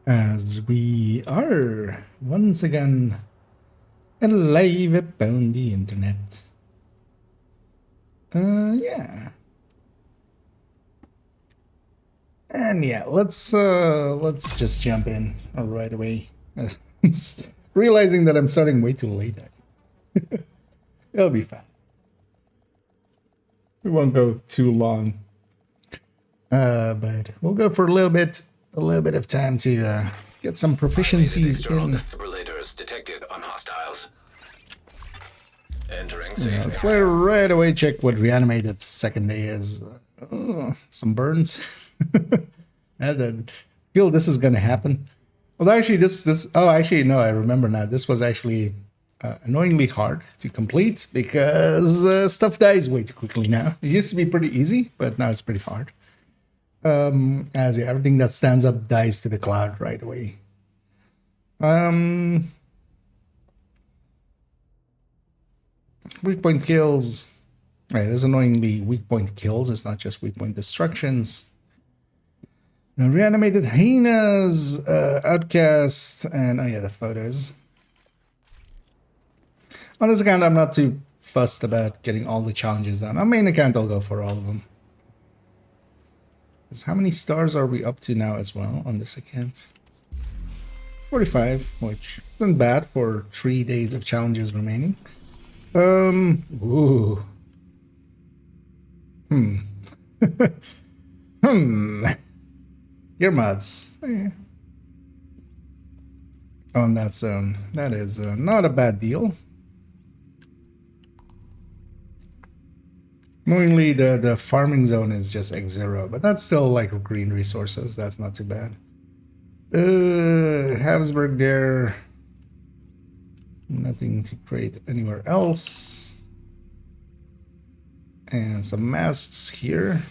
As we are once again live upon the internet. Yeah. And yeah, let's just jump in right away. Realizing that I'm starting way too late. It'll be fine. We won't go too long. But we'll go for a little bit of time to get some proficiencies in. Defibrillators detected on hostiles. Entering Yeah, let's right away check what reanimated second day is. Some burns. I feel this is gonna happen. Well, actually, actually, no, I remember now. This was actually annoyingly hard to complete because stuff dies way too quickly now. It used to be pretty easy, but now it's pretty hard. As yeah, everything that stands up dies to the cloud right away. Weak point kills. Right, there's annoyingly weak point kills. It's not just weak point destructions. Now, reanimated hyenas, outcast, and oh yeah, the photos. On this account, I'm not too fussed about getting all the challenges done. On main account, I'll go for all of them. How many stars are we up to now as well on this account? 45, which isn't bad for 3 days of challenges remaining. Ooh. Gear mods. Yeah. On that zone. That is not a bad deal. Normally the farming zone is just X0, but that's still like green resources. That's not too bad. Habsburg there. Nothing to create anywhere else. And some masks here.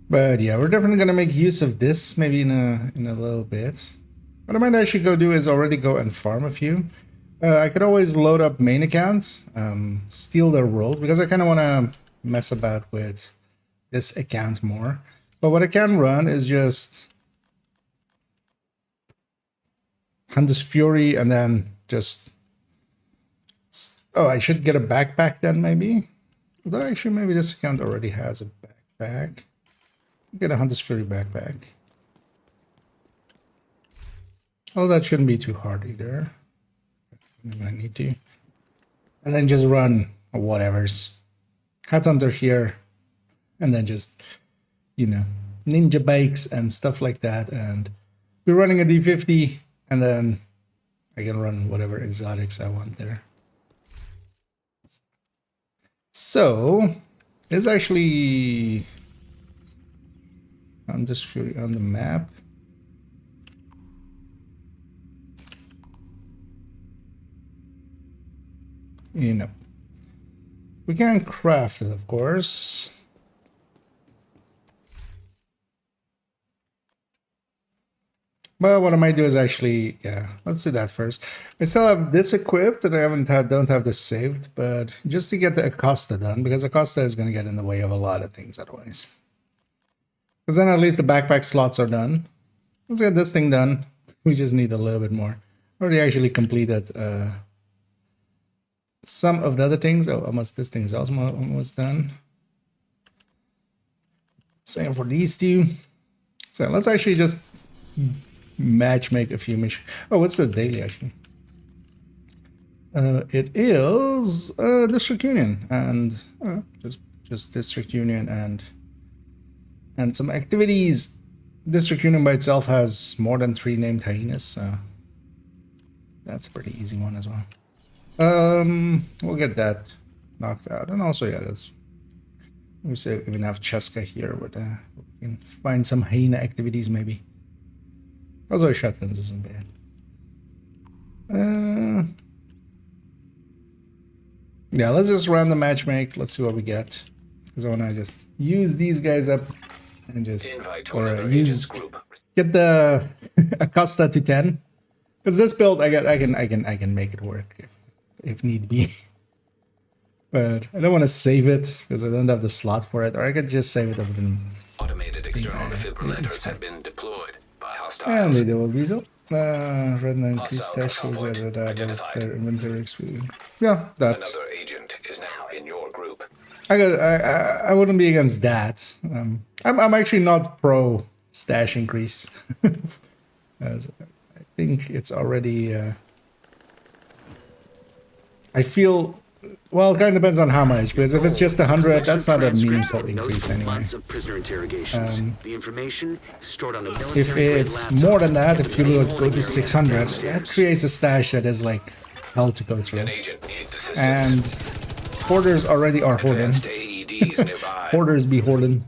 But yeah, we're definitely gonna make use of this maybe in a little bit. What I might actually go do is already go and farm a few. I could always load up main accounts, steal their world, because I kind of want to mess about with this account more. But what I can run is just Hunter's Fury and then just... Oh, I should get a backpack then maybe? Although actually maybe this account already has a backpack. Get a Hunter's Fury backpack. Oh, that shouldn't be too hard either. I need to. And then just run whatever's. Hat Hunter here. And then just, you know, ninja bikes and stuff like that. And we're running a D50. And then I can run whatever exotics I want there. So, it's actually on this Fury on the map. You know, we can craft it, of course. But what I might do is actually, yeah, let's do that first. I still have this equipped and I don't have this saved, but just to get the Acosta done, because Acosta is going to get in the way of a lot of things otherwise. Because then at least the backpack slots are done. Let's get this thing done. We just need a little bit more. Already actually completed some of the other things. Oh, almost this thing is also almost done. Same for these two. So let's actually just match make a few missions. Oh, what's the daily actually? It is District Union and just District Union and some activities. District Union by itself has more than 3 named hyenas, so that's a pretty easy one as well. We'll get that knocked out, and also yeah, that's we say even have Cheska here, but we can find some hyena activities maybe. Also, shotguns isn't bad. Yeah, let's just run the matchmake. Let's see what we get. Because I want to just use these guys up and just get the Acosta to 10. Because this build, I can make it work if need be. But I don't want to save it because I don't have the slot for it, or I could just save it over the automated external defibrillators have been deployed by hostiles. they will Weasel. Red and increased Hostile stash control shows point that identified. their inventory experience. Yeah, that. Another agent is now in your group. I wouldn't be against that. I'm actually not pro stash increase. As I think it's already. I feel. Well, it kind of depends on how much, because if it's just 100, that's not a meaningful increase anyway. The information stored on a If it's more than that, if you go to 600, that creates a stash that is like hell to go through. An agent needs assistance. And hoarders already are hoarding. Advanced AEDs nearby. Hoarders be hoarding.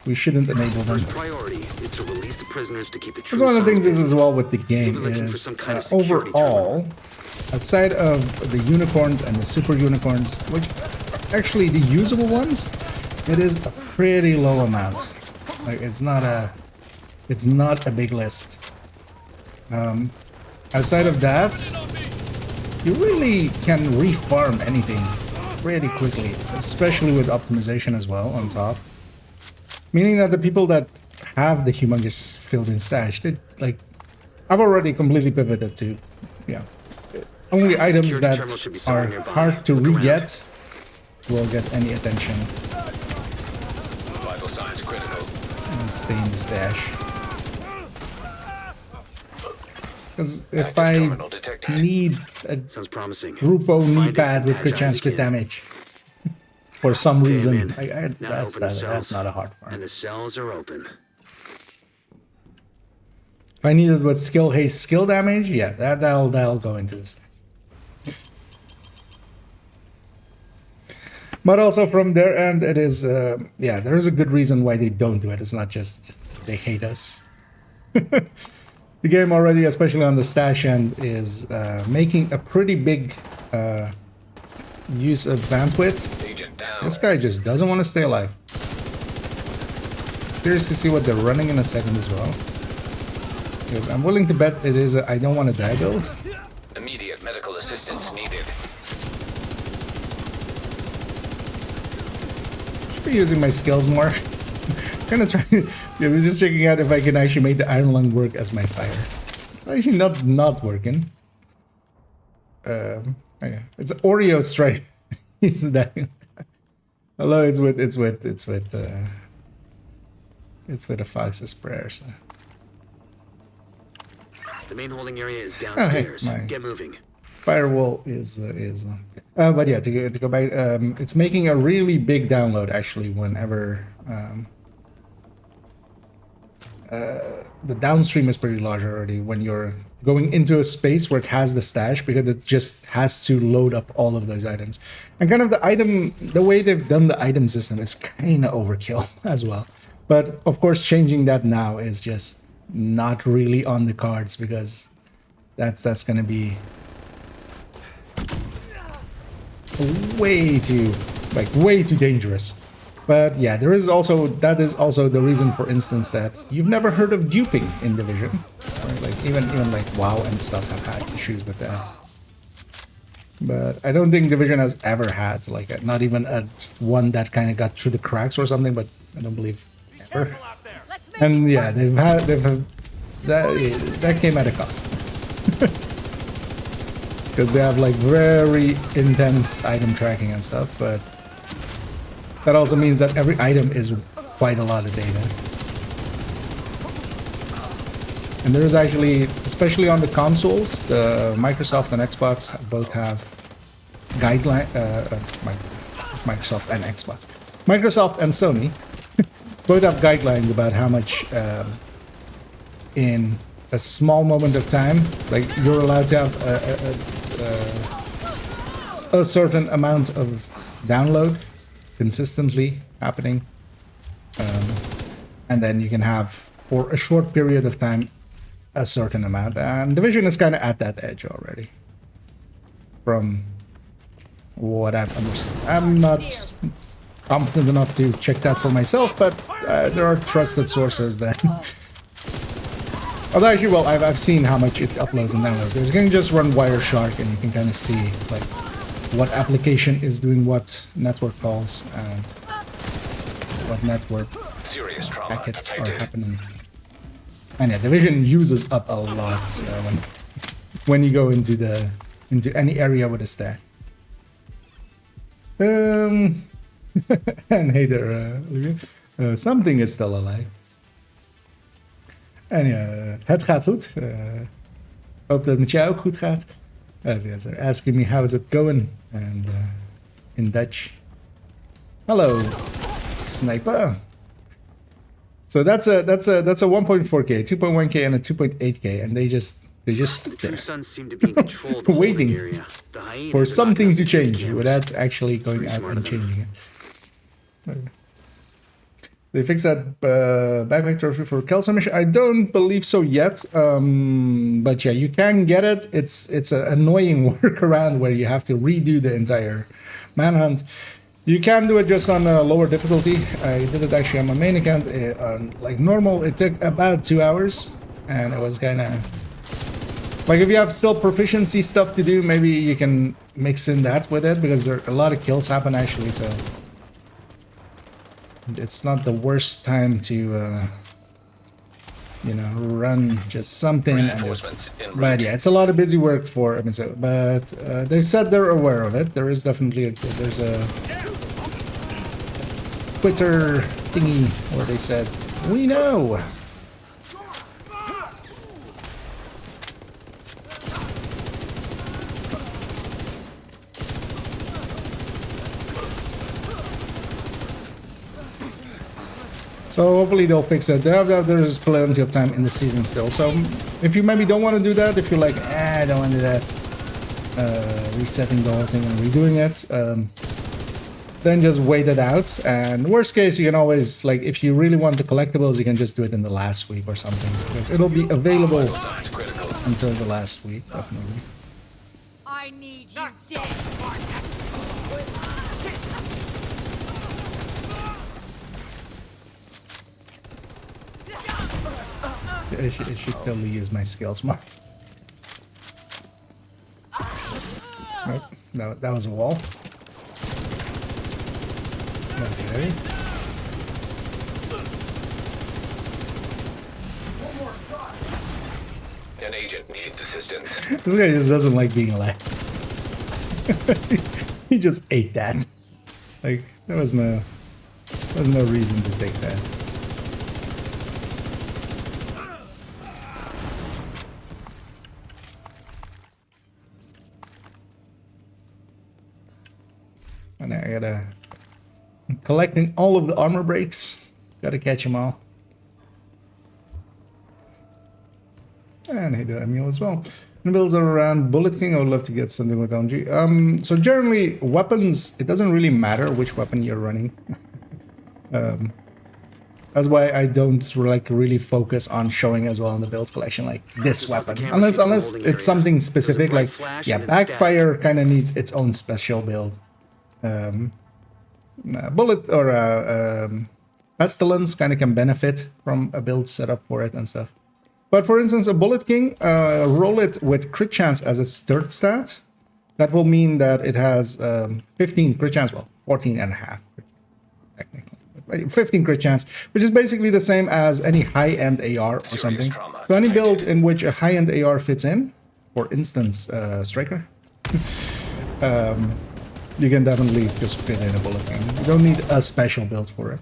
We shouldn't enable them. First priority is to release the prisoners to keep the That's one of the things is as well with the game is overall, outside of the unicorns and the super unicorns, which actually the usable ones, it is a pretty low amount. Like it's not a big list. Outside of that, you really can refarm anything pretty quickly, especially with optimization as well on top. Meaning that the people that have the humongous filled-in stash, they like, I've already completely pivoted to, yeah, only items that are hard to re-get will get any attention Vital signs critical. and stay in the stash. Because if I need a Sounds promising. Grupo knee pad with crit chance crit damage, for some reason, that's not a hard farm. And the cells are open. If I needed with skill haste skill damage, yeah, that'll go into this. But also from their end, it is yeah, there is a good reason why they don't do it. It's not just they hate us. The game already, especially on the stash end, is making a pretty big use of bandwidth. Agent down. This guy just doesn't want to stay alive. Curious to see what they're running in a second as well. Because I'm willing to bet it is a I don't want to die build. Immediate medical assistance needed. Should be using my skills more. Kind of trying. I was just checking out if I can actually make the Iron Lung work as my fire. Actually, not working. Okay. It's Oreo Strike. He's dying. Hello, it's with a Fox's prayer. So. The main holding area is downstairs. my- Get moving. Firewall is but yeah, to go back, it's making a really big download actually whenever the downstream is pretty large already when you're going into a space where it has the stash, because it just has to load up all of those items. And kind of the way they've done the item system is kind of overkill as well. But of course, changing that now is just not really on the cards, because that's gonna be way too dangerous. But yeah, that is also the reason, for instance, that you've never heard of duping in Division, right? Like even like WoW and stuff have had issues with that. But I don't think Division has ever had like not even one that kind of got through the cracks or something. But I don't believe ever. And yeah, they've had that came at a cost. Because they have like very intense item tracking and stuff, but that also means that every item is quite a lot of data. And there is actually, especially on the consoles, the Microsoft and Xbox both have guideline. Microsoft and Xbox, Microsoft and Sony both have guidelines about how much in a small moment of time, like you're allowed to have a certain amount of download consistently happening, and then you can have for a short period of time a certain amount, and Division is kind of at that edge already from what I've understood. I'm not competent enough to check that for myself, but there are trusted sources that although actually, well, I've seen how much it uploads and downloads. You can just run Wireshark and you can kind of see like what application is doing what network calls and what network Serious trauma packets are detected. happening. And yeah, the vision uses up a lot when you go into any area with a stack. And hey there, Olivia. Something is still alive. En ja, het gaat goed. Hoop dat het met jou ook goed gaat. As yes, they're asking me how is it going, and in Dutch. Hello, sniper. So that's a 1.4K, 2.1K, and a 2.8K, and they just stood there, waiting for something to change without actually going out and changing it. They fixed that backpack trophy for Kelsa mission. I don't believe so yet, but yeah, you can get it. It's an annoying workaround where you have to redo the entire manhunt. You can do it just on a lower difficulty. I did it actually on my main account on like normal. It took about 2 hours, and it was kind of like if you have still proficiency stuff to do, maybe you can mix in that with it because there a lot of kills happen actually. So it's not the worst time to you know, run just something and just, but yeah, it's a lot of busy work for MSO, but they said they're aware of it. There is definitely there's a Twitter thingy where they said, we know. So hopefully they'll fix it. There's plenty of time in the season still. So if you maybe don't want to do that, if you're like, I don't want to do that, resetting the whole thing and redoing it, then just wait it out. And worst case, you can always, like, if you really want the collectibles, you can just do it in the last week or something, because it'll be available until the last week, definitely. I need you dead. I should totally use my skills more. Nope, no, that was a wall. Okay. An agent needs assistance. This guy just doesn't like being alive. He just ate that. Like there was no reason to take that. And I gotta... I'm collecting all of the armor breaks. Gotta catch them all. And hey there, Emil as well. The builds are around Bullet King. I would love to get something with LMG. So generally, weapons, it doesn't really matter which weapon you're running. That's why I don't like really focus on showing as well in the builds collection, like this weapon. Unless it's something specific, like, yeah, Backfire kind of needs its own special build. Bullet or Pestilence kind of can benefit from a build setup for it and stuff. But for instance, a Bullet King, roll it with crit chance as its third stat. That will mean that it has 15 crit chance, well, 14 and a half, technically. 15 crit chance, which is basically the same as any high-end AR or something. So any build in which a high-end AR fits in, for instance, Striker, you can definitely just fit in a Bullet King. You don't need a special build for it.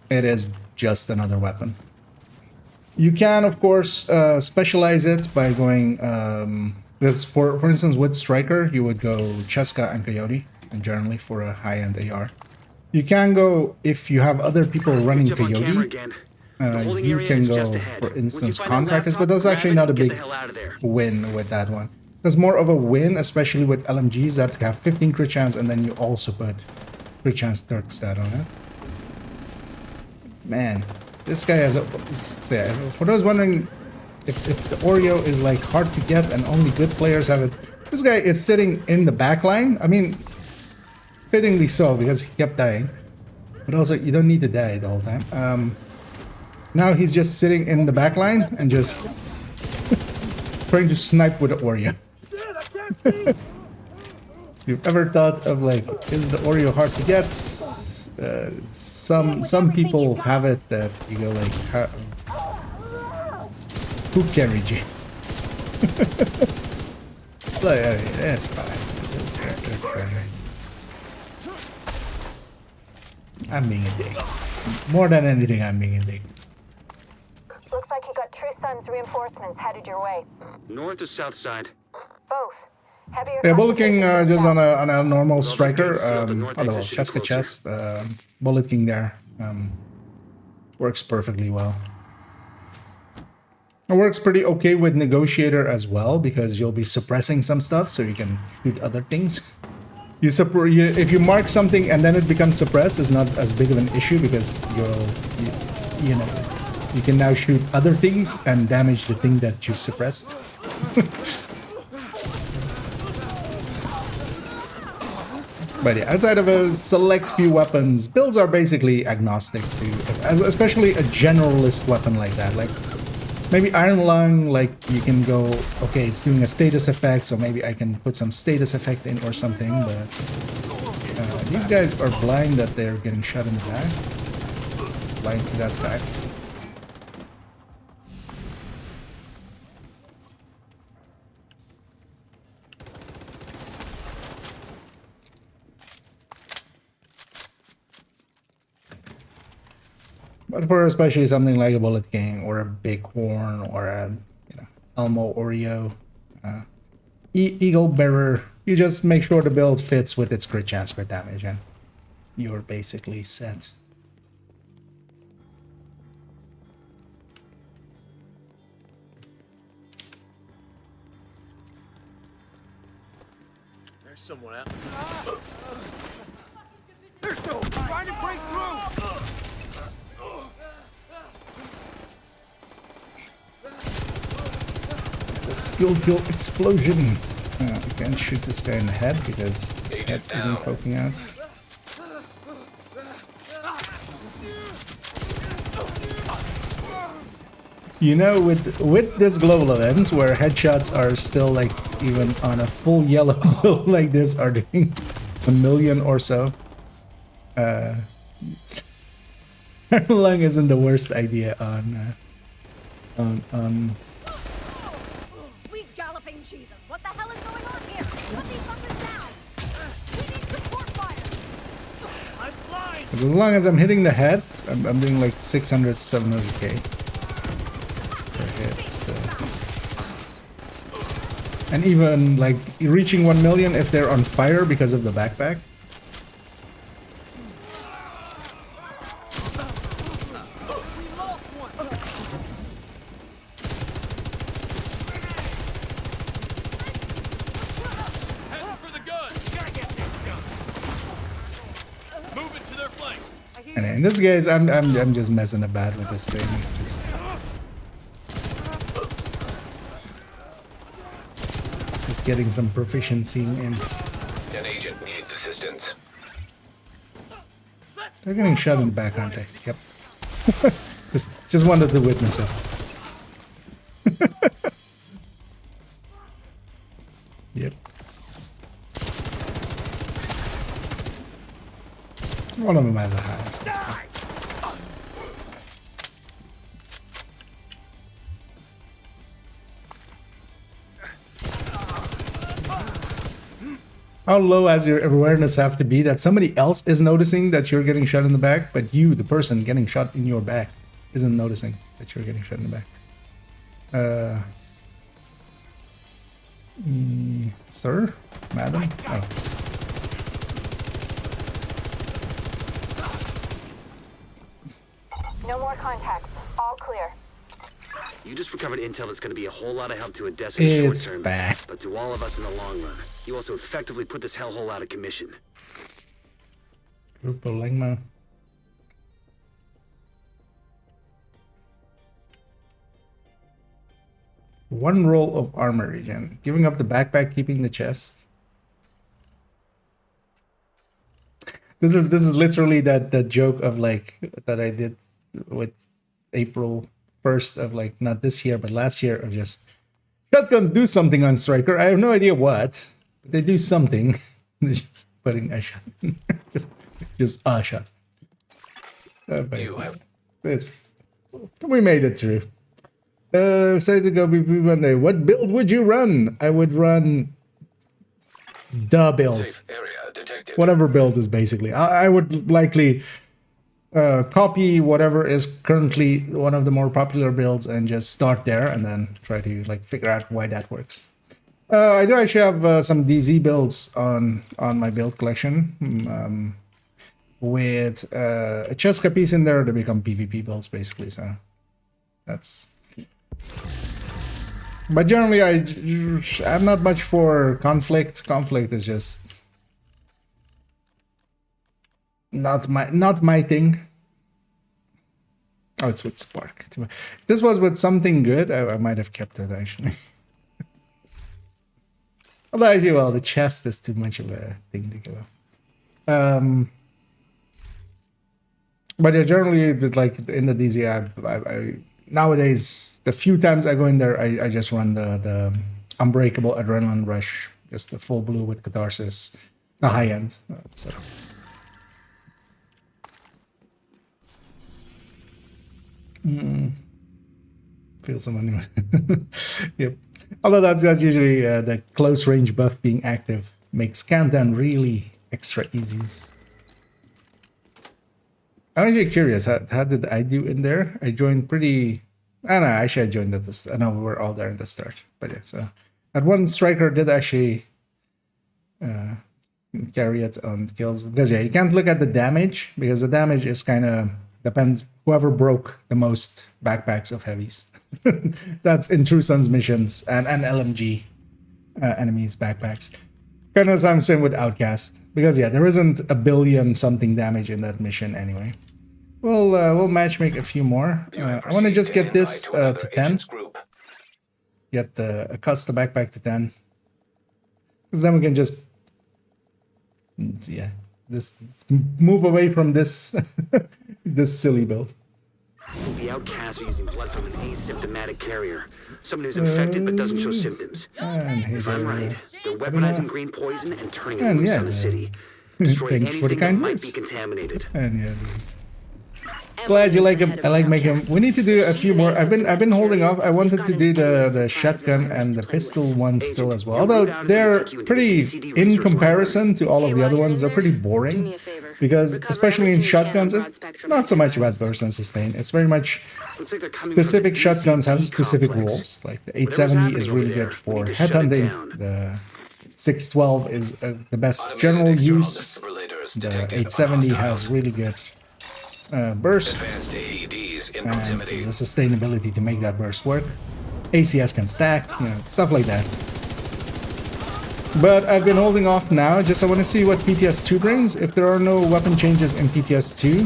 It is just another weapon. You can, of course, specialize it by going... this, for instance, with Striker, you would go Cheska and Coyote, and generally for a high-end AR. You can go, if you have other people running Coyote, you can go, for instance, Contractors, but that's actually not a big win with that one. There's more of a win, especially with LMGs that have 15 crit chance, and then you also put crit chance third stat on it. Man, this guy has a... So yeah, for those wondering if the Oreo is like hard to get and only good players have it, this guy is sitting in the back line. I mean, fittingly so, because he kept dying. But also, you don't need to die the whole time. Now he's just sitting in the back line and just trying to snipe with the Oreo. If you've ever thought of like, is the Oreo hard to get? Some people have it that you go like, who carried you? Like, I mean, that's fine. I'm being a dick. More than anything, I'm being a dick. Looks like you got True Sun's reinforcements headed your way. North or south side? Both. Heavier Yeah, bullet king concentration just south. on a normal striker. the north Although exit chest to closer. chest, bullet king there works perfectly well. It works pretty okay with negotiator as well because you'll be suppressing some stuff, so you can shoot other things. If you mark something and then it becomes suppressed, it's not as big of an issue because you know you can now shoot other things and damage the thing that you've suppressed. But yeah, outside of a select few weapons, builds are basically agnostic to, especially a generalist weapon like that. Like maybe Iron Lung, like you can go, okay, it's doing a status effect, so maybe I can put some status effect in or something. But these guys are blind that they're getting shot in the back. Blind to that fact. But for especially something like a Bullet King or a Bighorn or a Elmo Oreo, Eagle Bearer, you just make sure the build fits with its crit chance for damage and you're basically set. There's someone out. They're still trying to break through! The skill kill explosion. You can't shoot this guy in the head because his head isn't poking out. You know, with this global event where headshots are still like even on a full yellow build like this are doing 1 million or so. Lung isn't the worst idea on Sweet galloping Jesus, what the hell is going on here? Put these fuckers down! We need support fire! I'm blind! As long as I'm hitting the head, I'm doing like 600, 700k per hits. And even like reaching 1 million if they're on fire because of the backpack. And in this case, I'm just messing about with this thing. Just getting some proficiency in. An agent needs assistance. They're getting shot in the back, aren't they? Yep. just wanted to witness it. Yep. One of them has a house. That's fine. How low has your awareness have to be that somebody else is noticing that you're getting shot in the back, but you, the person getting shot in your back, isn't noticing that you're getting shot in the back? Sir? Madam? Oh. No more contacts. All clear. You just recovered intel that's going to be a whole lot of help to Odessa in the It's short term, back. but to all of us in the long run. You also effectively put this hellhole out of commission. Grupo Lengma. One roll of armor regen. Giving up the backpack, keeping the chest. This is literally that joke of like that I did with April 1st of like not this year but last year of just shotguns do something on Striker. I have no idea what, but they do something. They're just putting a shot. just a shot. But You have it's we made it through. Say to go BP one day. What build would you run? I would run the build. safe area detected. Whatever build is basically. I would likely copy whatever is currently one of the more popular builds and just start there and then try to like figure out why that works. I do actually have some DZ builds on my build collection with a Cheska piece in there to become PvP builds basically. So that's. But generally, I'm not much for conflict. Conflict is just not my thing. Oh, it's with Spark. If this was with something good, I might have kept it actually. Although actually, well, the chest is too much of a thing to go. But yeah, generally, like in the DZ, I nowadays, the few times I go in there, I just run the Unbreakable Adrenaline Rush, just the full blue with Catharsis, the high end. So. Feel some anyway. Yep. Although that's usually the close range buff being active makes countdown really extra easies. I'm actually curious, how did I do in there? I joined pretty... I don't know, actually I joined at this... I know we were all there at the start. But yeah, so... That one striker did actually carry it on kills. Because yeah, you can't look at the damage, because the damage is kind of... Depends whoever broke the most backpacks of heavies. That's in True Sun's missions and LMG enemies' backpacks. Kind of the same with Outcast, because yeah, there isn't a billion something damage in that mission anyway. We'll matchmake a few more. I want to just get this to 10. Get the custom backpack to 10, because then we can just this move away from this this silly build. The outcasts are using blood from an asymptomatic carrier. Someone who's infected but doesn't show symptoms. If I'm right, they're weaponizing green poison and turning it loose on the city. Destroying anything that might be contaminated. And yeah. Glad you like him. I like making him. We need to do a few more. I've been holding off. I wanted to do the shotgun and the pistol one still as well. Although they're pretty, in comparison to all of the other ones, they're pretty boring. Because especially in shotguns, it's not so much about burst and sustain. It's very much specific shotguns have specific rules. Like the 870 is really good for headhunting. The 612 is the best general use. The 870 has really good burst and the sustainability to make that burst work. ACS can stack, you know, stuff like that. But I've been holding off now, just I want to see what PTS2 brings. If there are no weapon changes in PTS2,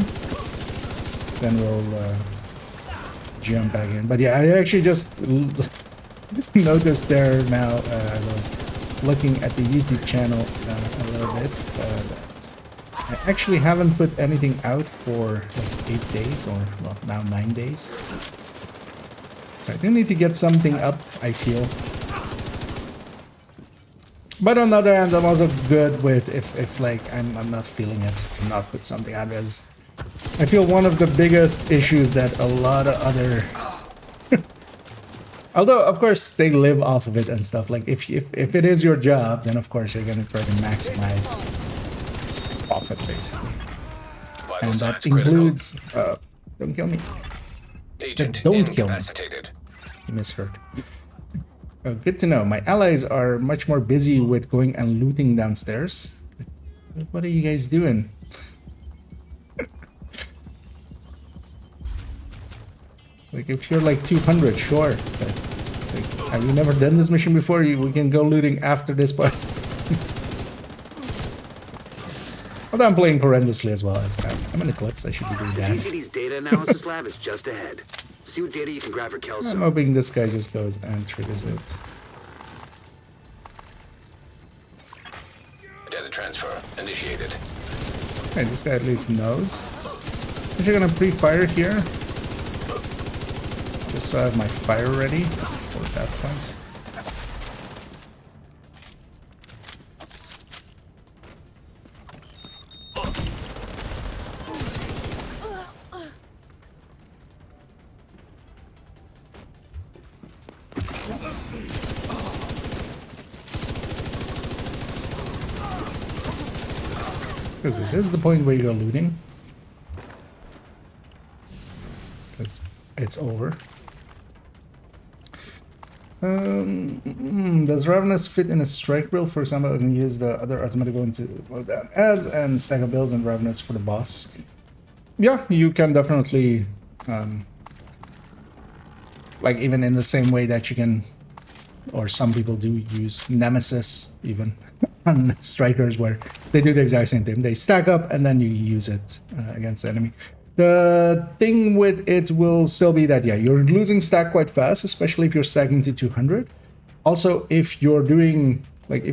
then we'll jump back in. But yeah, I actually just noticed there now, as I was looking at the YouTube channel a little bit, I actually haven't put anything out for like 8 days, or well, now 9 days. So I do need to get something up, I feel. But on the other hand, I'm also good with if like I'm not feeling it to not put something out, because I feel one of the biggest issues that a lot of other although of course they live off of it and stuff, like if it is your job, then of course you're gonna try to maximize profit basically. And that includes don't kill me. Don't kill me. You misheard. Oh, good to know. My allies are much more busy with going and looting downstairs. What are you guys doing? Like, if you're like 200, sure. But, like, have you never done this mission before? We can go looting after this part. Although I'm playing horrendously as well. I'm in Eclipse. I should be doing that. DCD's data analysis lab is just ahead. See what data you can grab for Kelso. I'm hoping this guy just goes and triggers it. Data transfer initiated. Okay, this guy at least knows. I'm just gonna pre-fire here. Just so I have my fire ready for that point. Because it is the point where you're looting. Because it's over. Does Ravenous fit in a strike build? For example, I can use the other automatic one to that adds and stack of builds and Ravenous for the boss. Yeah, you can definitely, like even in the same way that you can, or some people do use Nemesis even on strikers, where they do the exact same thing. They stack up and then you use it against the enemy. The thing with it will still be that, yeah, you're losing stack quite fast, especially if you're stacking to 200. Also, if you're doing, like,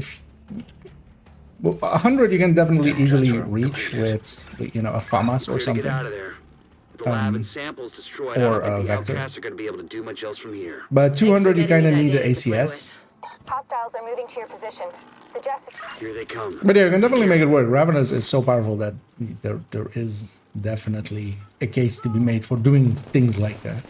well, 100 you can definitely easily reach with, you know, a FAMAS or something. Get out of there. The lab and samples destroyed. Or I don't think a the Vector. outcasts are going to be able to do much else from here. But 200 you kind of need the ideas to play ACS. Hostiles are moving to your position. Suggested. Here they come. But yeah, you can definitely make it work. Ravenous is so powerful that there is definitely a case to be made for doing things like that.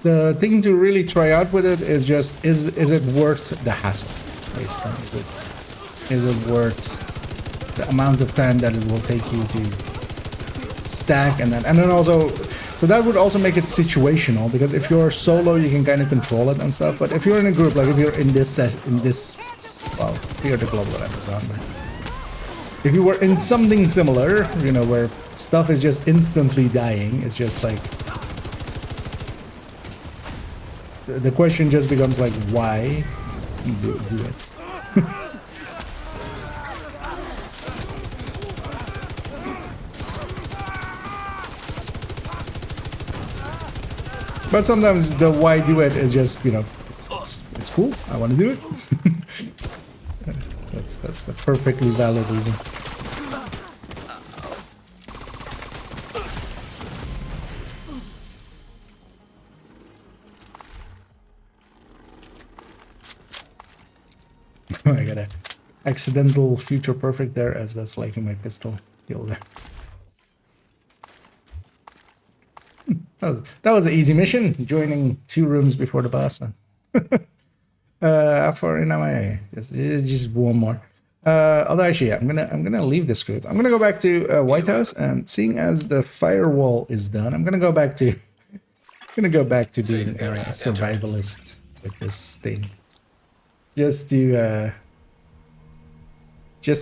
The thing to really try out with it is just, is it worth the hassle, basically? Is it worth the amount of time that it will take you to stack, and then also, so that would also make it situational, because if you're solo you can kind of control it and stuff, but if you're in a group, like if you're in this well, here the global Amazon, but if you were in something similar, you know, where stuff is just instantly dying, it's just like, the question just becomes like, why do it? But sometimes the why do it is just, you know, it's cool. I want to do it. that's a perfectly valid reason. I got a accidental future perfect there, as that's like my pistol kill there. That was an easy mission, joining 2 rooms before the boss. For in my just one more. Although actually, yeah, I'm gonna leave this group. I'm gonna go back to White House, and seeing as the firewall is done, I'm gonna go back to being a survivalist with this thing. Just to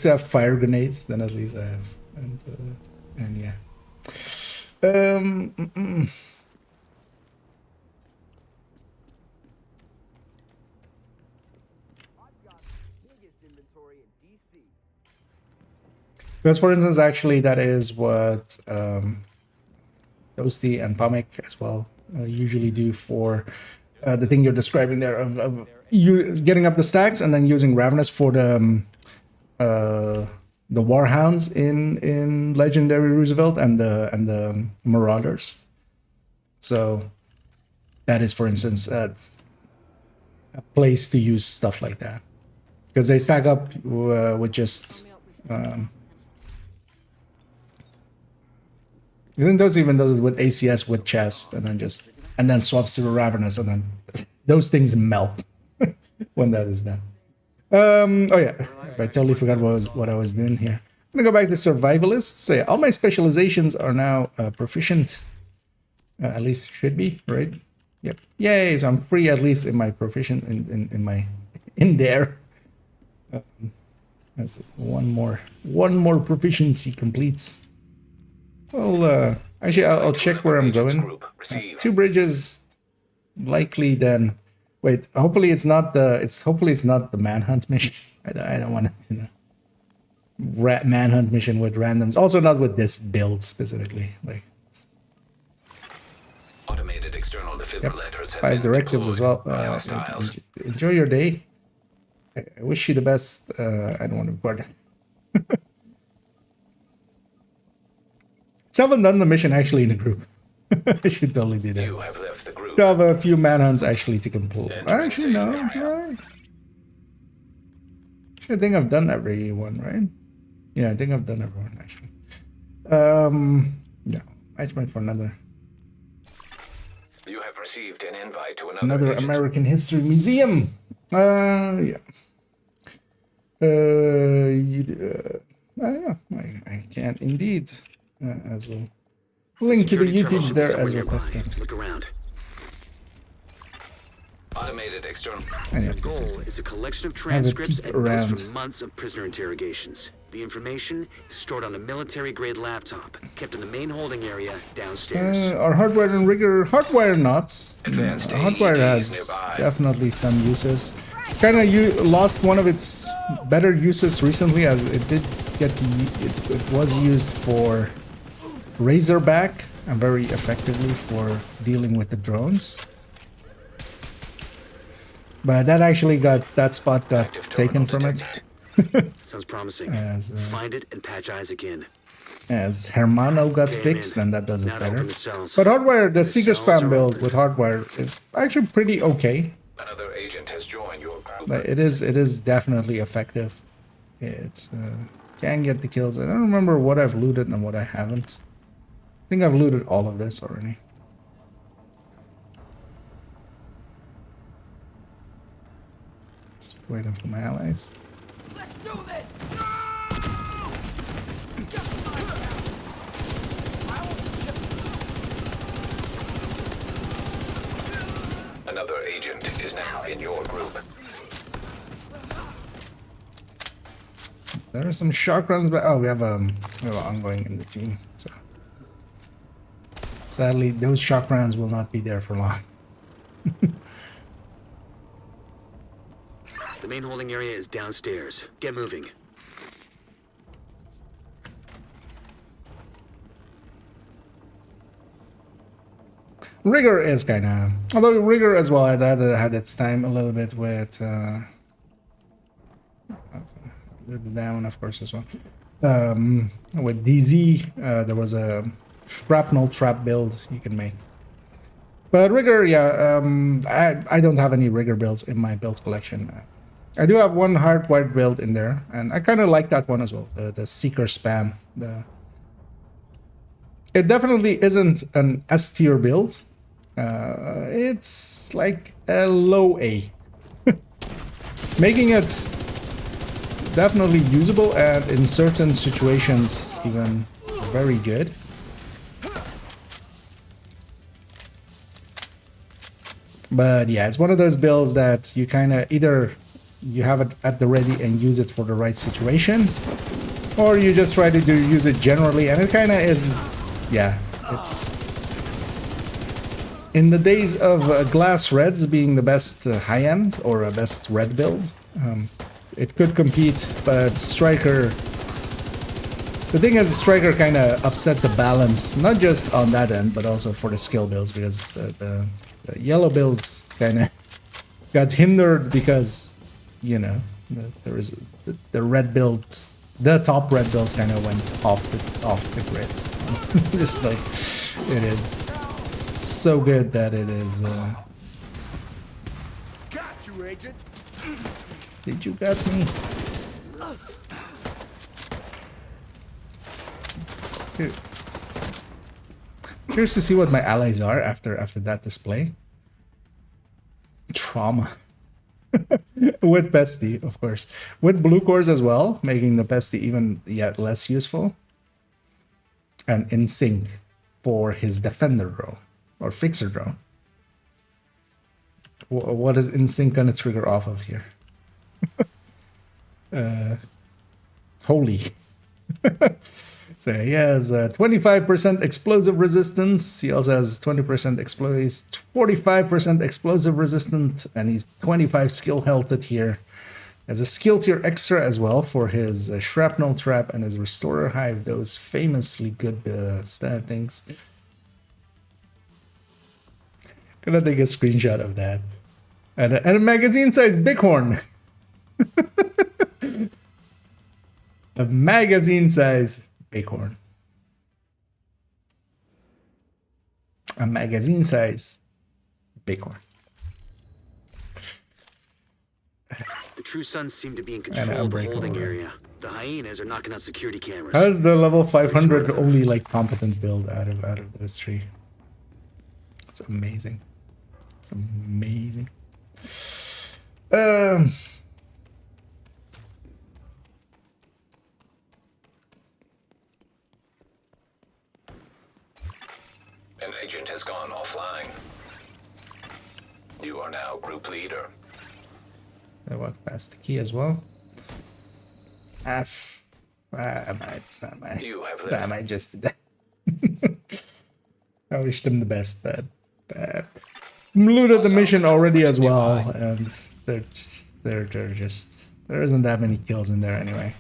have fire grenades, then at least I have, and yeah. Because, for instance, actually, that is what Toasty and Pomic as well usually do for the thing you're describing there of you getting up the stacks and then using Ravenous for the Warhounds in Legendary Roosevelt and the Marauders. So that is, for instance, a place to use stuff like that, because they stack up with just. I think those even does it with ACS with chest, and then swaps to the Ravenous, and then those things melt when that is done. Oh yeah, I totally forgot what I was doing here. I'm gonna go back to survivalist. So yeah, all my specializations are now proficient. At least should be, right? Yep. Yay! So I'm free at least in my proficient in there. That's one more proficiency completes. Well, actually, I'll check where I'm going. 2 bridges, likely. Then, wait. Hopefully, it's not the manhunt mission. I don't want to, you know, manhunt mission with randoms. Also, not with this build specifically. Like, automated external defibrillators. 5 directives as well. Enjoy your day. I wish you the best. I don't want to record it. So I haven't done the mission actually in a group. I should totally do that. You have left the group. Still have a few manhunts actually to complete. Actually, no. Right. I think I've done everyone, right? Yeah, I think I've done everyone actually. Yeah. Matchmate for another You have received an invite to another agent. American History Museum. Yeah. Yeah, I can indeed as well. Link to the Security terminal YouTubes should be there somewhere as nearby. requested. Look around. Automated external. And The goal is a collection of have a transcripts peek and around. notes from months of prisoner interrogations. The information is stored on a military-grade laptop, kept in the main holding area downstairs. Are hardware and rigor hardwire not? Advanced Hardwire AEDs has nearby. definitely some uses. Kind of lost one of its better uses recently, as it did get it was used for Razorback and very effectively for dealing with the drones. But that actually that spot got Active taken terminal from it. detected. Sounds promising. As, Find it and patch eyes again. As Hermano got Okay, fixed, man. then that does it Now to better. open the cells. But hardwire, the Seeker cells are Spam build open. with hardwire is actually pretty okay. Another agent has joined your group. But it is definitely effective. It can get the kills. I don't remember what I've looted and what I haven't. I think I've looted all of this already. Just waiting for my allies. Let's do this! Another agent is now in your group. There are some shock runs, but oh, we have ongoing in the team. So sadly, those shock rounds will not be there for long. The main holding area is downstairs. Get moving. Rigor is kind of, although Rigor as well had its time a little bit with that one, of course, as well. With DZ, there was a shrapnel trap build you can make. But Rigor, yeah, I don't have any Rigor builds in my build collection. I do have one hardwired build in there, and I kind of like that one as well. The Seeker Spam. It definitely isn't an S tier build. It's like a low A. Making it definitely usable and in certain situations even very good. But yeah, it's one of those builds that you kind of either you have it at the ready and use it for the right situation, or you just try to use it generally, and it kind of is, yeah, it's in the days of glass reds being the best high-end or a best red build. It could compete, but Striker, the thing is, Striker kind of upset the balance, not just on that end, but also for the skill builds, because the yellow builds kind of got hindered because, you know, there is the red build, the top red builds kind of went off the grid. Just like it is so good that it is. Got you, agent. Did you got me? Dude. Curious to see what my allies are after that display. Trauma. With Pesty, of course. With blue cores as well, making the Pesty even yet less useful. And in sync for his defender drone or fixer drone. What is in sync gonna trigger off of here? Holy. So he has 25% explosive resistance. He also has 20% he's 45% explosive resistant, and he's 25 skill healthed here. He has a skill tier extra as well for his shrapnel trap and his restorer hive, those famously good stat things. Gonna take a screenshot of that. And a magazine size bighorn. A magazine size bighorn. A magazine size bighorn. The True Sons seem to be in And control of the Unbreakable. holding area. The hyenas are knocking out security cameras. How's the level 500 only like competent build out of those three? It's amazing. It's amazing. An agent has gone offline. You are now group leader. I walk past the key as well. I You have I left. might just do that. I wish them the best, but looted the mission already as well, and there isn't that many kills in there anyway.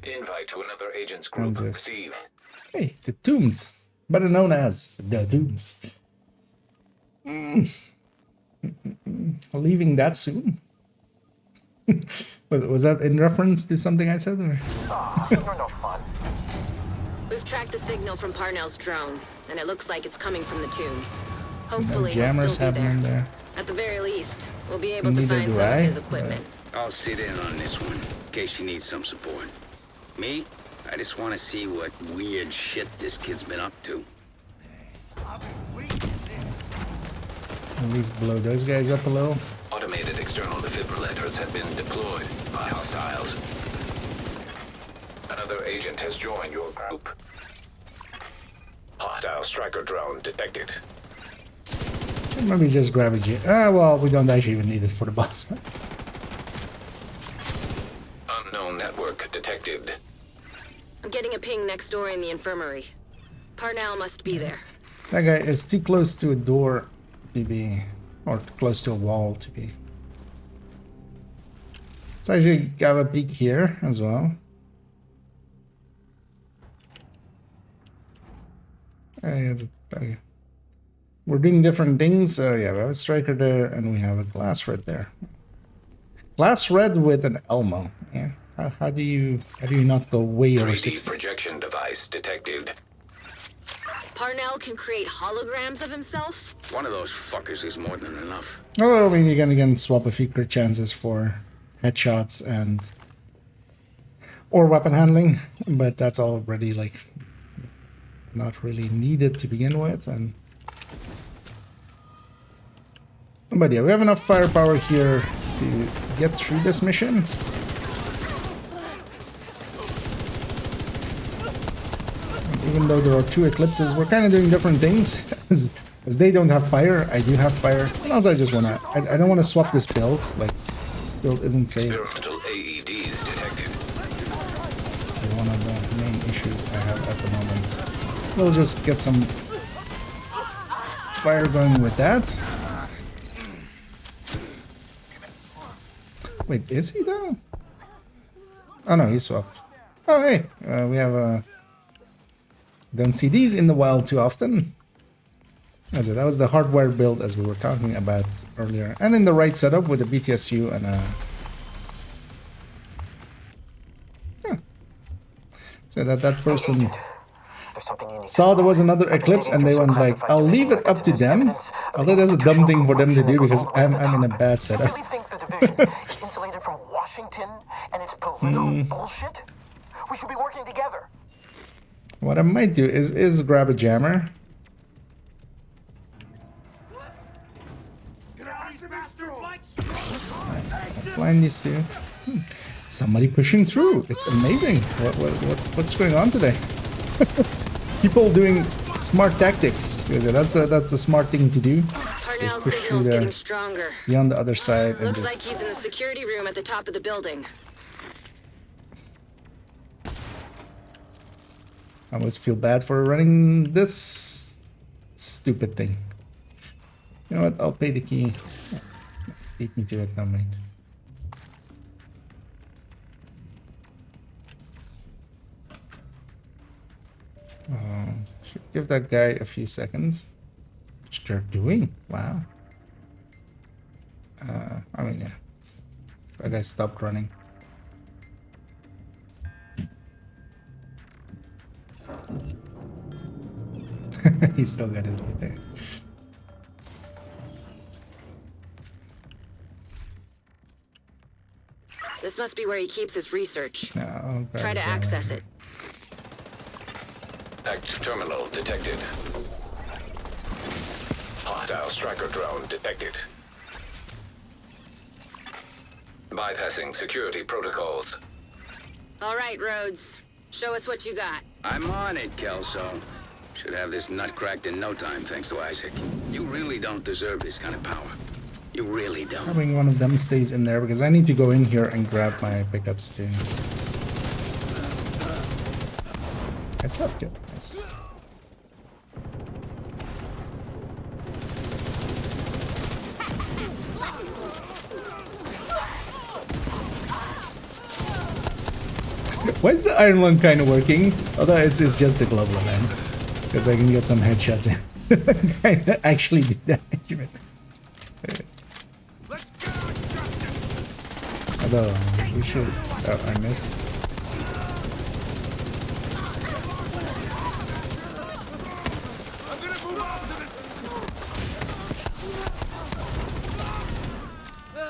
Invite to another agent's group. I'm just- Steve. Hey, the Tombs, better known as the Tombs. Leaving that soon. Was that in reference to something I said? Or? You're no fun. We've tracked the signal from Parnell's drone, and it looks like it's coming from the tombs. Hopefully, Jammers he'll still be happening there. there. At the very least, we'll be able to Neither find do some I, of his equipment. I'll sit in on this one, in case you need some support. Me? I just want to see what weird shit this kid's been up to. At least blow those guys up a little. Automated external defibrillators have been deployed by hostiles. Another agent has joined your group. Hostile striker drone detected. Maybe just grab a G. Well, we don't actually even need it for the boss. Unknown network detected. I'm getting a ping next door in the infirmary. Parnell must be there. That guy is too close to a door to be, or close to a wall to be. Let's actually have a peek here as well. Okay. We're doing different things. Yeah, we have a striker there, and we have a glass red there. Glass red with an Elmo. Yeah. How do you not go way over 3D 60? projection device detected. Parnell can create holograms of himself? One of those fuckers is more than enough. Oh, I mean, you can again swap a few crit chances for headshots or weapon handling, but that's already like not really needed to begin with. But yeah, we have enough firepower here to get through this mission. Even though there are two eclipses, we're kind of doing different things. As they don't have fire, I do have fire. And also I just want to... I don't want to swap this build. Like, build isn't safe. Experimental AEDs detected. One of the main issues I have at the moment. We'll just get some fire going with that. Wait, is he though? Oh no, he swapped. Oh hey, we have a... Don't see these in the wild too often. That's it. That was the hardware build as we were talking about earlier. And in the right setup with a BTSU and a... Yeah. So that person saw there was another eclipse and they went like, I'll leave it up to them. Although that's a dumb thing for them to do because I'm in a bad setup. Really think the division is insulated from Washington and its political bullshit? We should be working together. What I might do is grab a jammer. Blind these two. Somebody pushing through. It's amazing. What's going on today? People doing smart tactics. Because that's a smart thing to do. Parnell's push through signal's there. getting stronger. Beyond the other side and Looks just... like he's in the security room at the top of the building. I always feel bad for running this stupid thing. You know what? I'll pay the key. Beat me to it now, mate. Should give that guy a few seconds. Which they're doing. Wow. I mean, yeah. That guy stopped running. He's still got his loot there. The This must be where he keeps his research. No, I'll grab Try to it right access here. it. Active terminal detected. Hostile striker drone detected. Bypassing security protocols. All right, Rhodes. Show us what you got. I'm on it, Kelso. Should have this nut cracked in no time, thanks to Isaac. You really don't deserve this kind of power. You really don't. Hoping one of them stays in there because I need to go in here and grab my pickups too. Headshot kill. Nice. Why is the Iron Lung kind of working? Although it's just the global event. Because I can get some headshots in. I actually did that. Although, we should... Oh, I missed.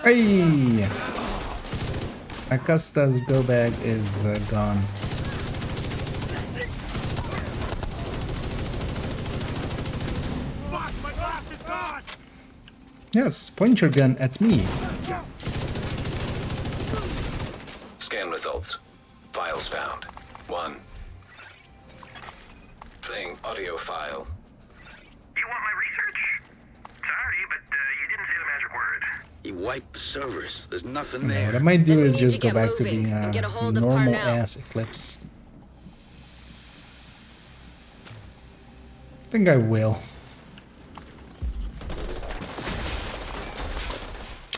Hey! Acosta's go bag is gone. Yes, point your gun at me. Scan results. Files found. 1. Playing audio file. You want my research? Sorry, but you didn't say the magic word. He wiped the servers. There's nothing No, there. what I might do Then we is need just to go get back to moving being and a get a hold of normal Parnell. ass Eclipse. I think I will.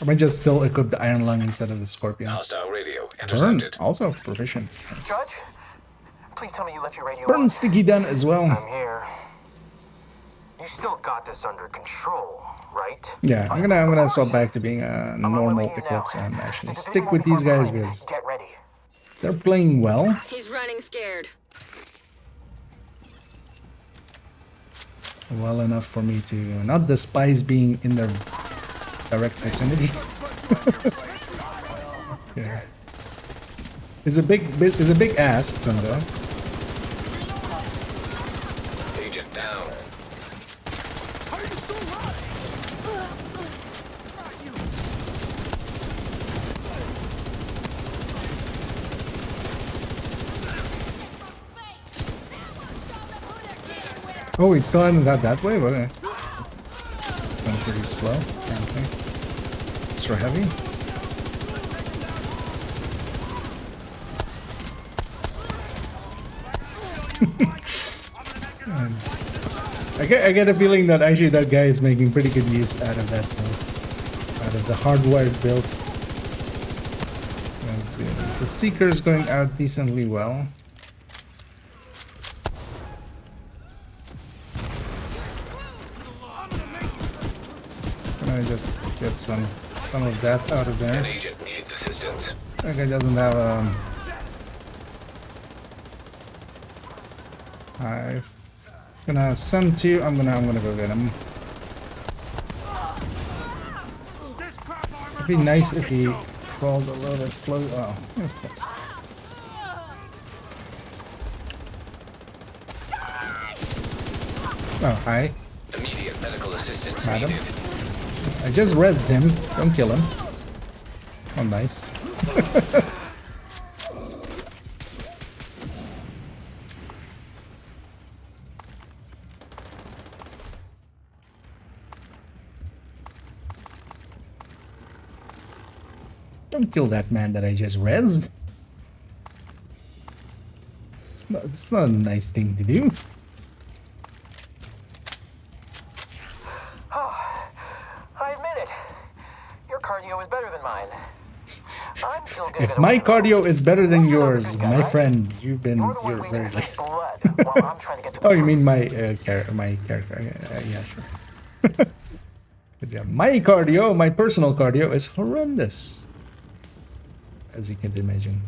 I might just still equip the Iron Lung instead of the Scorpion. Hostile radio Burn, intercepted. also proficient. Nice. Judge, please tell me you left your radio Burn on. Sticky Done as well. I'm here. You still got this under control, right? Yeah, I'm gonna swap back to being a normal Eclipse and actually stick with these guys because Get ready. they're playing well. He's running scared. Well enough for me to not despise being in their direct vicinity. Yeah. It's a big ass, it turns out. Agent down. Oh, he's still hadn't got that way? Okay. Going pretty slow. Okay. Extra heavy. I get a feeling that actually that guy is making pretty good use out of that build. Out of the hardwired build. The Seeker's going out decently well. I just get some of that out of there. An agent needs assistance. That guy doesn't have I'm gonna send to you. I'm gonna go get him. It'd be nice if he crawled a little bit close. Oh, that's close. Oh, hi. Immediate medical assistance Madam. needed. I just rezzed him. Don't kill him. Oh, nice. Don't kill that man that I just rezzed. It's not a nice thing to do. I admit it. Your cardio is better than mine. I'm still good If at my it. cardio is better than yours, You're my friend, you're the one very waiting to late. drink blood while I'm trying to get to the Oh, you truth. mean my character? Yeah, sure. 'Cause, yeah, my cardio, my personal cardio, is horrendous, as you can imagine.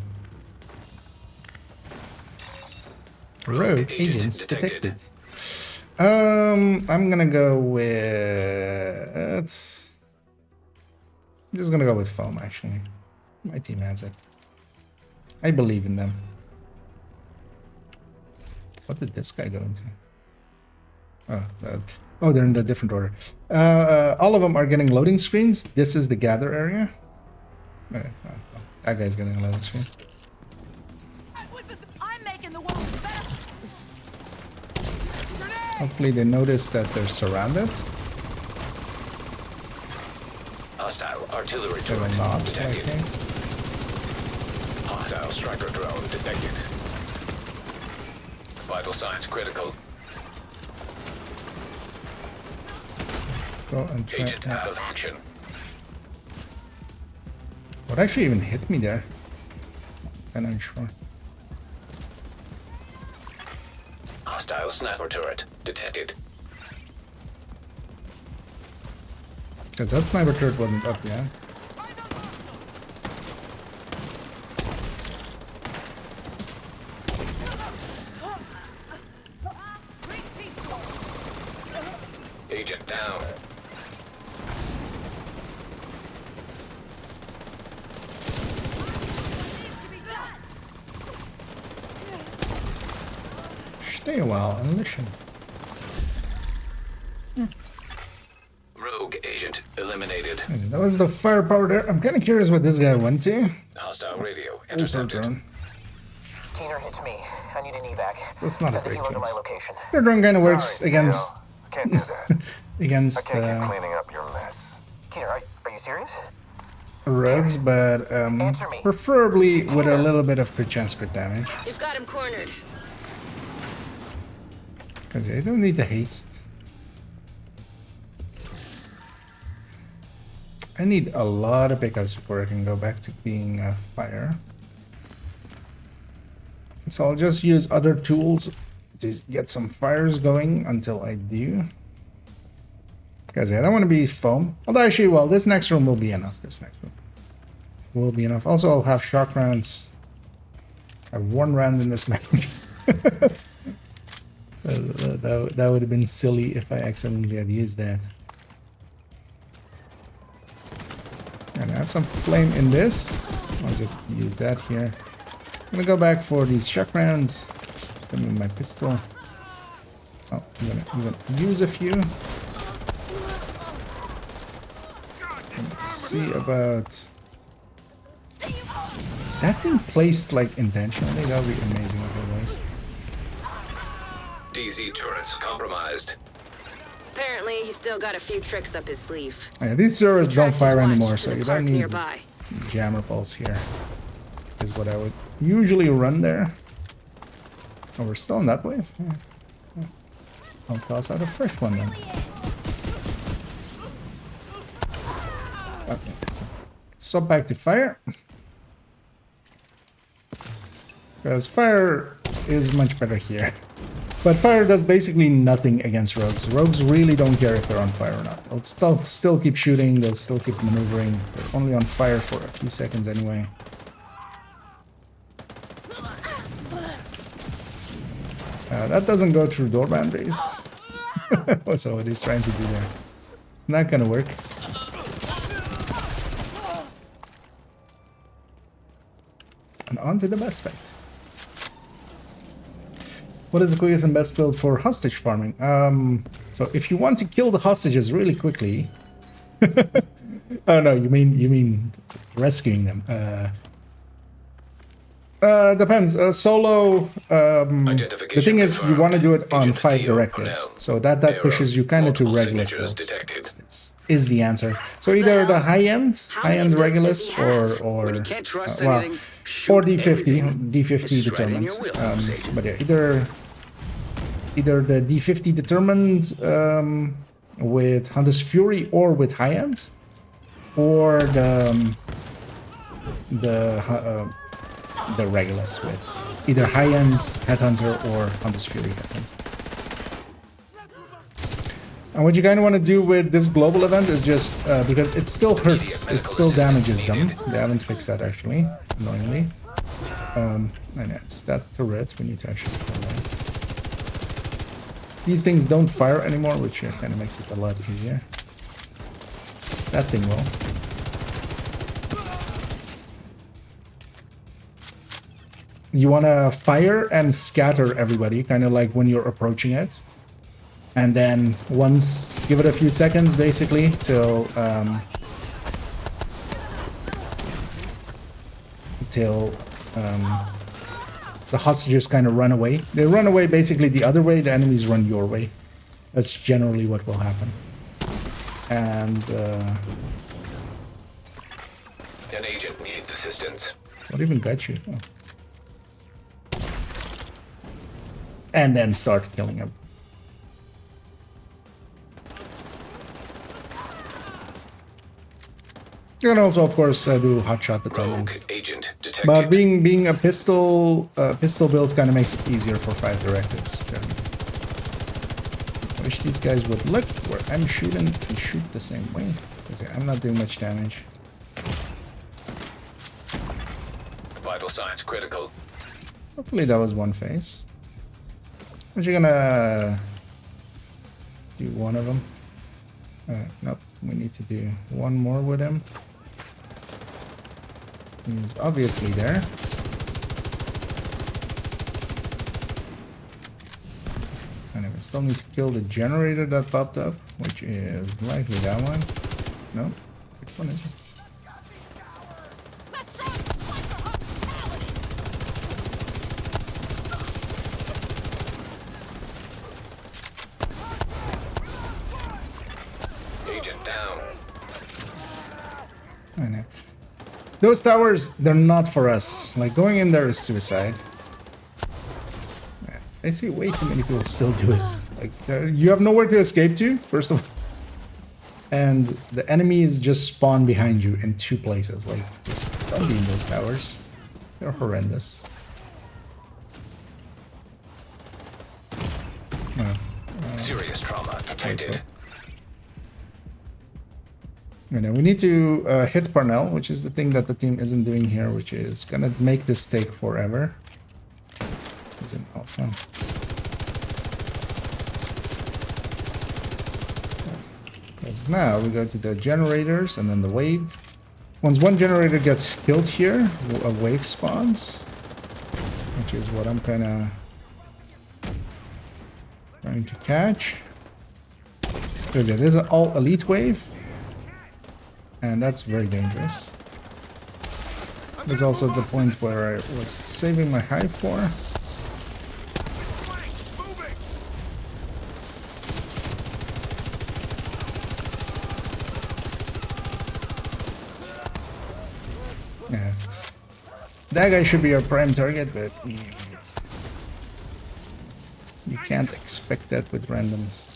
Rogue agents detected. I'm gonna go with. I'm just gonna go with foam actually. My team has it. I believe in them. What did this guy go into? Oh, they're in a different order. All of them are getting loading screens. This is the gather area. Okay, that guy's getting a loading screen. I'm making the world better. Hopefully they notice that they're surrounded. Hostile artillery They will turret not, I detected. think. Hostile striker drone detected. Vital signs critical. Go and try. Agent out of action. What actually even hit me there? I'm unsure. Hostile sniper turret detected. Because that sniper turret wasn't up yet. Agent down. Stay a while and listen. Rogue agent eliminated. Okay, that was the firepower there. I'm kind of curious what this guy went to. Hostile radio Also intercepted. drone. Keener, it's me. I need an evac. That's not a Send great helo to my choice. location. Their drone kind of works Sorry, against Can't do that. against Cleaning up your mess. Keener, are you serious? rogues, but Answer me. preferably with a little bit of perchance crit damage. You've got him cornered. Because I don't need the haste. I need a lot of pickups before I can go back to being fire. So I'll just use other tools to get some fires going until I do. Because I don't want to be foam. Although actually, well, this next room will be enough. This next room will be enough. Also, I'll have shock rounds. I have one round in this match. That would have been silly if I accidentally had used that. And I have some flame in this. I'll just use that here. I'm gonna go back for these shock rounds. Give me my pistol. Oh, I'm gonna even use a few. Let's see about. Is that thing placed like intentionally? That would be amazing if it was. DZ turrets compromised. Apparently, he's still got a few tricks up his sleeve. Yeah, these servers don't Tracks fire his watch anymore, to so the you park don't need nearby. jammer pulse here. Is what I would usually run there. Oh, we're still in that wave? Yeah. I'll toss out a fresh one then. Okay. Swap back to fire. Because fire is much better here. But fire does basically nothing against rogues. Rogues really don't care if they're on fire or not. They'll still keep shooting, they'll still keep maneuvering. They're only on fire for a few seconds anyway. That doesn't go through door boundaries. So what he's trying to do there. It's not gonna work. And on to the best fight. What is the quickest and best build for hostage farming? So if you want to kill the hostages really quickly... Oh no, you mean rescuing them. Depends. Solo. The thing is, you want to do it on 5 directives, so that pushes you kind of to Regulus builds. Is the answer. So either the high end Regulus, or D50. D50 determined. But yeah, either the D50 determined with Hunter's Fury or with high end, or the Regulus with either high-end Headhunter or Hunter's Fury Headhunter. And what you kind of want to do with this global event is just, because it still hurts, it still damages them. They haven't fixed that actually, annoyingly. And it's that turret, we need to actually kill that. These things don't fire anymore, which kind of makes it a lot easier. That thing will. you want to fire and scatter everybody, kind of like when you're approaching it. And then once, give it a few seconds basically till the hostages kind of run away. They run away basically the other way, the enemies run your way. That's generally what will happen. And An agent needs assistance. what even got you? Oh. And then start killing him. You can also, of course, do hotshot the Rogue target. agent detected. But being a pistol build kind of makes it easier for 5 directives. Generally. I wish these guys would look where I'm shooting and shoot the same way. Because I'm not doing much damage. Vital signs critical. Hopefully that was one phase. But you're gonna do one of them. Nope, we need to do one more with him. He's obviously there. And we still need to kill the generator that popped up, which is likely that one. No, which one is it? Agent down. I know. Those towers, they're not for us. Like, going in there is suicide. Yeah, I see way too many people still do it. Like, you have nowhere to escape to, first of all. And the enemies just spawn behind you in 2 places. Like, just don't be in those towers. They're horrendous. Serious trauma detected. You know, we need to hit Parnell, which is the thing that the team isn't doing here, which is gonna make this take forever. Is it alpha? Because now we go to the generators and then the wave. Once one generator gets killed here, a wave spawns, which is what I'm kind of trying to catch. Because it is an all elite wave. And that's very dangerous. There's also the point where I was saving my hive for. Yeah. That guy should be our prime target, but you can't expect that with randoms.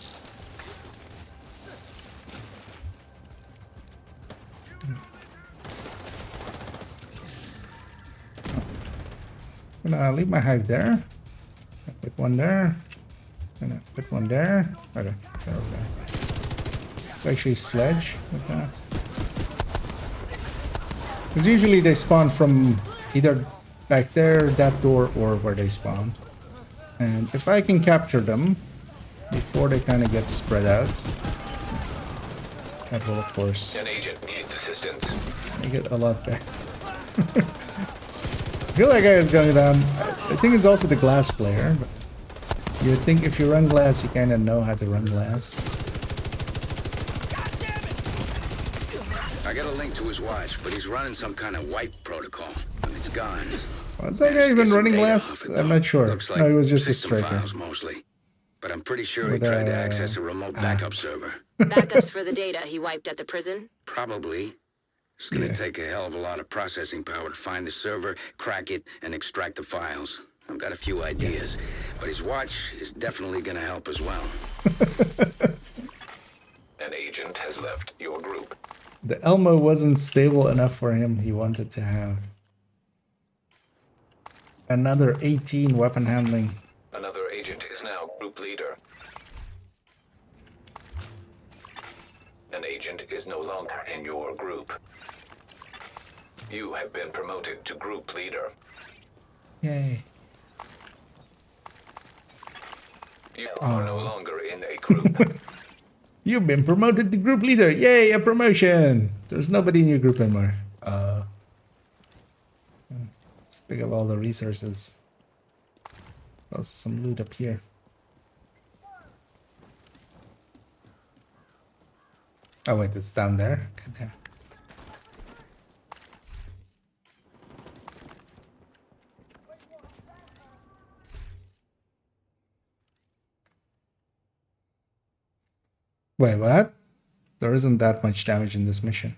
I'm gonna leave my hive there. Put one there. Gonna put one there. Okay, there we go. It's actually sledge with that. Because usually they spawn from either back there, that door, or where they spawn. And if I can capture them before they kind of get spread out, that will, of course, An agent needs assistance. make it a lot better. I feel like I was going down. I think it's also the glass player, but you would think if you run glass, you kind of know how to run glass. I got a link to his watch, but he's running some kind of wipe protocol. And it's gone. Was that guy even running glass? I'm not sure. Looks like No, he was just a system striker. files mostly. But I'm pretty sure he With, tried to access a remote backup server. Backups for the data he wiped at the prison? Probably. It's gonna take a hell of a lot of processing power to find the server, crack it, and extract the files. I've got a few ideas, but his watch is definitely gonna help as well. An agent has left your group. The Elmo wasn't stable enough for him. He wanted to have another 18 weapon handling. Another agent is now group leader. An agent is no longer in your group. You have been promoted to group leader. Yay. You are no longer in a group. You've been promoted to group leader. Yay, a promotion. There's nobody in your group anymore. Pick up all the resources. There's also some loot up here. Oh wait, it's down there. Okay, there. Wait, what? There isn't that much damage in this mission.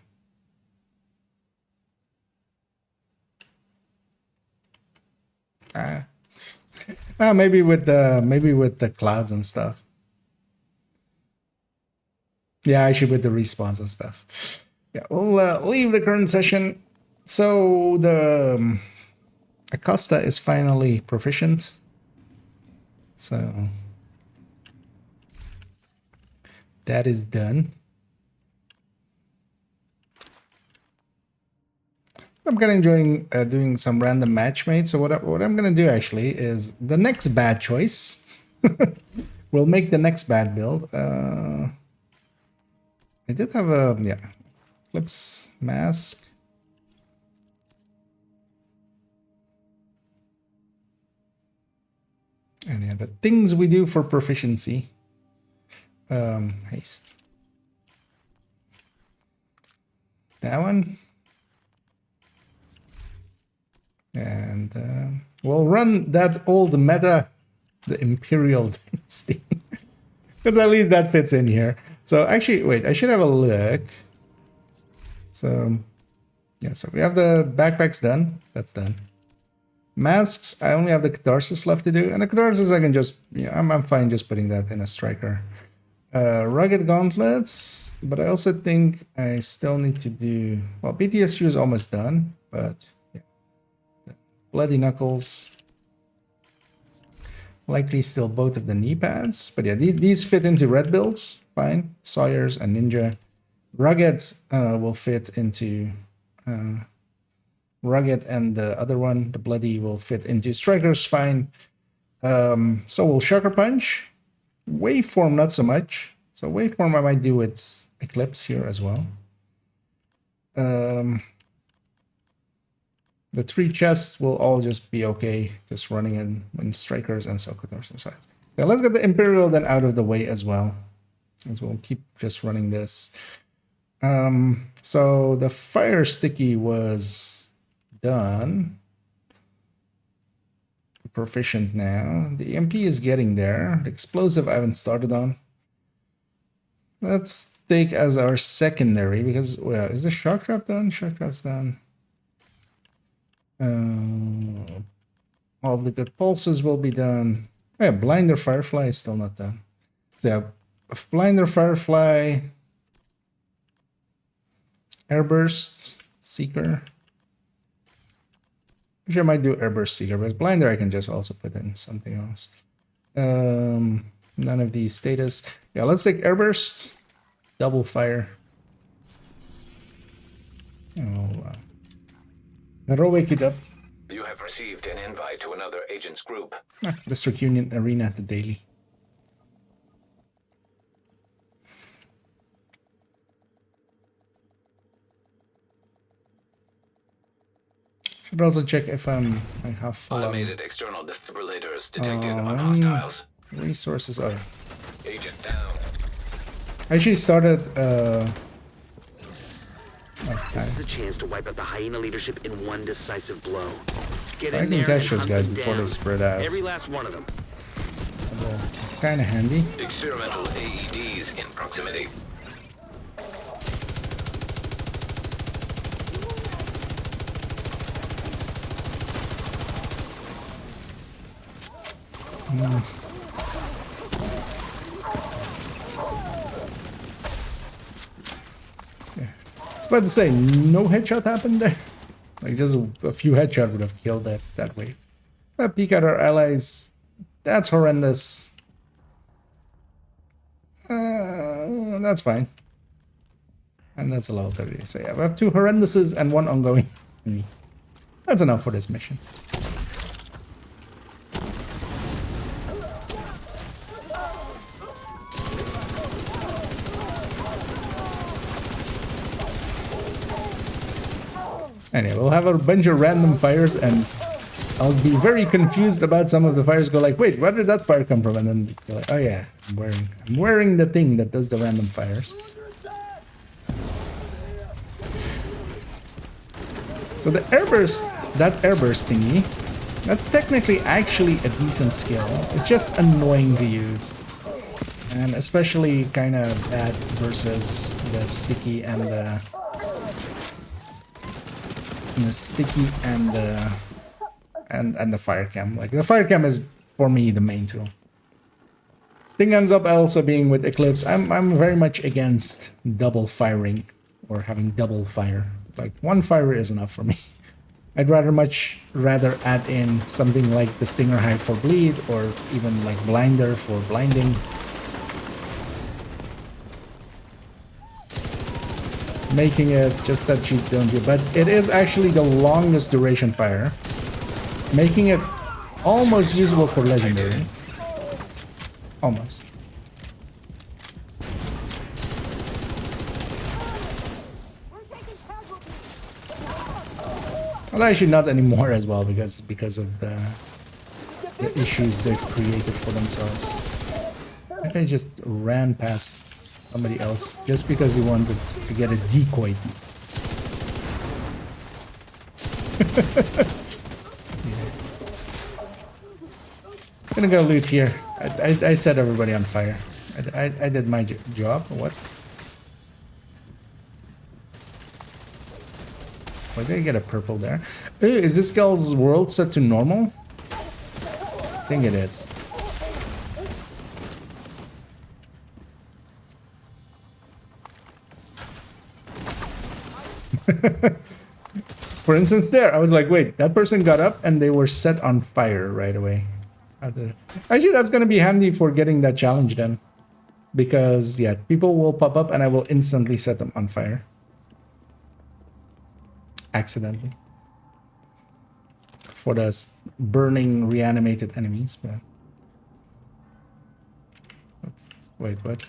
Maybe with the clouds and stuff. Yeah, I should with the respawns and stuff. Yeah, we'll leave the current session. So the Acosta is finally proficient. So that is done. I'm kind of enjoying doing some random matchmates. So what I'm going to do actually is the next bad choice. We'll make the next bad build. I did have a, yeah, Eclipse Mask. And yeah, the things we do for proficiency. Haste. That one. And we'll run that old meta, the Imperial Dynasty. Because at least that fits in here. So actually, wait, I should have a look. So, yeah, so we have the backpacks done. That's done. Masks, I only have the Catharsis left to do. And the Catharsis, I can just, yeah, I'm fine just putting that in a striker. Rugged Gauntlets, but I also think I still need to do, well, BTSU is almost done, but yeah. Bloody Knuckles. Likely still both of the knee pads, but yeah, these fit into red builds, fine. Sawyers and Ninja. Rugged will fit into Rugged, and the other one, the Bloody, will fit into Strikers, fine. So we'll Shocker Punch. Waveform, not so much. So Waveform I might do with Eclipse here as well. The 3 chests will all just be okay, just running in Strikers and Socotors sides. So let's get the Imperial then out of the way as well, as we'll keep just running this. So the Fire Sticky was done. Proficient now. The MP is getting there. The Explosive I haven't started on. Let's take as our secondary, because, well, is the Shock Trap done? Shock Trap's done. All the good pulses will be done. Oh, yeah, Blinder Firefly is still not done. So yeah, Blinder Firefly, Airburst, Seeker. Actually, I might do Airburst, Seeker, but Blinder I can just also put in something else. None of these status. Yeah, let's take Airburst, Double Fire. Oh, that'll wake it up. You have received an invite to another agent's group. District Union Arena at the Daily. Should also check if I have full Automated external defibrillators detected on hostiles. Resources are. Agent down. I actually started. This is a chance to wipe out the hyena leadership in one decisive blow. Get I in can there catch and those hunt guys them before they down. spread out. Every last one of them. Kind of handy. Experimental AEDs in proximity. I was about to say, no headshot happened there. Like, just a few headshot would have killed that wave. Peek at our allies. That's horrendous. That's fine. And that's a level 30. So yeah, we have 2 horrenduses and 1 ongoing. That's enough for this mission. Anyway, we'll have a bunch of random fires and I'll be very confused about some of the fires. Go like, wait, where did that fire come from? And then go like, oh yeah, I'm wearing the thing that does the random fires. So the airburst, that airburst thingy, that's technically actually a decent skill. It's just annoying to use. And especially kind of bad versus the sticky and the fire cam. Like the fire cam is for me the main tool. Thing ends up also being with Eclipse. I'm very much against double firing or having double fire. Like one fire is enough for me. I'd much rather add in something like the Stinger Hive for bleed or even like Blinder for blinding. Making it just that you don't do, but it is actually the longest duration fire, making it almost usable for legendary. Almost. Well, actually not anymore as well because of the issues they've created for themselves. I think I just ran past somebody else just because he wanted to get a decoy. Yeah. Gonna go loot here. I set everybody on fire. I did my job. What? Why did I get a purple there? Ooh, is this girl's world set to normal? I think it is. For instance there, I was like, wait, that person got up and they were set on fire right away. Actually, that's going to be handy for getting that challenge done. Because, yeah, people will pop up and I will instantly set them on fire. Accidentally. For the burning reanimated enemies, but... Wait, what?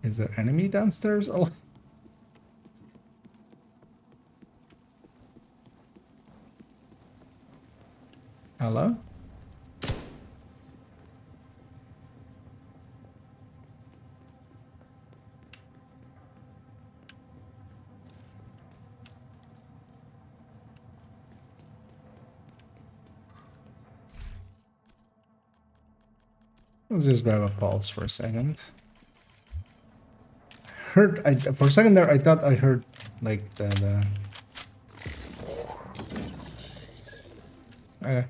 Is there enemy downstairs? Oh. Hello? Let's just grab a pulse for a second. For a second there, I thought I heard like the okay.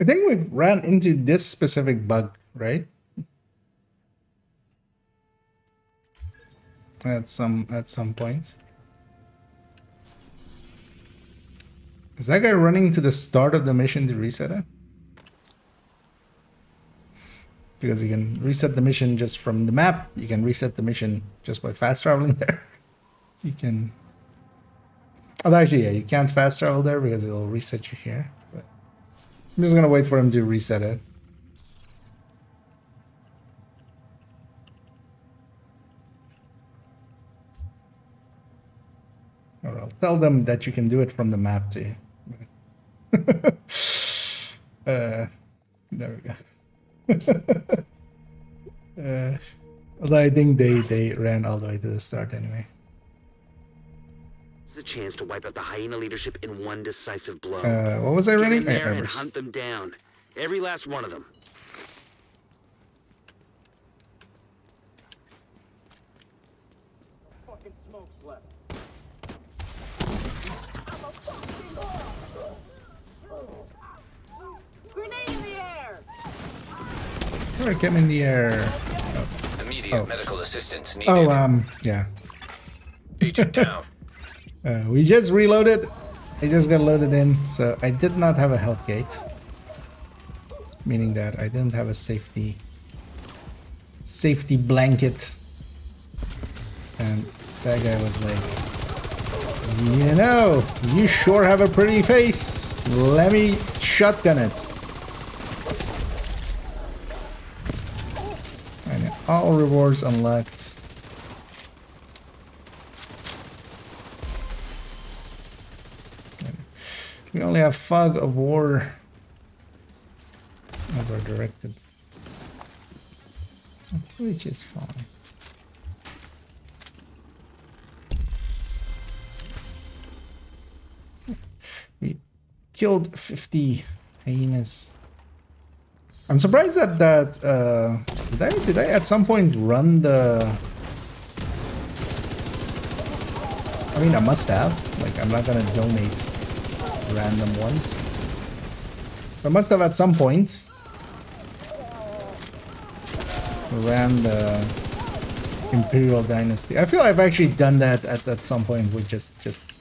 I think we've ran into this specific bug, right? At some point. Is that guy running to the start of the mission to reset it? Because you can reset the mission just from the map. You can reset the mission just by fast traveling there. You can... Oh, actually, yeah, you can't fast travel there because it'll reset you here. But I'm just gonna wait for him to reset it. Or I'll tell them that you can do it from the map too. There we go. Although I think they ran all the way to the start anyway. It's a chance to wipe out the hyena leadership in one decisive blow. What was I running? Get in there and hunt them down. Every last one of them. Fucking smoke's left. Grenade in the air! Or came in the air. Immediate medical assistance needed. Oh, yeah. Agent down. We just reloaded, I just got loaded in, so I did not have a health gate. Meaning that I didn't have a safety blanket. And that guy was like, you know, you sure have a pretty face. Let me shotgun it. And all rewards unlocked. We only have Fog of War as our directed, which is fine. We killed 50 hyenas. I'm surprised that did I at some point run the? I mean, I must have. Like, I'm not gonna donate random ones. I must have at some point ran the Imperial Dynasty. I feel I've actually done that at some point with just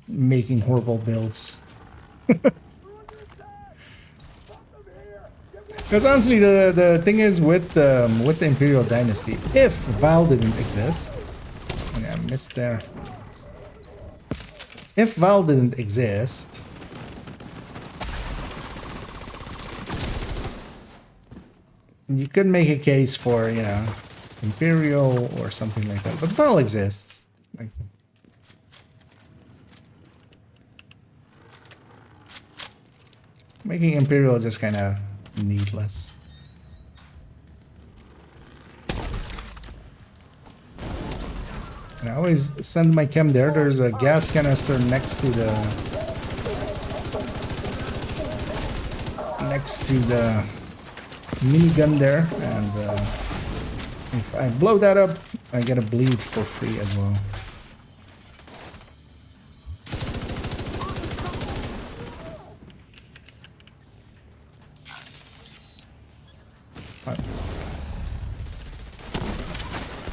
making horrible builds. Because honestly, the thing is with the Imperial Dynasty, if Val didn't exist, yeah, I missed there. If Val didn't exist, you could make a case for, you know, Imperial or something like that. But Val exists. Like, making Imperial just kind of needless. And I always send my chem there. There's a gas canister next to the minigun there, and if I blow that up, I get a bleed for free as well.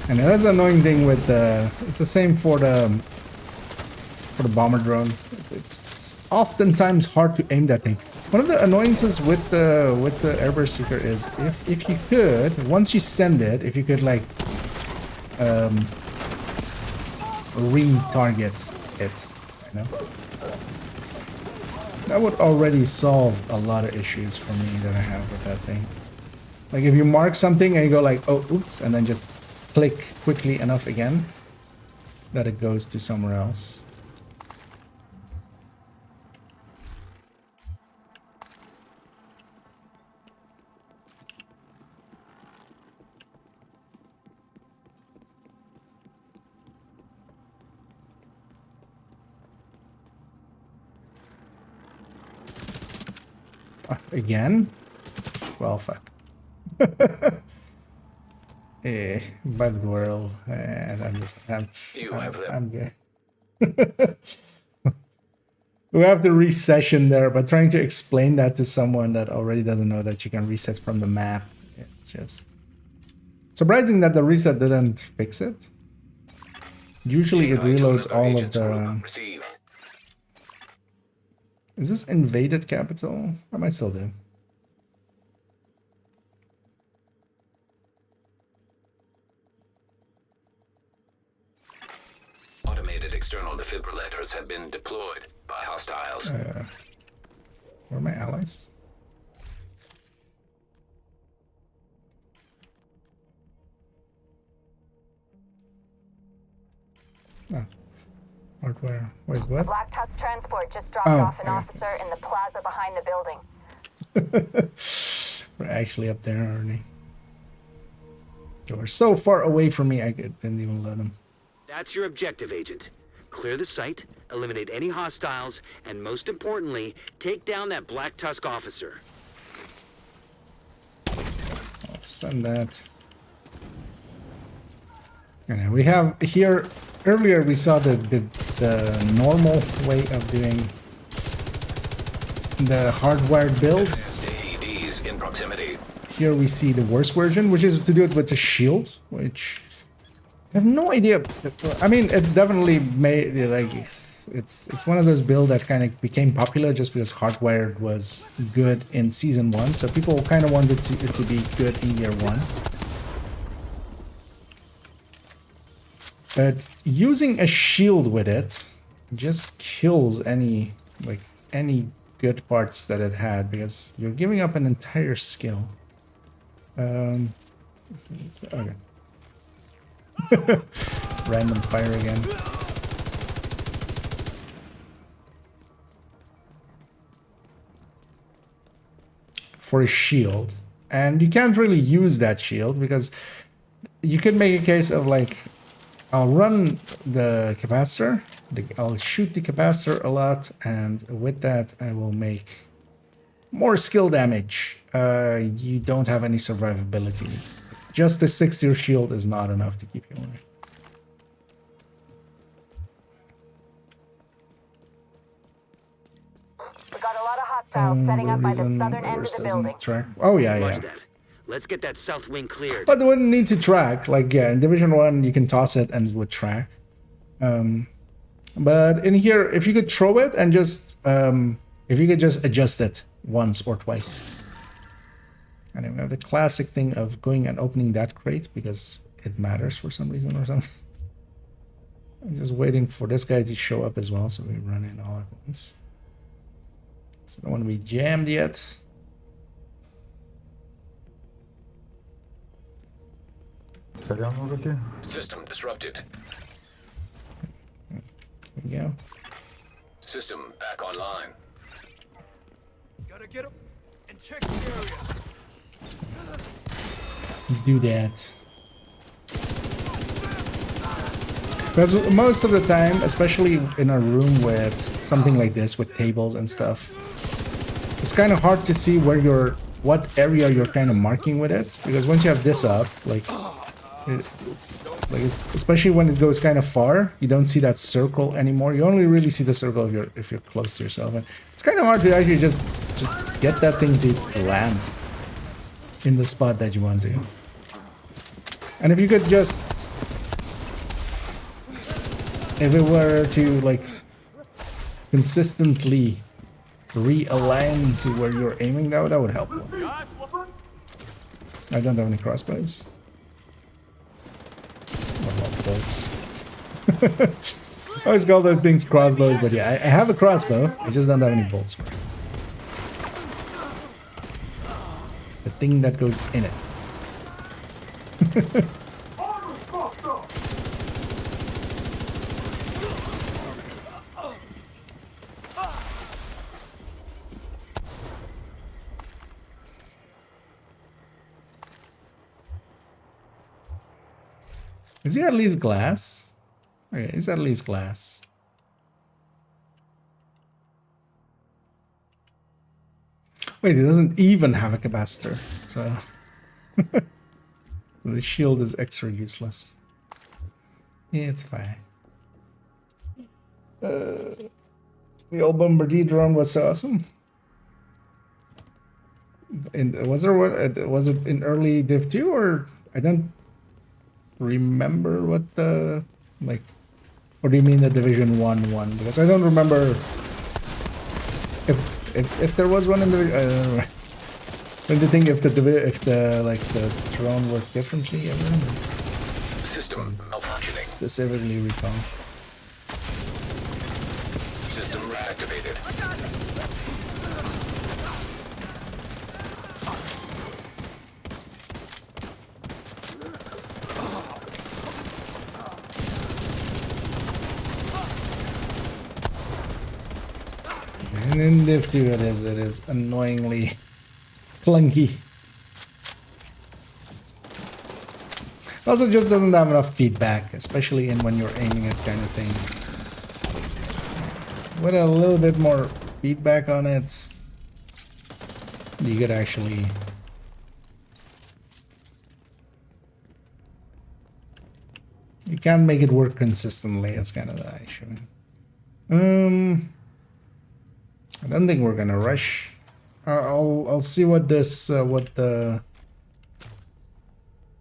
And that's the annoying thing with the. It's the same for the bomber drone. It's oftentimes hard to aim that thing. One of the annoyances with the airburst seeker is if you could, once you send it, if you could like re-target it, you know, that would already solve a lot of issues for me that I have with that thing. Like if you mark something and you go like, oh, oops, and then just click quickly enough again that it goes to somewhere else. Again? Well, fuck. Bugged world, and I'm good. We have the recession there, but trying to explain that to someone that already doesn't know that you can reset from the map, it's just surprising that the reset didn't fix it. Usually it reloads all of the... Is this invaded capital? I might still do. Automated external defibrillators have been deployed by hostiles. Where are my allies? Oh. Hardware. Wait, what? Black Tusk transport just dropped off an officer in the plaza behind the building. We're actually up there already. They were so far away from me, I didn't even let them. That's your objective, Agent. Clear the site, eliminate any hostiles, and most importantly, take down that Black Tusk officer. I'll send that. And we have here, earlier we saw the normal way of doing the hardwired build. AEDs in proximity. Here we see the worst version, which is to do it with a shield, which I have no idea. I mean, it's definitely made like it's one of those builds that kind of became popular just because Hardwired was good in season 1, so people kind of wanted it to be good in year 1. But using a shield with it just kills any good parts that it had, because you're giving up an entire skill. Okay. Random fire again. For a shield, and you can't really use that shield because you could make a case of like, I'll run the capacitor, I'll shoot the capacitor a lot, and with that I will make more skill damage. You don't have any survivability. Just the 6-year shield is not enough to keep you alive. We got a lot of hostiles setting up by the southern end of the building. Track. Oh yeah. Let's get that south wing cleared. But they wouldn't need to track. Like, yeah, in Division 1 you can toss it and it would track. But in here, if you could throw it and just if you could just adjust it once or twice. And then we have the classic thing of going and opening that crate because it matters for some reason or something. I'm just waiting for this guy to show up as well, so we run in all at once. It's the one we jammed yet. System disrupted. Here we go. System back online. Gotta get him and check the area. Do that. Because most of the time, especially in a room with something like this, with tables and stuff, it's kind of hard to see where what area you're kind of marking with it. Because once you have this up, like, it's especially when it goes kind of far, you don't see that circle anymore. You only really see the circle if you're close to yourself, and it's kind of hard to actually just get that thing to land in the spot that you want to. And if you could just, if it were to like consistently realign to where you're aiming, that would help. I don't have any crossbows. Bolts. I always call those things crossbows, but yeah, I have a crossbow. I just don't have any bolts for it. The thing that goes in it. Is he at least glass? Okay, he's at least glass. Wait, he doesn't even have a capacitor, so the shield is extra useless. Yeah, it's fine. The old Bombardier drone was so awesome. Was it in early Div 2, or I don't remember what the, like, or do you mean the Division 1 one? Because I don't remember if there was one in the don't you think if the drone worked differently ever? System malfunctioning. Specifically recall. System reactivated. And in Div 2 it is annoyingly clunky. Also just doesn't have enough feedback, especially when you're aiming at kind of thing. With a little bit more feedback on it, you could actually you can't make it work consistently. It's kind of the issue. I don't think we're gonna rush. I'll see what this what the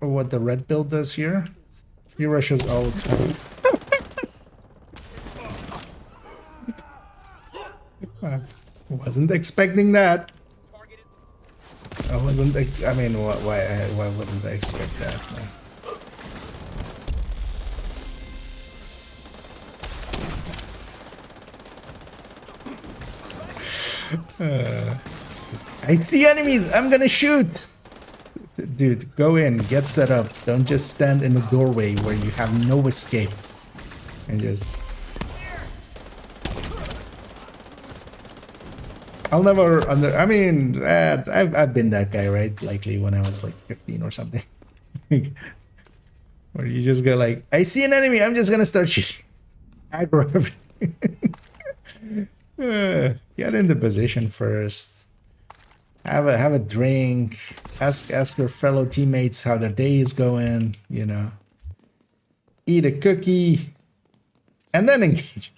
red build does here. He rushes all the time. I wasn't expecting that. I wasn't. I mean, why wouldn't I expect that? Man? I see enemies. I'm gonna shoot. Dude, go in, get set up. Don't just stand in the doorway where you have no escape. And just... I'll never I mean, I've been that guy, right? Likely when I was like 15 or something. Where you just go like, I see an enemy, I'm just gonna start shooting. Aggro everything. Get into position first. Have a drink. Ask your fellow teammates how their day is going, you know. Eat a cookie. And then engage.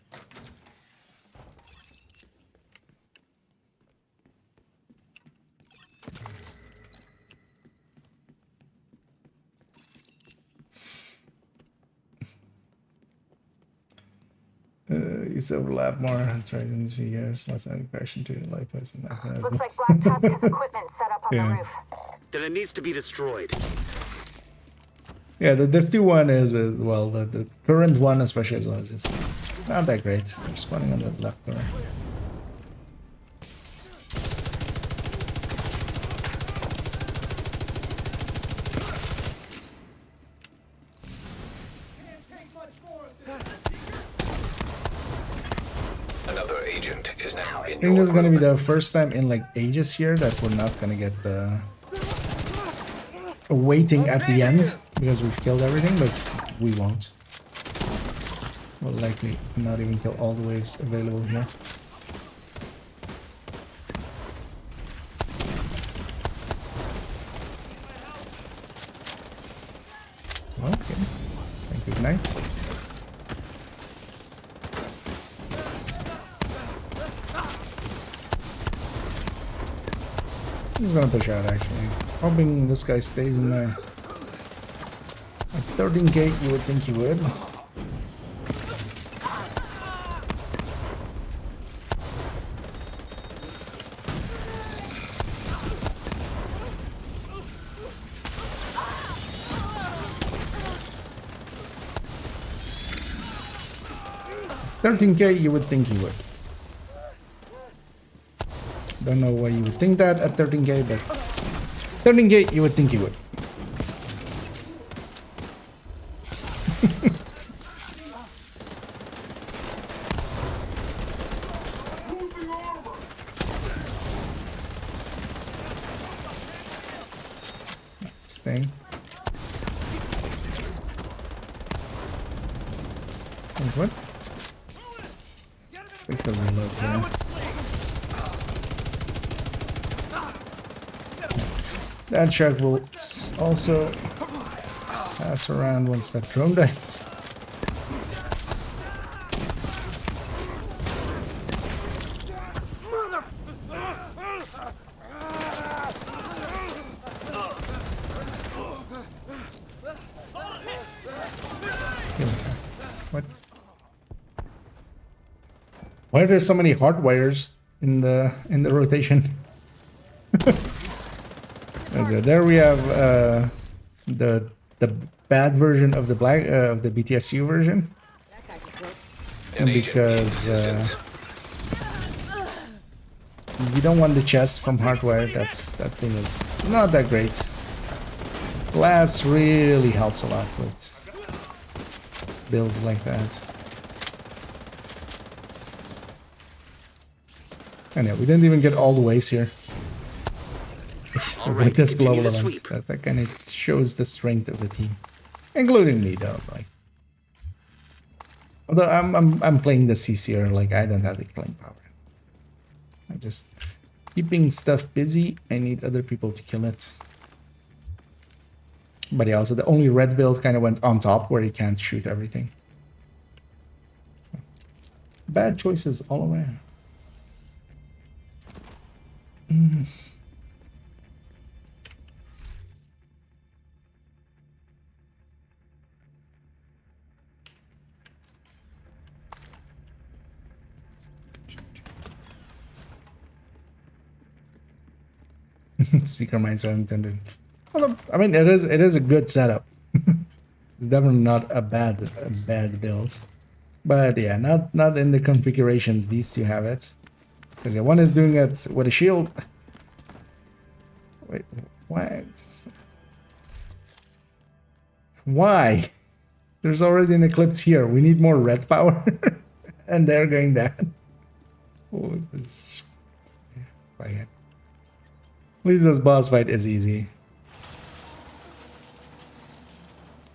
It's overlap more. Tried in 3 years. Less aggression to life person. Looks like Black Tusk has equipment set up on the roof. Then it needs to be destroyed. Yeah, the Div 2 one is, well, the current one especially as well, is just not that great. They're spawning on the left corner. Another agent is now in I think this is gonna be the first time in like ages here that we're not gonna get the waiting at the end because we've killed everything, but we won't. We'll likely not even kill all the waves available here. Okay. Thank you, good night. I'm just gonna push out actually. Hoping this guy stays in there. At 13k you would think he would. $13k you would think he would. Don't know why you would think that at 13k, but 13k you would think you would. Staying. Wait, what? Let's take a reload here. That shark will also pass around once that drone dies. What? Why are there so many hard wires in the rotation? There we have the bad version of the of the BTSU version, because you don't want the chest from hardwire. That thing is not that great. Glass really helps a lot with builds like that. And yeah, we didn't even get all the ways here. With this global event, that kind of shows the strength of the team, including me though. Like, although I'm playing the CCR, like I don't have the killing power. I'm just keeping stuff busy. I need other people to kill it. But yeah, also the only red build kind of went on top where you can't shoot everything. So, bad choices all around. Seeker mines are intended. Well, I mean, it is a good setup. It's definitely not a bad build. But yeah, not in the configurations these two have it. Because one is doing it with a shield. Wait, what? Why? There's already an eclipse here. We need more red power. And they're going down. Oh, this... yeah, at least this boss fight is easy.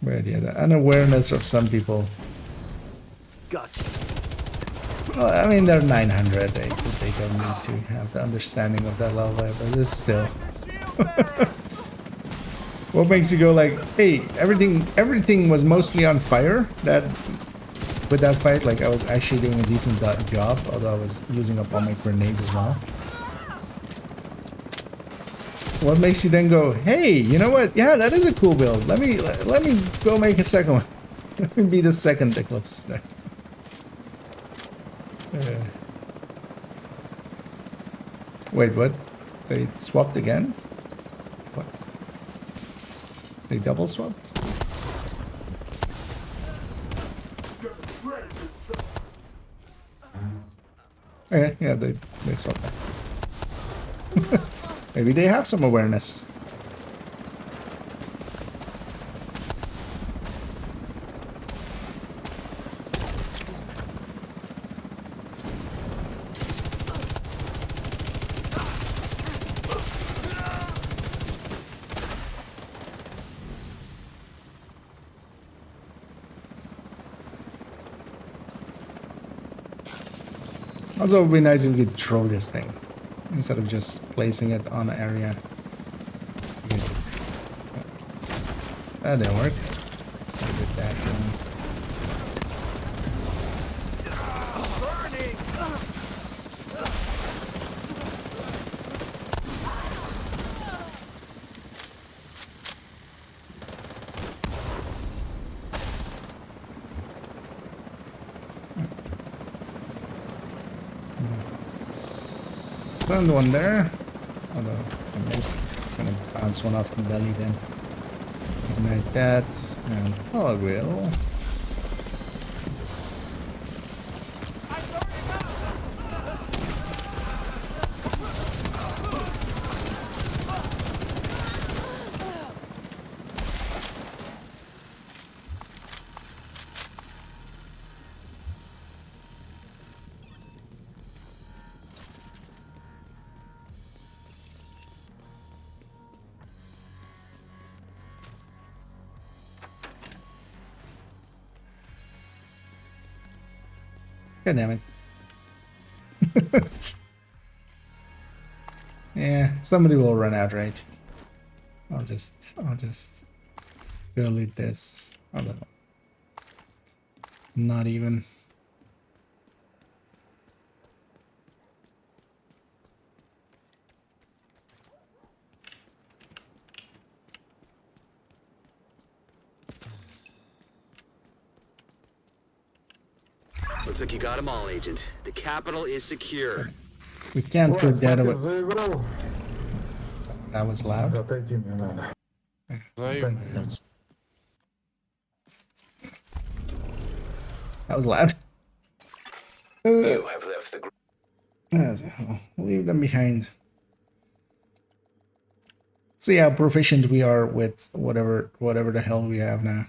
But yeah, the unawareness of some people. Gotcha. Well, I mean, they're 900. They don't need to have the understanding of that level, but it's still. What makes you go like, hey, everything was mostly on fire with that fight? Like, I was actually doing a decent job, although I was using up all my grenades as well. What makes you then go, hey, you know what? Yeah, that is a cool build. Let me go make a second one. Let me be the second Eclipse there. Wait, what? They swapped again? What? They double swapped? Okay, yeah, they swapped that. Maybe they have some awareness. Also, it would be nice if we could throw this thing instead of just placing it on an area. That didn't work. I did that. Send one there. Although it's gonna bounce one off the belly then. Ignite that, and I will. God damn it. Yeah, somebody will run out, right? I'll just go lead this. Although, not even. Looks like you got them all, Agent. The capital is secure. We can't put that away. That was loud. That was loud. You have left the group. Leave them behind. See how proficient we are with whatever the hell we have now.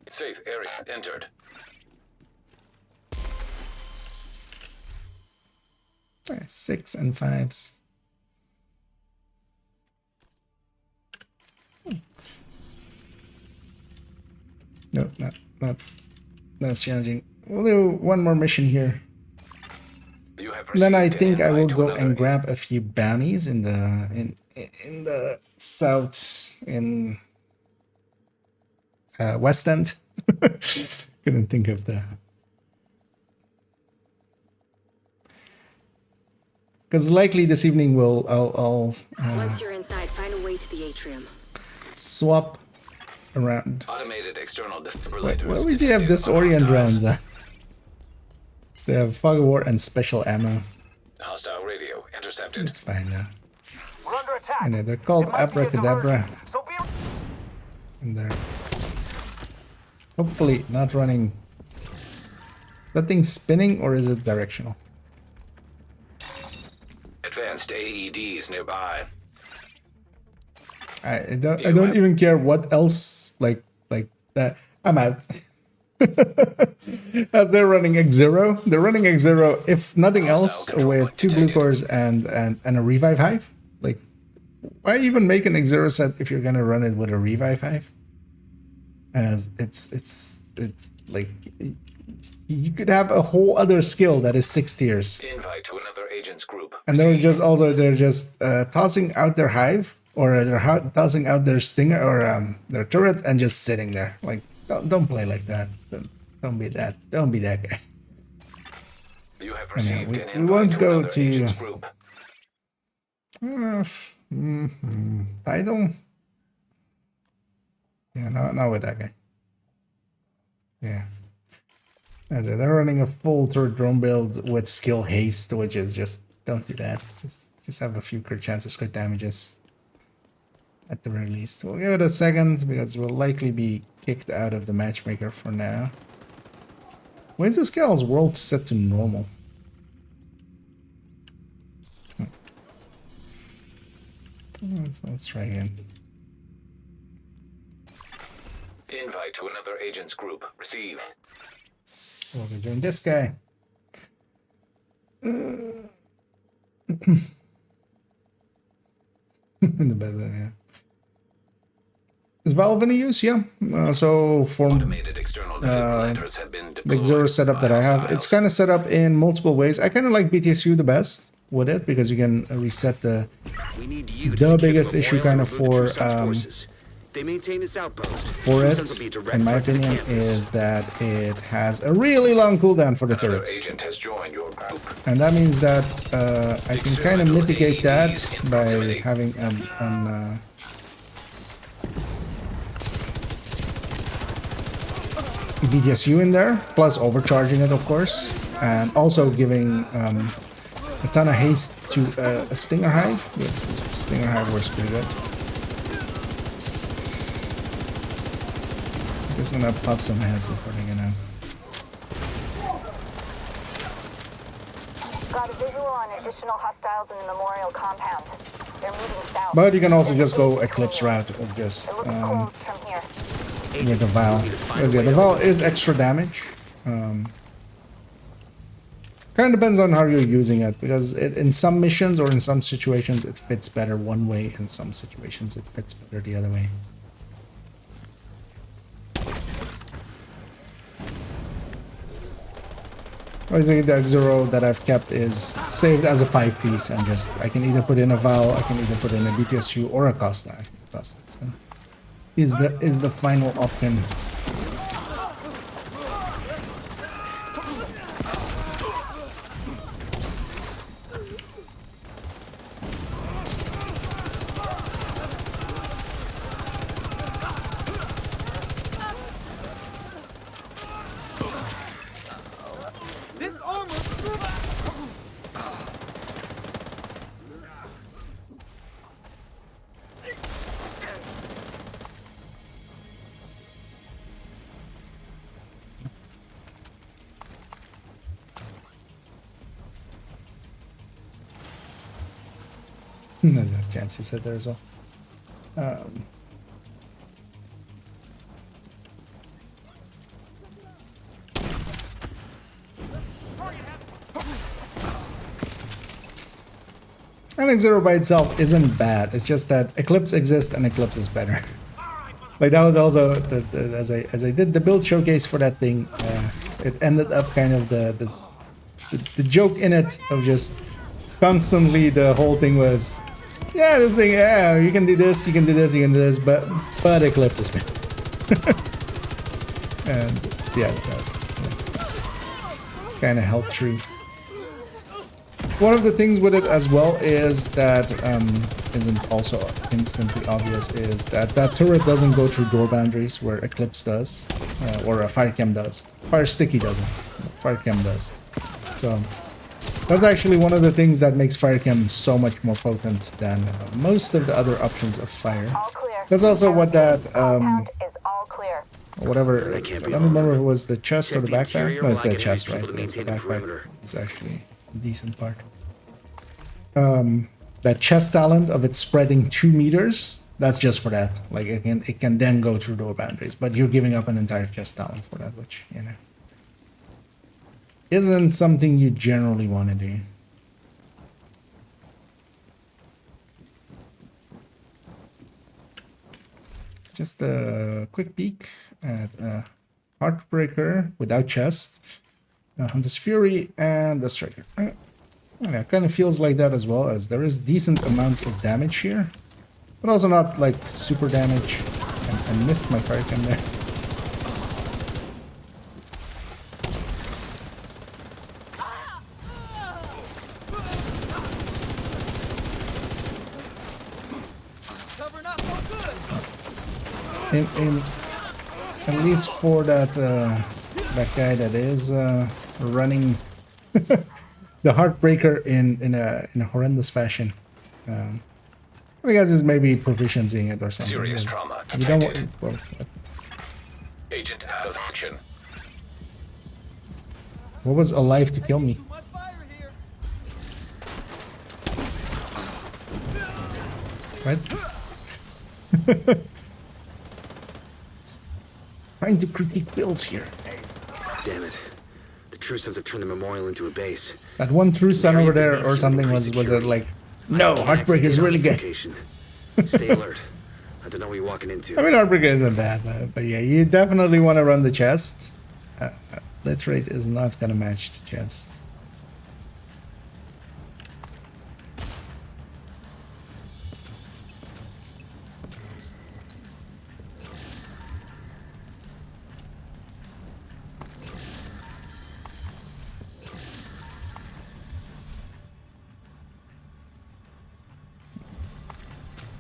Safe area entered. Okay, 6 and 5s. No, that's challenging. We'll do one more mission here. You have Then I received think an I will invite to go another and grab a few bounties in the south in West End. Couldn't think of that. Because likely this evening I'll Once you're inside, find a way to the atrium. swap around. automated external Wait, defibrillators. where would you have this Orient drones? They have fog of war and special ammo. Hostile radio intercepted. It's fine now. We're under attack. And they're called It might be a Abracadabra. diversion, so be... And they're hopefully not running. Is that thing spinning or is it directional? Advanced AEDs nearby. I don't even care what else like that. I'm out. As they're running X0, they're running X0 if nothing else with 2 blue cores and a revive hive. Like, why even make an X0 set if you're gonna run it with a revive hive? As it's like you could have a whole other skill that is 6 tiers. Invite to another agent's group. And they're just tossing out their hive, or they're tossing out their stinger or their turret and just sitting there. Like, don't play like that. Don't be that guy. You have received we an invite won't to go another to agent's group. Title. Yeah, not with that guy. Yeah. They're running a full turret drone build with skill haste, which is just, don't do that. Just have a few crit chances, crit damages at the very least. We'll give it a second because we'll likely be kicked out of the matchmaker for now. When's this gal's world set to normal? Let's try again. Invite to another agent's group. Receive. We'll be doing this guy. In the best way, yeah. Is Valve any use? Yeah. So for Automated external defibrillators have been the deployed. X0 setup that I have, it's kind of set up in multiple ways. I kind of like BTSU the best with it because you can reset the biggest issue kind of for They maintain this outpost. it, in my opinion, is that it has a really long cooldown for the Another turret. agent has joined your group. And that means that I can kind of mitigate that by having BTSU in there, plus overcharging it, of course, and also giving a ton of haste to a Stinger Hive. Yes, Stinger Hive works pretty good. Just gonna pop some heads before they get out. Got a visual on additional hostiles in the memorial compound. They're moving south. But you can also just go Eclipse route of just It looks closed from here. with the Val. Because yeah, the Val is extra damage. Kind of depends on how you're using it, because in some missions or in some situations it fits better one way, in some situations it fits better the other way. Basically, the X0 that I've kept is saved as a 5-piece, and just I can either put in a Val, I can either put in a BTSU or a Costa. Costa so is the final option. There's a chance he said there as well. And X0 by itself isn't bad. It's just that Eclipse exists and Eclipse is better. Like that was also as I did the build showcase for that thing. It ended up kind of the joke in it of just constantly the whole thing was, yeah, this thing, yeah, you can do this, you can do this, you can do this, but Eclipse is better. And yeah, that's kind of held true. One of the things with it as well is that isn't also instantly obvious is that that turret doesn't go through door boundaries where Eclipse does, or a Firecam does. Fire Sticky doesn't, Firecam does. So That's actually one of the things that makes fire chem so much more potent than most of the other options of fire. All clear. That's also what that Compound is all clear. whatever. That can't I be don't all remember of if it. it was the chest or Check the the backpack. interior No, it's while I the can chest, manage right? people to It's the maintain the backpack. perimeter. It's actually a decent part. That chest talent of it spreading 2 meters. That's just for that. Like it can then go through door boundaries, but you're giving up an entire chest talent for that, which isn't something you generally want to do. Just a quick peek at Heartbreaker without chest, Hunter's Fury, and the Striker. And it kind of feels like that as well, as there is decent amounts of damage here, but also not like super damage. And I missed my fire cam there. In at least for that that guy that is running the Heartbreaker in a horrendous fashion. I guess it's maybe proficiency in it or something. Serious trauma You don't detected. want, Agent out of action. what was alive to kill me? Right? Trying to critique builds here. Damn it. The True Sons have turned the memorial into a base. That one true son over there or something was it like, no, Heartbreak is really good. Stay alert. I don't know what you're walking into. I mean, Heartbreak isn't bad, but yeah, you definitely want to run the chest. Lit rate is not going to match the chest.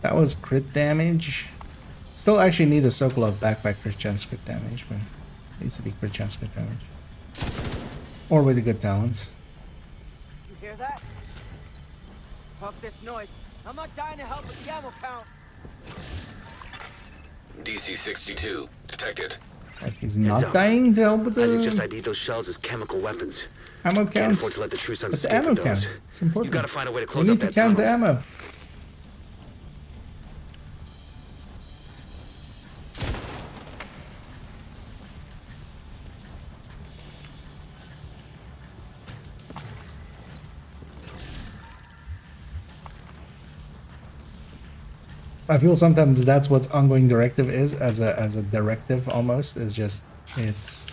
That was crit damage. Still actually need a Sokolov backpack crit chance crit damage, but it needs to be crit chance crit damage. Or with a good talent. You hear that? Fuck this noise. I'm not dying to help with the ammo count. DC-62 detected. Like he's not dying to help with Isaac just the ID'd those shells as chemical weapons. ammo Can't count. afford to let the True Sons But the escape ammo with those. count. It's important. You gotta find a way to We close up need to that count the tunnel. ammo. I feel sometimes that's what ongoing directive is, as a directive almost, is just it's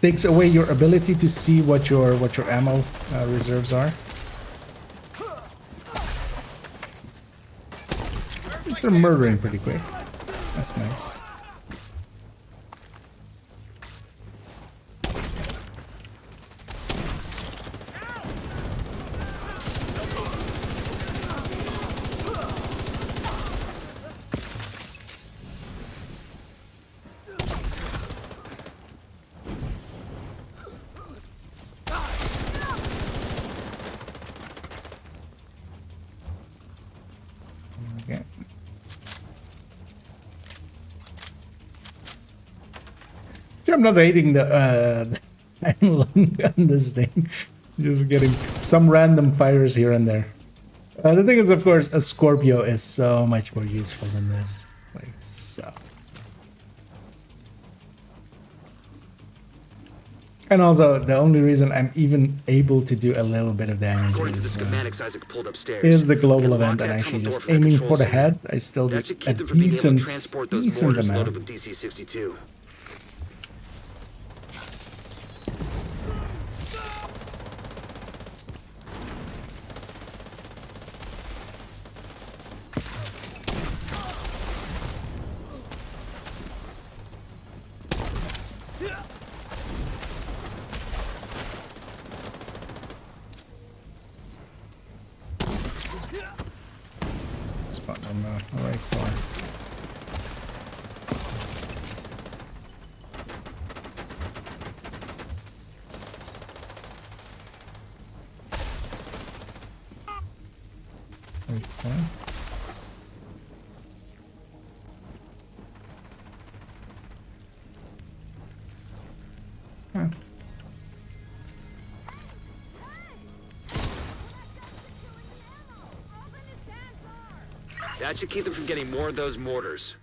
takes away your ability to see what your ammo reserves are. At least they're murdering pretty quick. That's nice. Okay. Sure, I'm not hating the iron lung on this thing. Just getting some random fires here and there. The thing is, of course, a Scorpio is so much more useful than this. Like, so. And also, the only reason I'm even able to do a little bit of damage According to the is, schematics Isaac pulled upstairs. is the global and event lock and that actually tunnel just door from the aiming control for the center. head. I still do That should a keep them from being able to decent, transport those decent mortars loaded amount. with DC-62. Spot on the right corner. Okay. Huh. That should keep them from getting more of those mortars.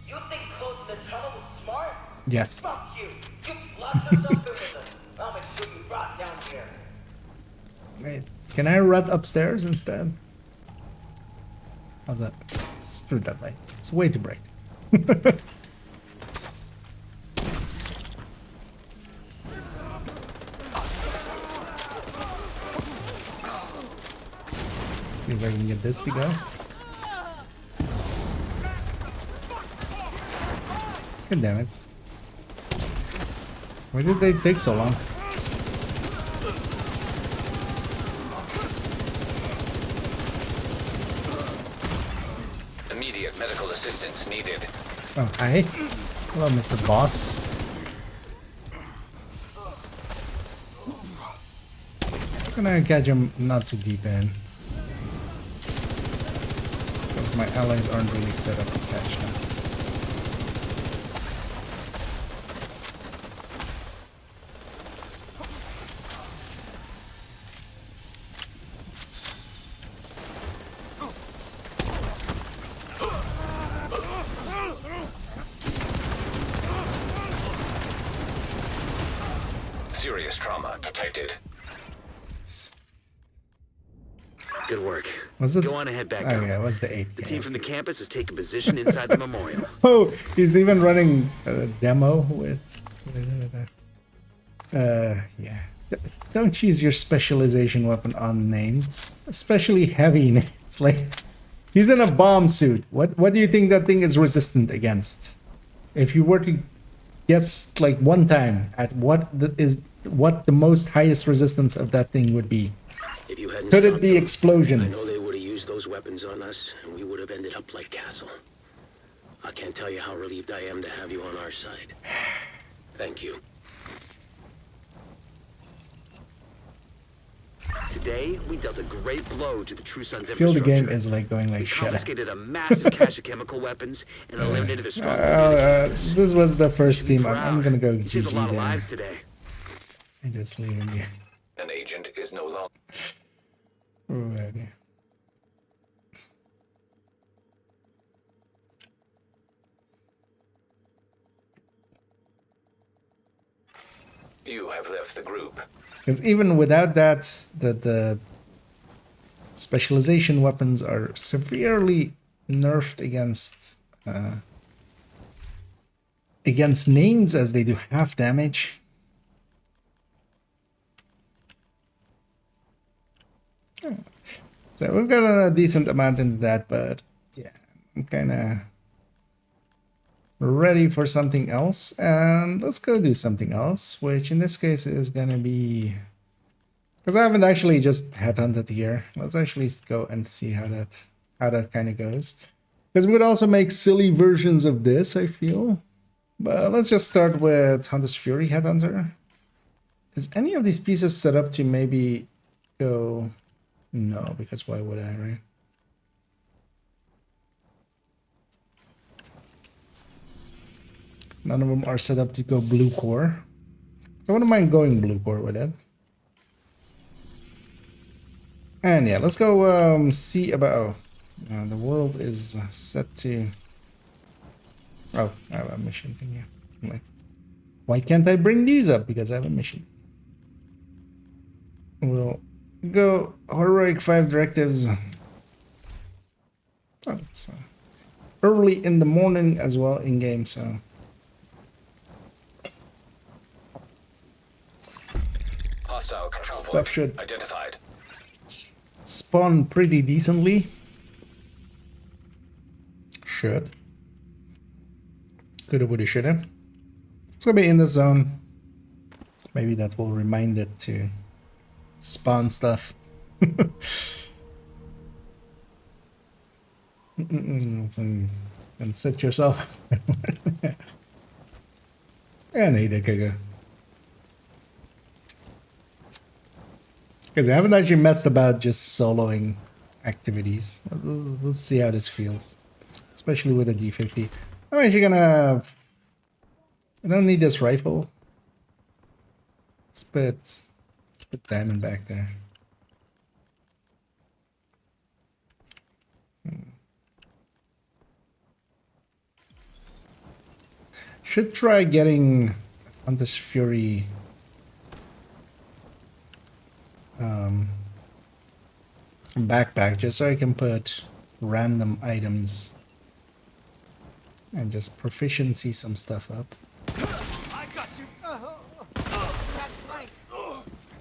You think closing the tunnel is smart? Yes. Fuck you! You locked yourself in with us. I'll make sure you rot down here. Wait, can I run upstairs instead? How's that? Screw that light. It's way too bright. See if I can get this to go. God damn it. Why did they take so long? Immediate medical assistance needed. Oh, hi. Hello, Mr. Boss. Gonna catch him not too deep in. Because my allies aren't really set up to catch him. Serious trauma detected. Good work. Was it? Go on ahead back Oh up. yeah, it was the 8th The game. team from the campus has taken position inside the memorial. Oh, he's even running a demo with... yeah. Don't use your specialization weapon on names. Especially heavy names. Like, he's in a bomb suit. What do you think that thing is resistant against? If you were to guess, like, one time at what the most highest resistance of that thing would be. If you hadn't Could it stopped be them, explosions? I know they would have used those weapons on us, and we would have ended up like Castle. I can't tell you how relieved I am to have you on our side. Thank you. Today, we dealt a great blow to the True Sons I feel the game infrastructure. is like going like We shit. confiscated a massive cache of chemical weapons and eliminated a strong command. This was the first team. I'm Proud. gonna go You saved a lot GG of there. lives today. I just leave him here. An agent is no longer. Alrighty. You have left the group. Because even without that, the specialization weapons are severely nerfed against names, as they do half damage. So we've got a decent amount into that, but yeah, I'm kind of ready for something else, and let's go do something else, which in this case is gonna be, because I haven't actually just headhunted here. Let's actually go and see how that kind of goes, because we could also make silly versions of this, I feel. But let's just start with Hunter's Fury Headhunter. Is any of these pieces set up to maybe go? No, because why would I, right? None of them are set up to go blue core. So I wouldn't mind going blue core with it. And yeah, let's go see about... the world is set to... Oh, I have a mission thing here. I'm like, why can't I bring these up? Because I have a mission. We'll go heroic 5 directives. Oh, it's early in the morning as well in game, so... Hostile control Stuff point should identified. spawn pretty decently. Should. Coulda, woulda, shoulda. It's gonna be in the zone. Maybe that will remind it to spawn stuff. And set yourself. And hey there, Kaga. Because I haven't actually messed about just soloing activities. Let's see how this feels. Especially with a D50. I'm actually gonna... I don't need this rifle. Let's put Diamond back there. Should try getting on this Fury backpack just so I can put random items and just proficiency some stuff up.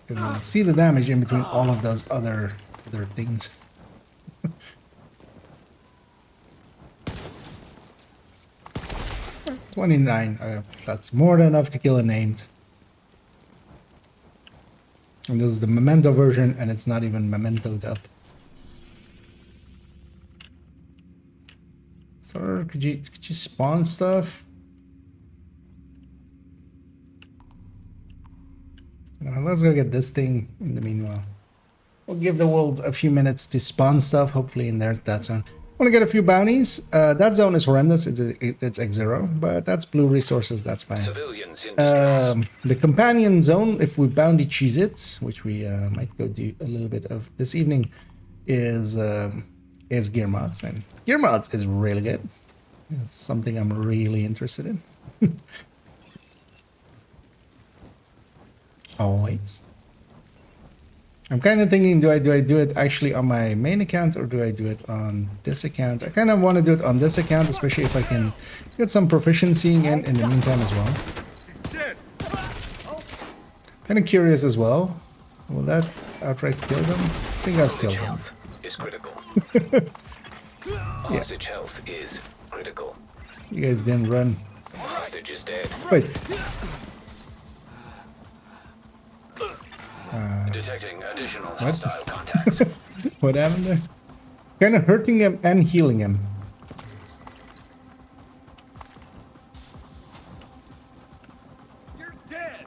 You can see the damage in between all of those other things. 29. That's more than enough to kill a named. And this is the memento version, and it's not even mementoed up. So could you spawn stuff? Let's go get this thing in the meanwhile. We'll give the world a few minutes to spawn stuff, hopefully in that zone. I want to get a few bounties. That zone is horrendous. It's X0, but that's blue resources. That's fine. The companion zone, if we bounty cheese it, which we might go do a little bit of this evening, is gear mods, and gear mods is really good. It's something I'm really interested in. Always. I'm kind of thinking, do I do it actually on my main account or do I do it on this account? I kind of want to do it on this account, especially if I can get some proficiency in the meantime as well. Kind of curious as well. Will that outright kill them? I think I've killed them. Is critical. Hostage health is critical. You guys didn't run. Hostage is dead. Wait. Detecting additional hostile contacts. What happened there? It's kind of hurting him and healing him. You're dead.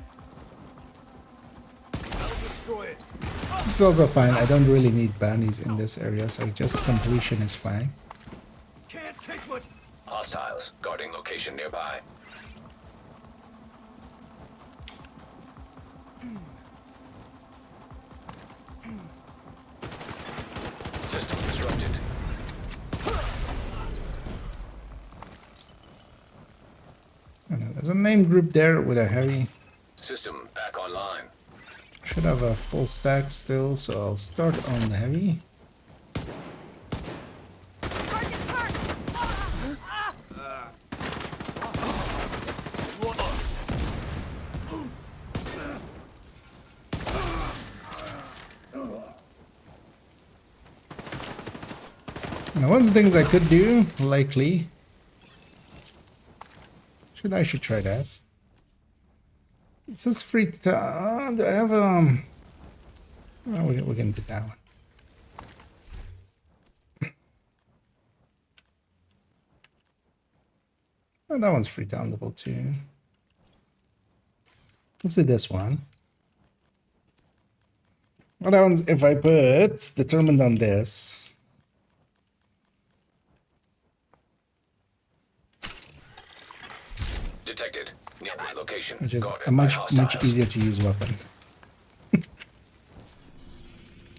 I'll destroy it. It's also fine. I don't really need bounties in this area, so just completion is fine. Can't take much. Hostiles guarding location nearby. System disrupted. There's a name group there with a heavy. System back online. Should have a full stack still, so I'll start on the heavy. Now, one of the things I could do, likely, I should try that. It says free time. Do I have oh, we can do that one. Oh, that one's free downloadable too. Let's do this one. Well, that one's if I put determined on this. Detected. Nearby location. Which is Guarded a by much hostiles. easier to use weapon.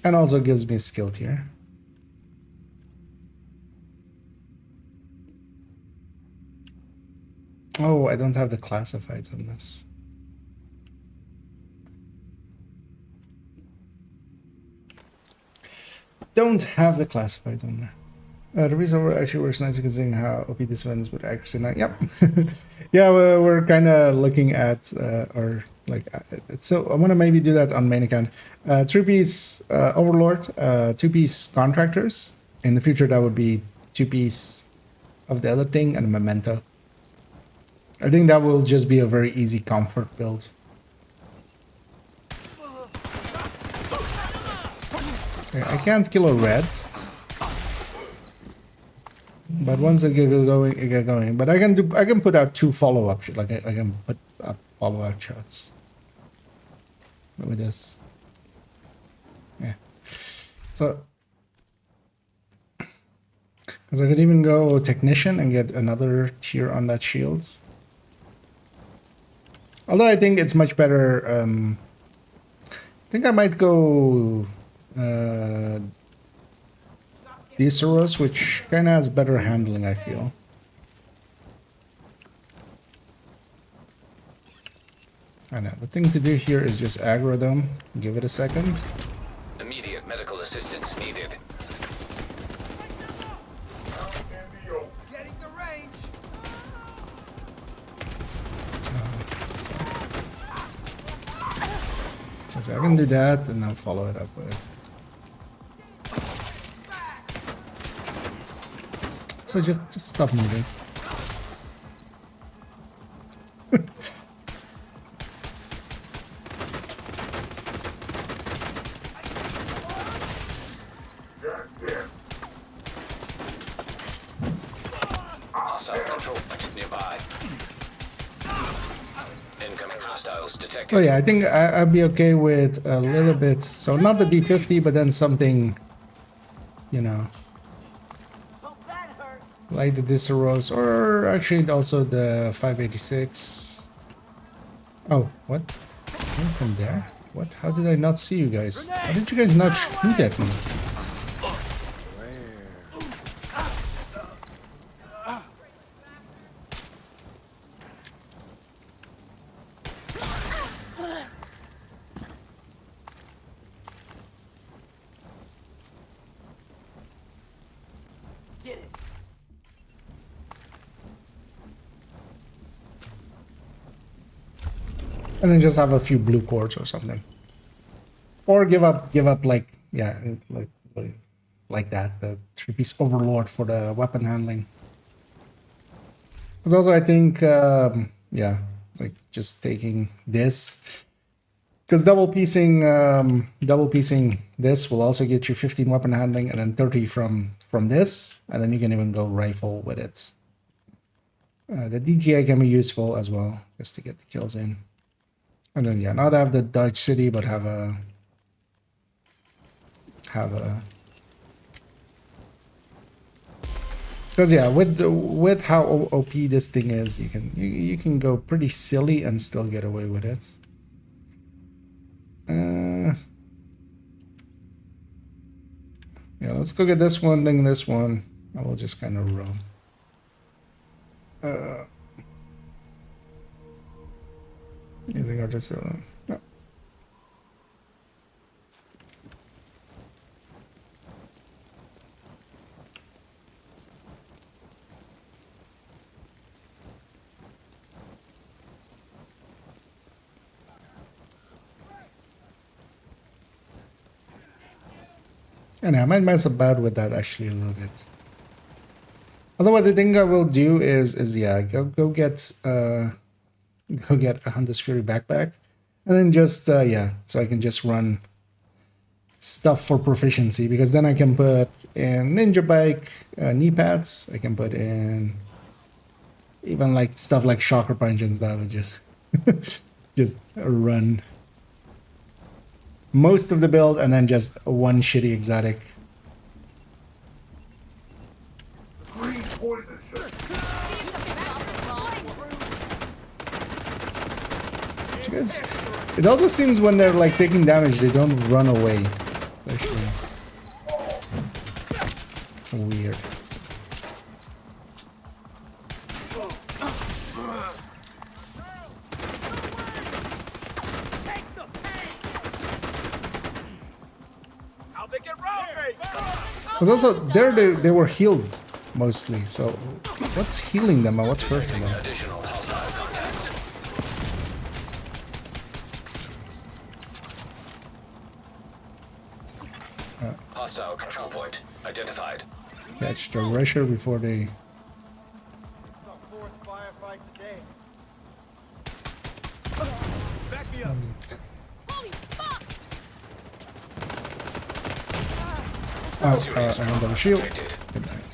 And also gives me a skill tier. Oh, I don't have the classifieds on this. Don't have the classifieds on there. The reason we're actually works nice considering how OP this one is with accuracy. Now, yep. Yeah, we're kind of looking at, or like, so I want to maybe do that on main account. 3-piece Overlord, 2-piece Contractors. In the future, that would be 2-piece of the other thing and a Memento. I think that will just be a very easy comfort build. Okay, I can't kill a red. But once I get going, but I can put out 2 follow-up shots. Like I can put up follow-up shots with this. So, because I could even go technician and get another tier on that shield. Although I think it's much better. I think I might go Deseros, which kind of has better handling, I feel. I know. The thing to do here is just aggro them. Give it a second. Immediate medical assistance needed. Getting the range. So I can do that and then follow it up with. So just stop moving. Hostile control point nearby. Incoming hostiles detected. Oh yeah, I think I'd be okay with a little bit. So not the D50, but then something, you know, like the Deseros, or actually also the 586. Oh, what? Came from there? What? How did I not see you guys? How did you guys not shoot at me? Get it. And then just have a few blue cords or something, or give up like, yeah, like that, the 3-piece overlord for the weapon handling. Because also I think yeah, like just taking this, because double piecing this will also get you 15 weapon handling and then 30 from this, and then you can even go rifle with it. The DTA can be useful as well, just to get the kills in. And then, yeah, not have the Dodge City, but have a because yeah, with how OP this thing is, you can go pretty silly and still get away with it. Yeah, let's go get this one, then this one. I will just kind of roam. Using artisan. No. And I might mess about with that actually a little bit. Otherwise, the thing I will do is yeah, go get a Hunter's Fury backpack, and then just yeah, so I can just run stuff for proficiency, because then I can put in ninja bike knee pads. I can put in even like stuff like shocker punch and stuff, and just just run most of the build, and then just one shitty exotic. It also seems when they're like taking damage, they don't run away. It's actually weird. Because also there they were healed mostly. So what's healing them and what's hurting them? Hostile control point identified. Catch the rusher before they. Back me up. Oh, I don't have a shield. Good night.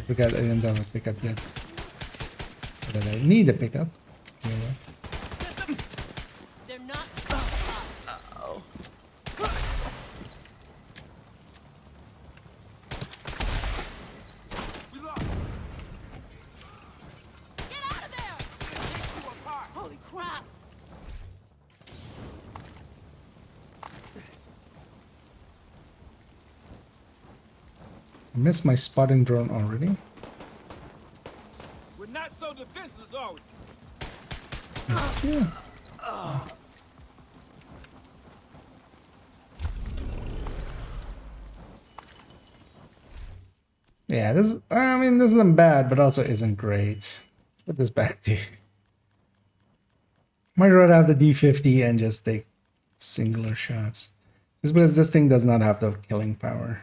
Forgot I didn't have a pickup yet. But I need a pickup. Yeah. They're not. Uh-oh. missed my spotting drone already. We're not so defenseless, are we? Yeah. Yeah, this, I mean, this isn't bad, but also isn't great. Let's put this back to you. Might rather have the D50 and just take singular shots. Just because this thing does not have the killing power.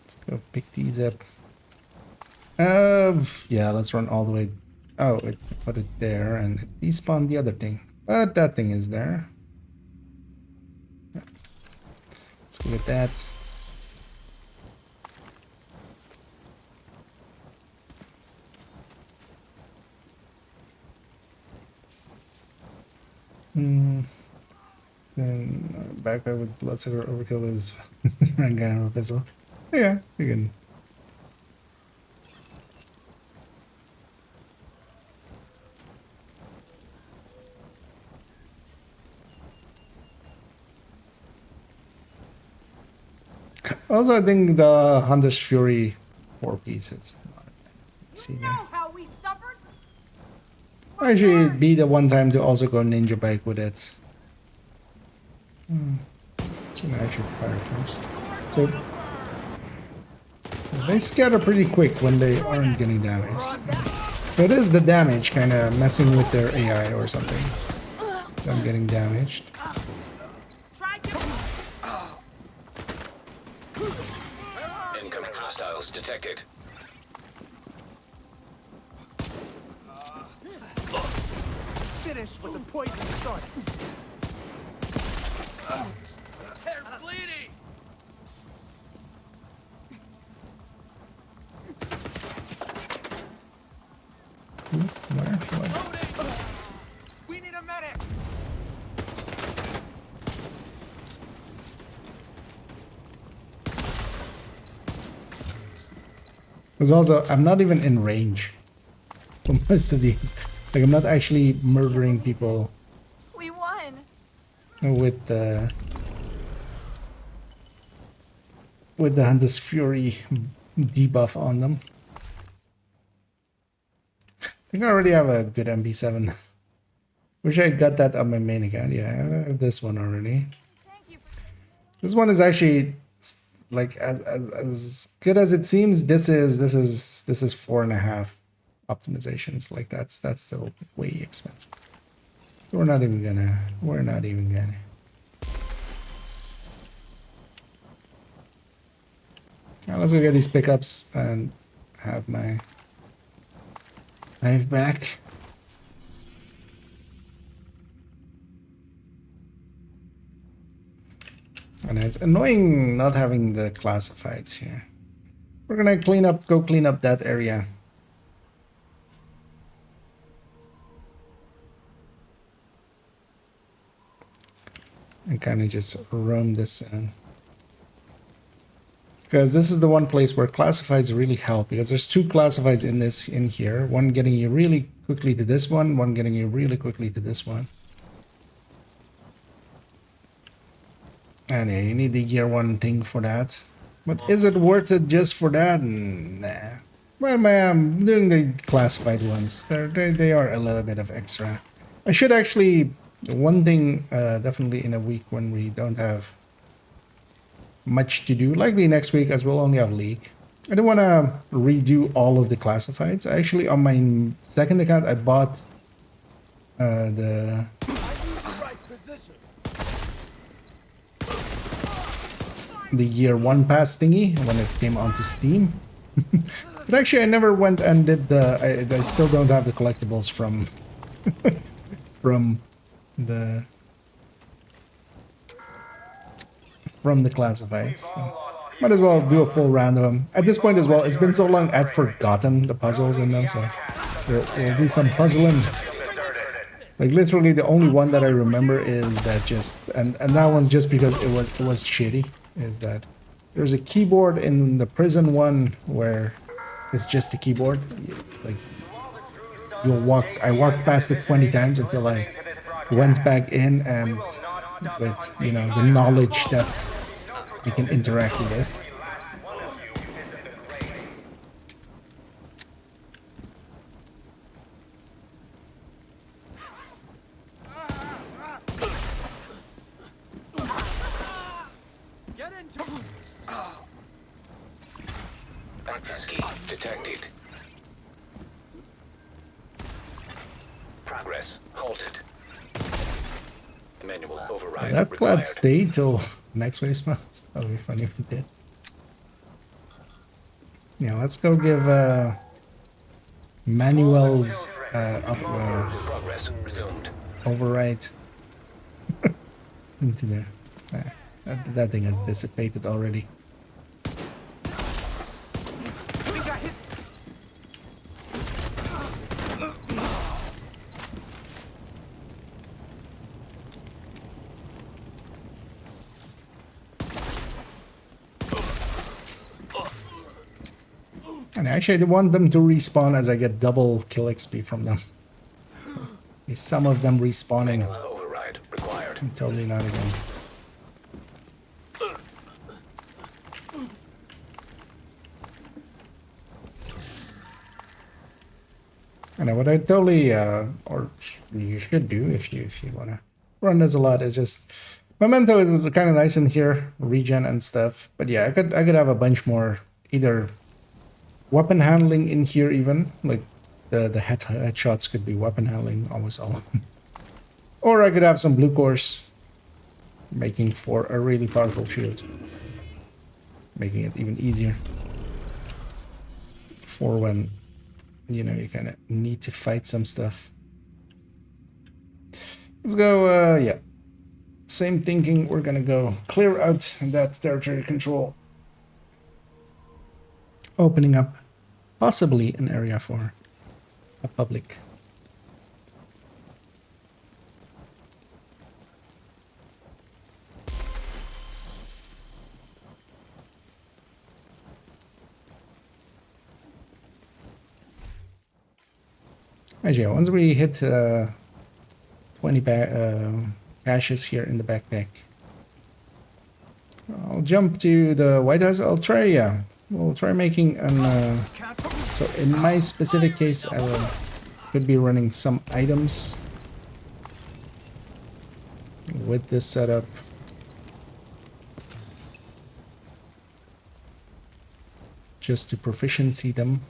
Let's go pick these up. Yeah, let's run all the way. Oh, it put it there and it despawned the other thing. But that thing is there. Let's go with that. Then backpack with bloodsucker overkill is Rangan or Pistol. Yeah, you can. Also, I think the Hunter's Fury 4 pieces. See You know how we suffered? actually, it'd be the one time to also go ninja bike with it. So actually fire first. So they scatter pretty quick when they aren't getting damaged. So it is the damage kind of messing with their AI or something. Them getting damaged. Incoming hostiles detected. Finish what the poison started. They're bleeding! Where? What? We need a medic. Because also, I'm not even in range for most of these. Like, I'm not actually murdering people We won. with the Hunter's Fury debuff on them. I think I already have a good MP7. Wish I got that on my main account. Yeah, I have this one already. This one is actually like as good as it seems. This is 4.5 optimizations. Like that's still way expensive. We're not even gonna. Now let's go get these pickups and have my knife back. And it's annoying not having the classifieds here. We're gonna go clean up that area. And kind of just roam this in. Because this is the one place where classifieds really help, because there's two classifieds in here. One getting you really quickly to this one getting you really quickly to this one. And yeah, you need the year 1 thing for that. But is it worth it just for that? Nah. Well, I'm doing the classified ones. They are a little bit of extra. I should actually, one thing definitely in a week when we don't have much to do, likely next week as we'll only have League. I don't want to redo all of the classifieds. Actually, on my second account, I bought the year 1 pass thingy when it came onto Steam. But actually I never went and did the I still don't have the collectibles from from the classifieds. So might as well do a full round of them. At this point as well, it's been so long I've forgotten the puzzles in them, so we'll do some puzzling. Like literally the only one that I remember is that just and that one's just because it was shitty. Is that there's a keyboard in the prison one where it's just a keyboard, like I walked past it 20 times until I went back in, and with, you know, the knowledge that you can interact with. Access key detected. Progress halted. Manual override That required. glad stay till next wave smells. That would be funny if it did. Yeah, let's go give Manuel's Progress resumed. override into there. That thing has dissipated already. And actually, I want them to respawn as I get double kill XP from them. Some of them respawning. Manual override required. I'm totally not against. And what I totally, or you should do if you wanna run this a lot, is just Memento is kind of nice in here, regen and stuff. But yeah, I could have a bunch more, either weapon handling in here, even like the headshots could be weapon handling almost all of them. Or I could have some blue cores, making for a really powerful shield, making it even easier for when, you know, you kind of need to fight some stuff. Let's go, yeah. Same thinking, we're gonna go clear out that territory control. Opening up possibly an area for a public. Actually, once we hit 20 ashes here in the backpack, I'll jump to the White House. I'll try, yeah, we'll try making an, so in my specific case, I could be running some items with this setup. Just to proficiency them.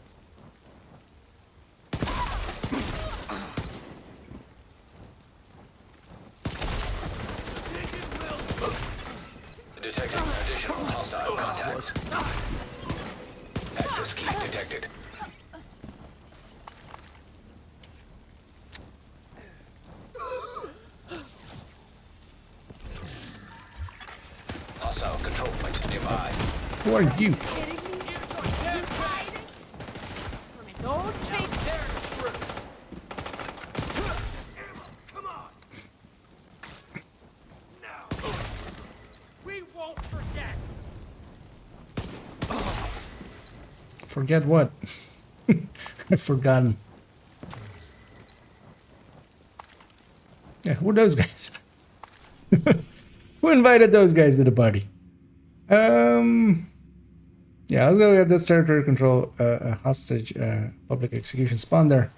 Detecting additional hostile contacts. Access key detected. Hostile control point nearby. Who are you? Don't change their Come on. Now. We won't forget. Forget what? I've forgotten. Yeah, who are those guys? Who invited those guys to the party? Yeah, let's go get this territory control hostage public execution spawn there.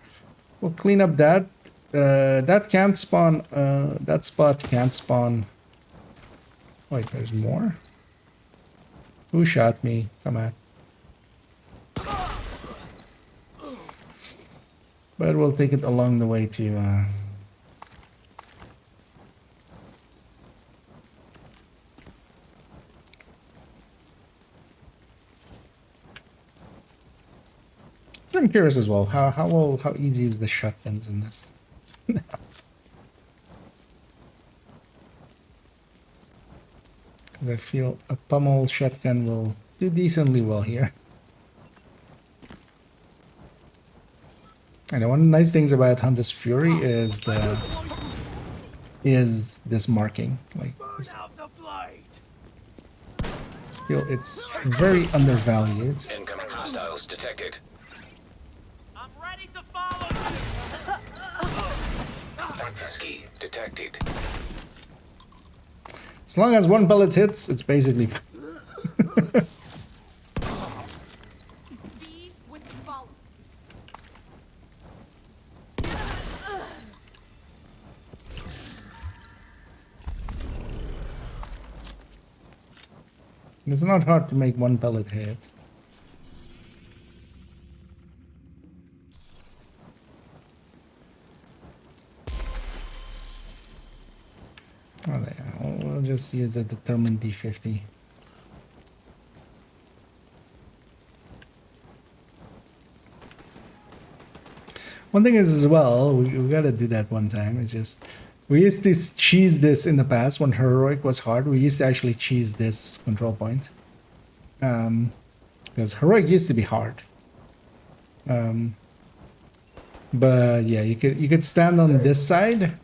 We'll clean up that. That can't spawn. That spot can't spawn. Wait, there's more? Who shot me? Come on. But we'll take it along the way to I'm curious as well. How easy is the shotguns in this? Because I feel a pummel shotgun will do decently well here. And one of the nice things about Hunter's Fury is this marking. Like, I feel it's very undervalued. Incoming hostiles detected. I'm ready to follow. Access key detected. As long as one pellet hits, it's basically fine. Be with the follow. It's not hard to make one pellet hit. Oh, there. We'll just use a determined D50. One thing is as well, we gotta do that one time. It's just, we used to cheese this in the past when heroic was hard. We used to actually cheese this control point. Because heroic used to be hard. But yeah, you could stand on this side.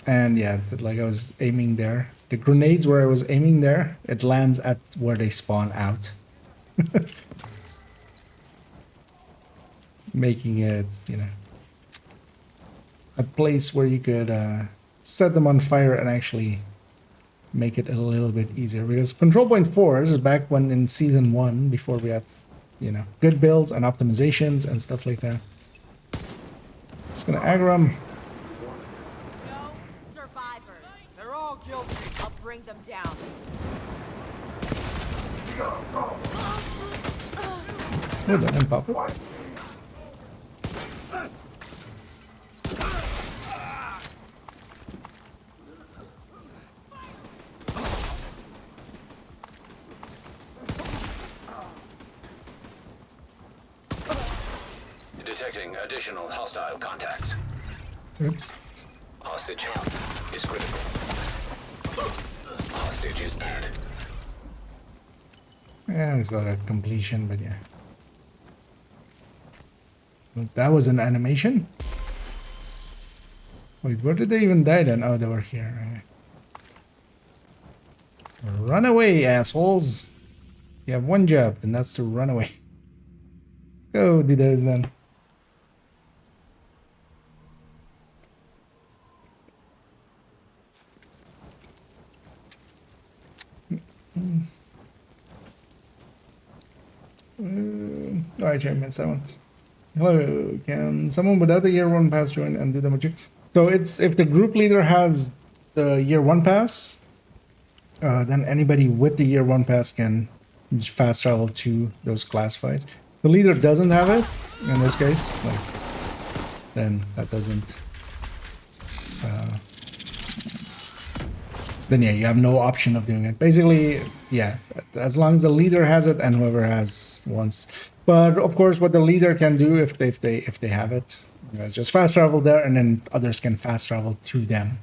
And yeah, like I was aiming there. The grenades where I was aiming there, it lands at where they spawn out. Making it, you know, a place where you could set them on fire and actually make it a little bit easier. Because Control Point 4 is back when in Season 1, before we had, you know, good builds and optimizations and stuff like that. It's gonna aggro them. No survivors. They're all guilty. I'll bring them down. Oh, that didn't pop it. Detecting additional hostile contacts. Oops. Hostage health is critical. Hostage is dead. Yeah, it's like a completion, but yeah. That was an animation? Wait, where did they even die then? Oh, they were here. Run away, assholes! You have one job, and that's to run away. Go do those then. Oh, actually, I missed that one. Hello, can someone without the year 1 pass join and do the magic? So it's if the group leader has the year 1 pass, then anybody with the year 1 pass can fast travel to those classifieds. The leader doesn't have it, in this case, like, then that doesn't... then yeah, you have no option of doing it. Basically, yeah, as long as the leader has it and whoever has wants. But of course, what the leader can do if they have it, you know, is just fast travel there, and then others can fast travel to them.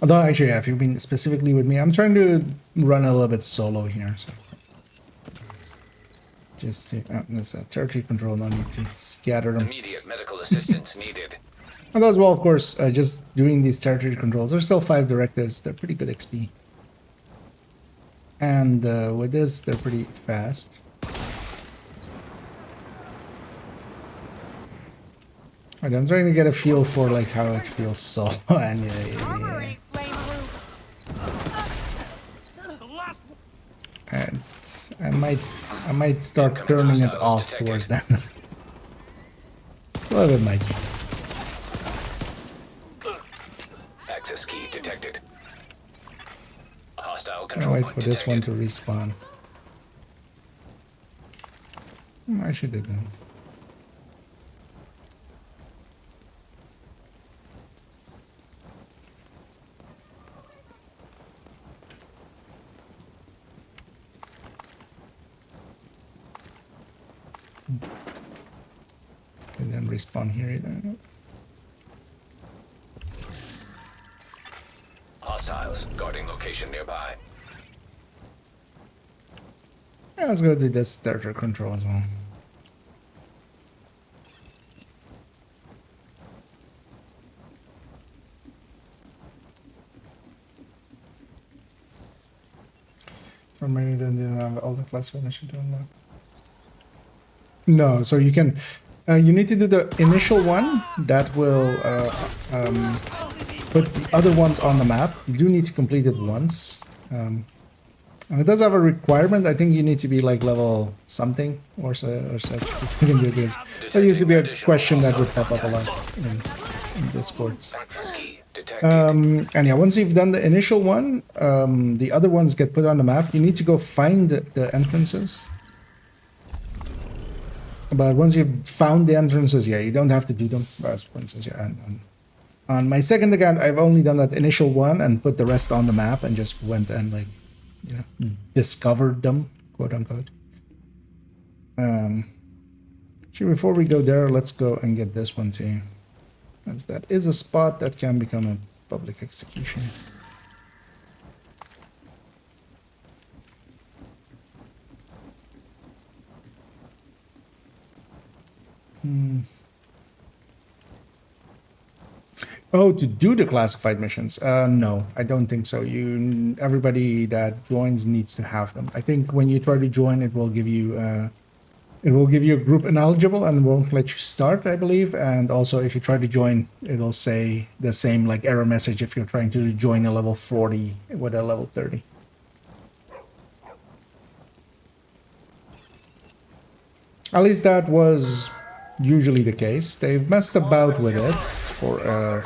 Although actually, yeah, if you've been specifically with me, I'm trying to run a little bit solo here. So just to, there's a territory control. No need to scatter them. Immediate medical assistance needed. And as well, of course, just doing these territory controls. There's still 5 directives. They're pretty good XP. And with this, they're pretty fast. Alright, I'm trying to get a feel for like how it feels so. And yeah. And I might start turning it off towards them. A little bit might. Access key detected. Hostile I'll control wait point for this detected. one to respawn. I should didn't. And then respawn here either. Hostiles guarding location nearby. Yeah, let's go do this starter control as well. For many that didn't have all the class one I should unlock. No, so you can, you need to do the initial one that will put the other ones on the map. You do need to complete it once. And it does have a requirement. I think you need to be like level something or such if you can do this. That used to be a question that would pop up a lot in Discords. And yeah, once you've done the initial one, the other ones get put on the map. You need to go find the entrances. But once you've found the entrances, yeah, you don't have to do them. As for instance, yeah, on my second account, I've only done that initial one and put the rest on the map and just went and like, you know, discovered them, quote unquote. Actually, before we go there, let's go and get this one too, as that is a spot that can become a public execution. Oh, to do the classified missions? No, I don't think so. Everybody that joins needs to have them. I think when you try to join, it will give you a group ineligible and won't let you start, I believe. And also, if you try to join, it'll say the same like error message if you're trying to join a level 40 with a level 30. At least that was usually the case. They've messed about with it for a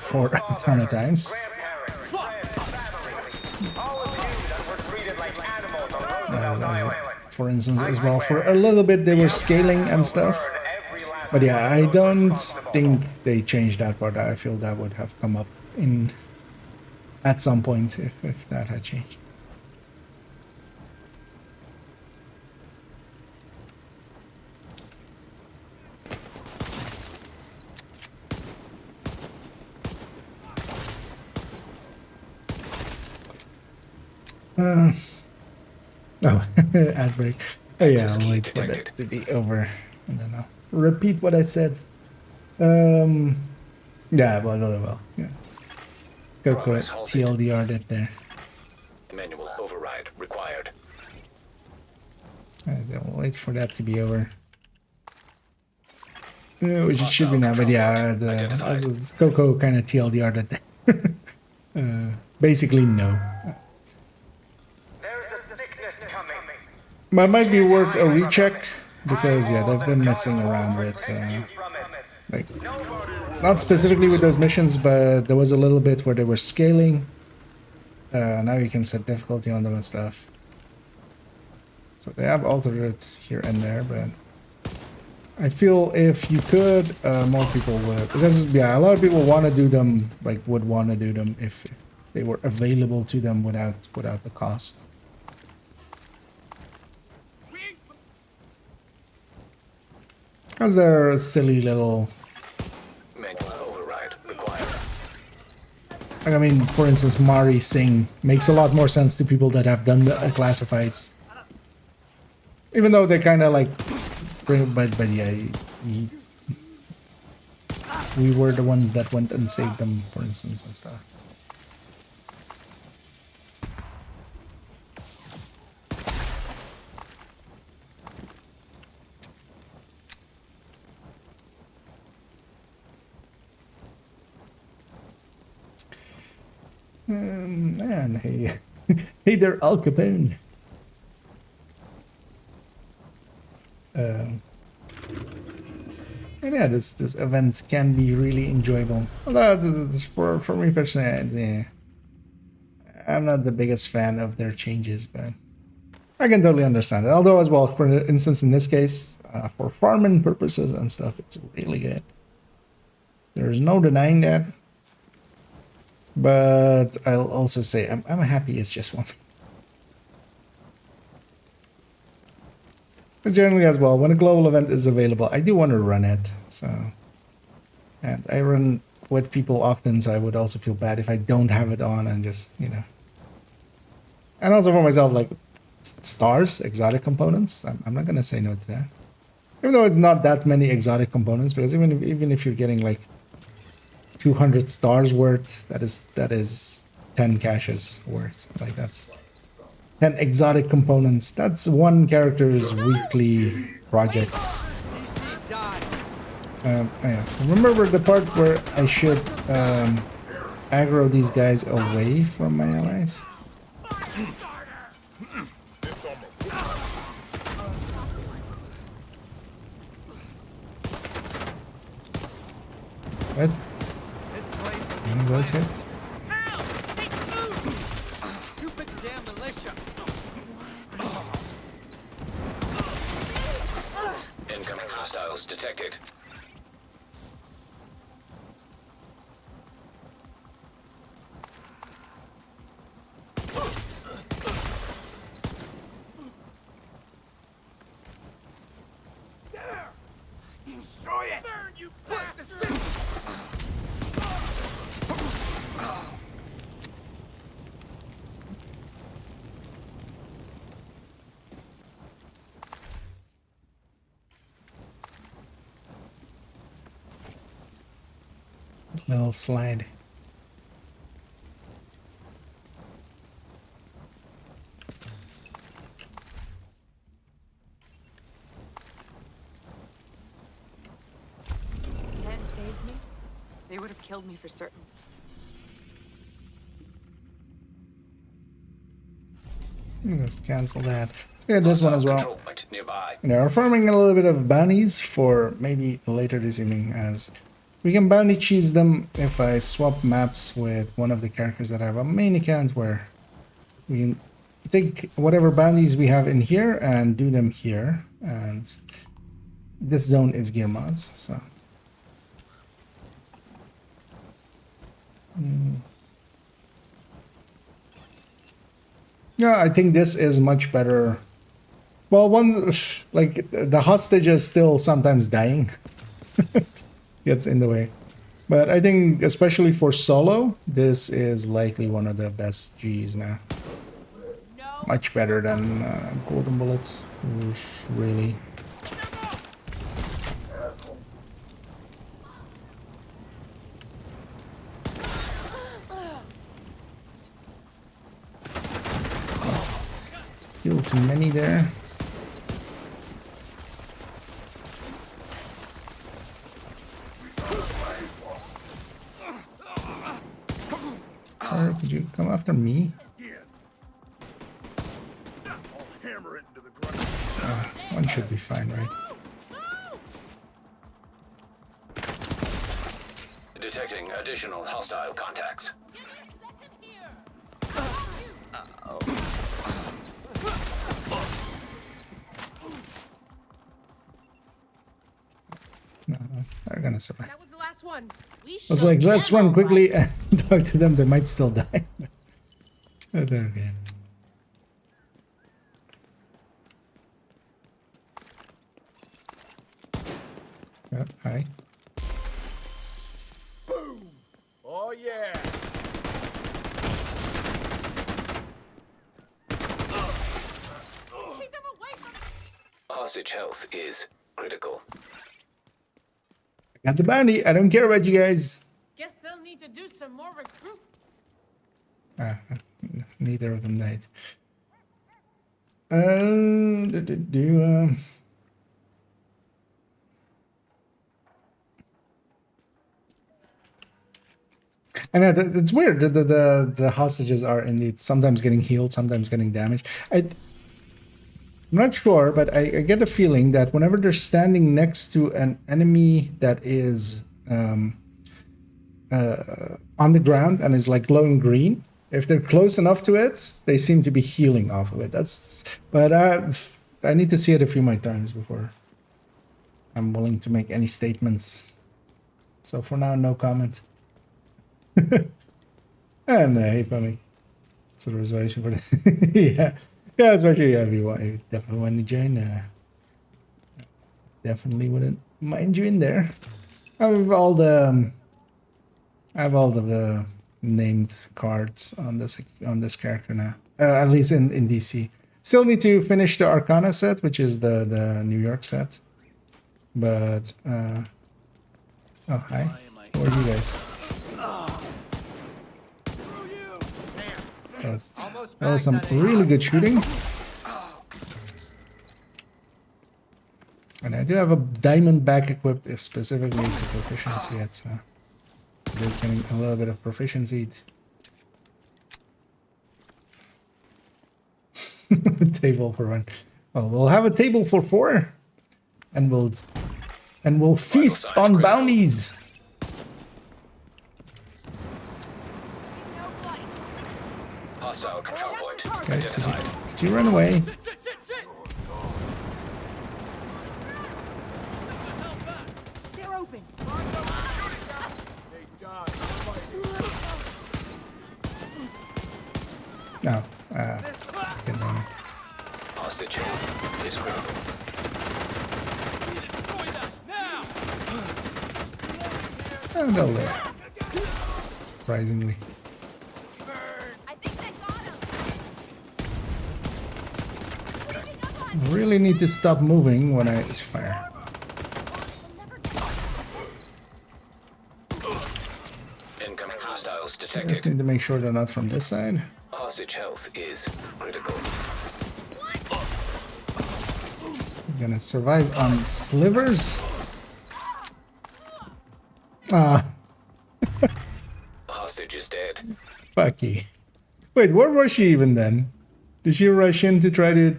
ton of times. For instance, as well, for a little bit they were scaling and stuff. But yeah, I don't think they changed that part. I feel that would have come up in at some point if that had changed. Oh, ad break. Oh yeah, I'll wait for that to be over and then I'll repeat what I said. Yeah, well, yeah. Coco TLDR'd it there. Manual override required. I'll wait for that to be over. Which it should be now, but yeah, Coco kind of TLDR'd it there. Basically, no. But might be worth a recheck because yeah, they've been messing around with like not specifically with those missions, but there was a little bit where they were scaling. Now you can set difficulty on them and stuff. So they have altered it here and there, but I feel if you could, more people would, because yeah, a lot of people want to do them, like would want to do them if they were available to them without the cost. Because they're a silly little... Manual override required. Like, I mean, for instance, Mari Singh makes a lot more sense to people that have done the classifieds. Even though they're kind of like... But yeah, we were the ones that went and saved them, for instance, and stuff. And hey, hey there, Al Capone. And yeah, this event can be really enjoyable. Although for me personally, yeah, I'm not the biggest fan of their changes, but I can totally understand it. Although as well, for instance, in this case, for farming purposes and stuff, it's really good. There's no denying that. But I'll also say I'm happy it's just one. Generally as well, when a global event is available, I do want to run it. So, and I run with people often, so I would also feel bad if I don't have it on and just, you know. And also for myself, like stars, exotic components, I'm not gonna say no to that. Even though it's not that many exotic components, because even if you're getting like 200 stars worth, that is 10 caches worth. Like that's 10 exotic components. That's one character's weekly projects. Yeah. Remember the part where I should aggro these guys away from my allies? What? One of those hits? Stupid damn militia. Incoming hostiles detected. There! Destroy it! Burn, you bastard! Little slide. Hadn't saved me, they would have killed me for certain. Let's cancel that. Let's get this one as well. Control point nearby. Now we're farming a little bit of bounties for maybe later this evening, as we can bounty cheese them if I swap maps with one of the characters that I have a main account, where we can take whatever bounties we have in here and do them here. And this zone is gear mods, so. Yeah, I think this is much better. Well, once, like, the hostage is still sometimes dying. Gets in the way. But I think, especially for solo, this is likely one of the best Gs now. Much better than Golden Bullets. Really. Kill too many there. Sorry, could you come after me? One should be fine, right? Detecting additional hostile contacts. No, they're gonna survive. That was the last one. We I was like, let's run quickly and talk to them. They might still die. But they're okay. Oh, hi. Boom! Oh yeah! Keep them away from me. Hostage health is critical. Got the bounty. I don't care about you guys. Guess they'll need to do some more recruit. Neither of them died. I know it's weird. The hostages are indeed sometimes getting healed, sometimes getting damaged. I'm not sure, but I get a feeling that whenever they're standing next to an enemy that is on the ground and is like glowing green, if they're close enough to it, they seem to be healing off of it. But I need to see it a few more times before I'm willing to make any statements. So for now, no comment. And hey, Pummy. It's a reservation for this. Yeah, especially if you definitely want to join. Definitely wouldn't mind you in there. I have all the named cards on this character now. At least in DC. Still need to finish the Arcana set, which is the New York set. But oh hi. Who are you guys? That was some really good shooting. And I do have a diamond back equipped specifically to proficiency yet, so it is getting a little bit of proficiency. Table for one. Well, we'll have a table for 4, and we'll feast on bounties. Hostile control point Guys, identified. could you run away? They're open. No. Hostage is critical. Oh, they'll live. Surprisingly. I think they got him. I really need to stop moving when I fire. Incoming hostiles I just detected. need to make sure they're not from this side. Hostage health is critical. I'm gonna survive on slivers. Ah, Hostage is dead. fucky. Wait, where was she even then? Did she rush in to try to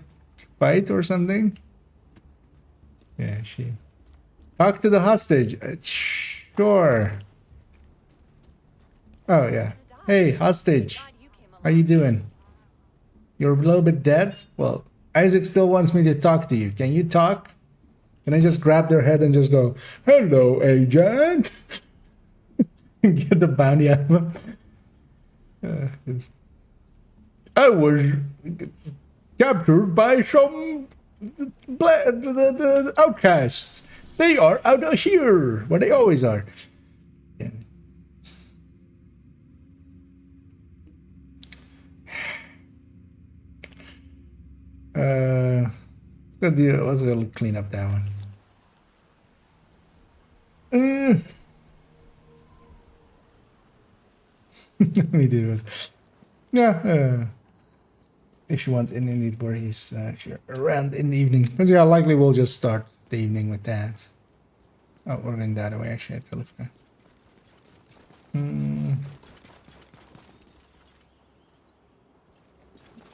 fight or something? Yeah, she... Talk to the hostage. Sure. Oh, yeah. Hey, hostage. How you doing? You're a little bit dead? Well, Isaac still wants me to talk to you. Can you talk? Can I just grab their head and just go, hello, agent? Get the bounty out of them. I was captured by some the outcasts. They are out of here, but they always are. Yeah. Let's go clean up that one. Let me do it. Yeah. If you want any need where he's around in the evening. Because yeah, likely we'll just start the evening with that. Oh, we're going that way actually. I totally forgot.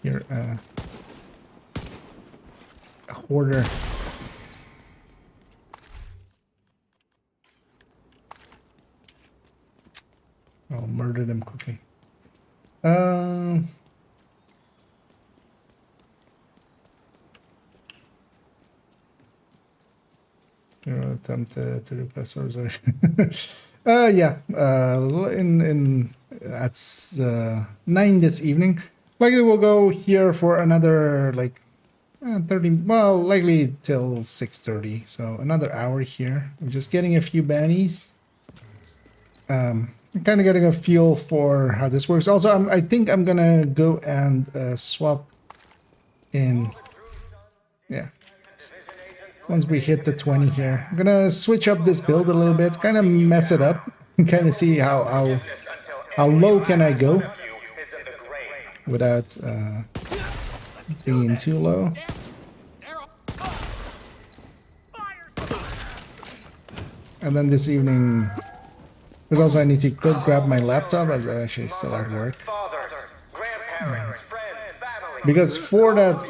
You're a hoarder. I'll murder them quickly. Attempt to request resolution. Yeah. At 9 this evening. Likely we'll go here for another 30. Well, likely till 6:30. So another hour here. I'm just getting a few bannies. I'm kind of getting a feel for how this works. Also, I think I'm gonna go and swap in. Yeah. Once we hit the 20 here, I'm gonna switch up this build a little bit, kind of mess it up, and kind of see how low can I go without being too low. And then this evening, because also I need to go grab my laptop as I actually still at work. Because for that,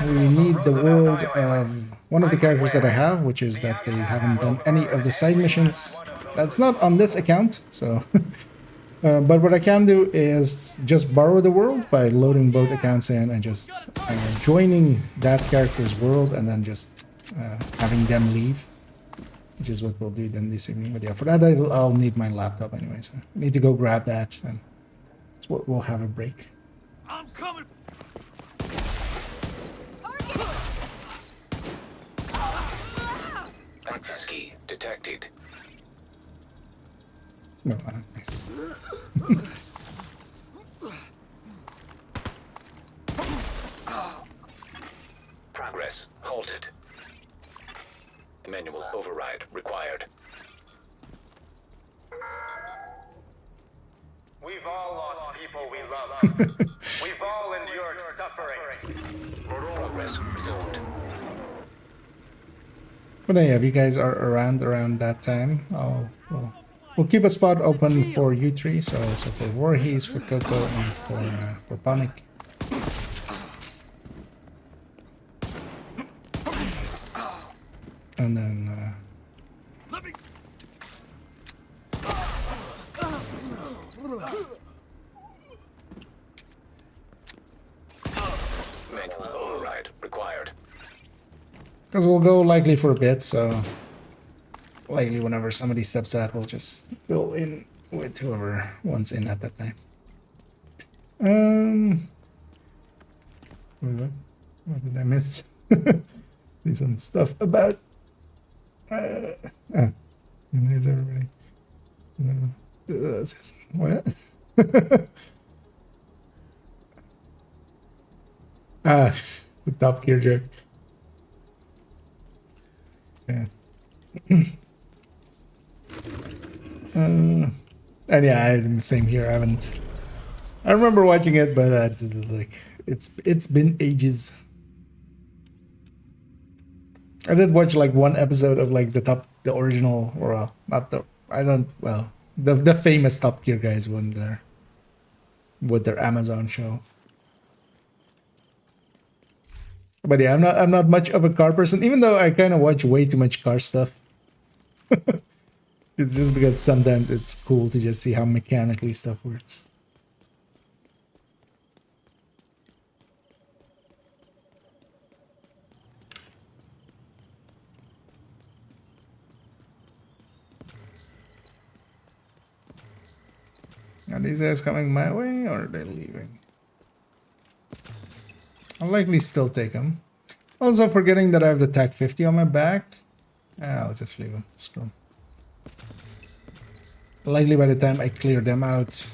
we need the world of one of the characters that I have, which is that they haven't done any of the side missions. That's not on this account, so... but what I can do is just borrow the world by loading both accounts in and just joining that character's world and then just having them leave. Which is what we'll do then this evening. But yeah, for that I'll need my laptop anyway, so I need to go grab that and that's what we'll have a break. I'm coming. Access key detected. No, nice. Progress halted. Manual override required. We've all lost people we love. We've all endured suffering. Progress resumed. But yeah, if you guys are around that time, we'll keep a spot open for you three. So for Voorhees, for Coco, and for Panic. And then manual override required. Because we'll go likely for a bit, so likely whenever somebody steps out, we'll just go in with whoever wants in at that time. What did I miss? See some stuff about. Is everybody? What? The Top Gear joke. Yeah. And yeah, I'm same here. I remember watching it, but like it's been ages. I did watch like one episode of like the original, or not the the famous Top Gear guys when they're with their Amazon show. But yeah, I'm not much of a car person, even though I kind of watch way too much car stuff. It's just because sometimes it's cool to just see how mechanically stuff works. Are these guys coming my way, or are they leaving? I'll likely still take them. Also forgetting that I have the TAC 50 on my back. I'll just leave them. Screw 'em. Likely by the time I clear them out.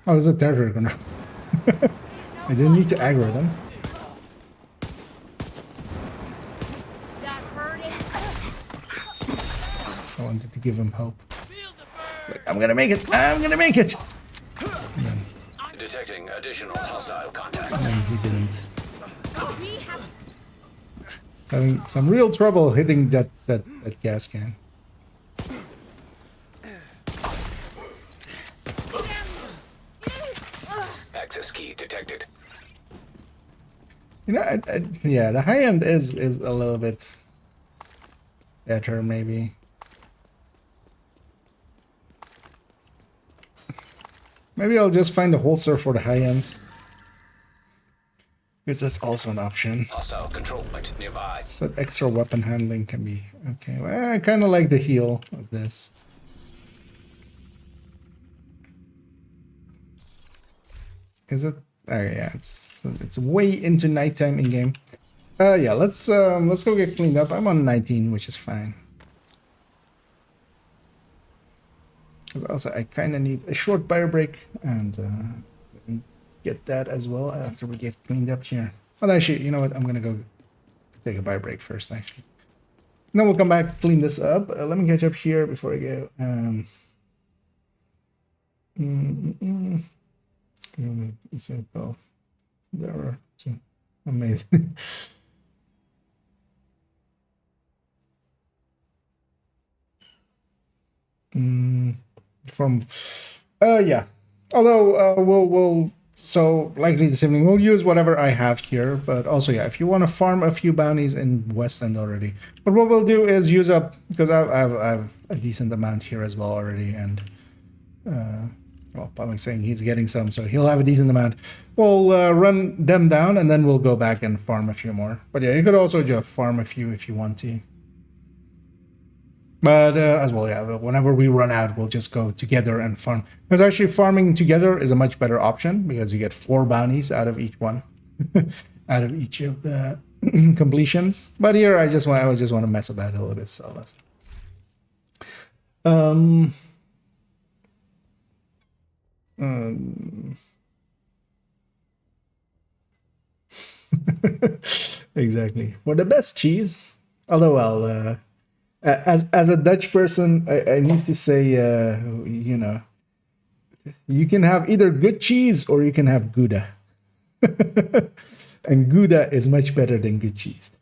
Oh, there's a territory corner. I didn't need to aggro them. I wanted to give him hope. Like, I'm gonna make it! I'm gonna make it! Detecting additional hostile contact. And he didn't. It's having some real trouble hitting that gas can. Access key detected. You know, yeah, the high end is a little bit better, maybe. Maybe I'll just find a holster for the high end. Because that's also an option. Hostile control point nearby. So that extra weapon handling can be okay. Well, I kind of like the heal of this. Is it? Oh yeah, it's way into nighttime in game. Yeah, let's go get cleaned up. I'm on 19, which is fine. Also, I kind of need a short bio break and get that as well after we get cleaned up here. Well, actually, you know what? I'm gonna go take a bio break first, actually. Then we'll come back, clean this up. Let me catch up here before I go. So, there were two. Amazing. Yeah, although we'll so likely this evening we'll use whatever I have here, but also yeah, if you want to farm a few bounties in West End already, but what we'll do is use up, because I have a decent amount here as well already, and well, Pamik's saying he's getting some, so he'll have a decent amount. We'll run them down and then we'll go back and farm a few more. But yeah, you could also just farm a few if you want to. But as well, yeah, whenever we run out, we'll just go together and farm. Because actually farming together is a much better option because you get 4 bounties out of each one, out of each of the completions. But here, I just want to mess about it a little bit, so let's. Exactly, for the best cheese. Although, well. As a Dutch person, I need to say, you know, you can have either good cheese or you can have Gouda. And Gouda is much better than good cheese.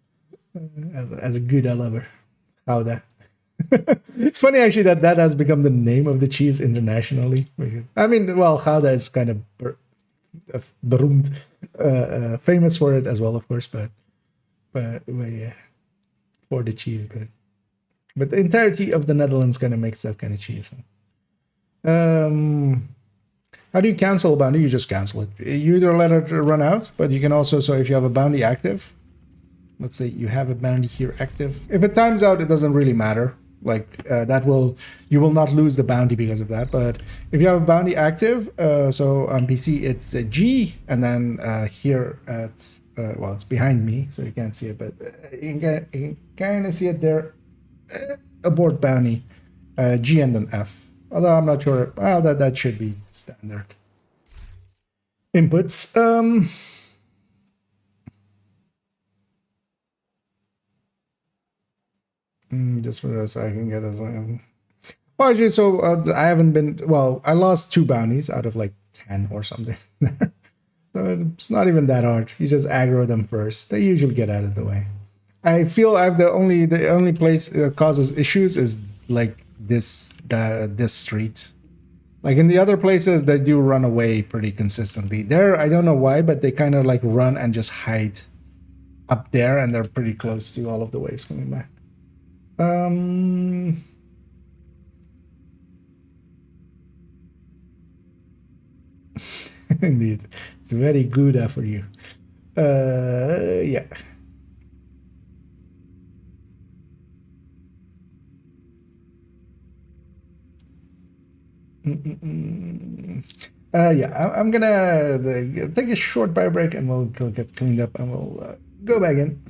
As a Gouda lover. Gouda. It's funny actually that has become the name of the cheese internationally. I mean, well, Gouda is kind of beroemd, famous for it as well, of course, but yeah, for the cheese, but the entirety of the Netherlands kind of makes that kind of cheese. How do you cancel a bounty? You just cancel it. You either let it run out, but you can also, so if you have a bounty active, let's say you have a bounty here active. If it times out, it doesn't really matter. Like you will not lose the bounty because of that. But if you have a bounty active, so on PC it's a G, and then here at well, it's behind me, so you can't see it, but you can kind of see it there. Abort bounty, G and then F. Although I'm not sure. Well, that should be standard inputs. Just for so I can get as well. Well, actually, so I haven't been. Well, I lost 2 bounties out of like 10 or something. So it's not even that hard. You just aggro them first. They usually get out of the way. I feel I've the only place that causes issues is like this street. Like in the other places, they do run away pretty consistently. There, I don't know why, but they kind of like run and just hide up there, and they're pretty close to all of the waves coming back. Indeed, it's very good for you. Yeah. Yeah, I'm gonna take a short bio break, and we'll get cleaned up, and we'll go back in.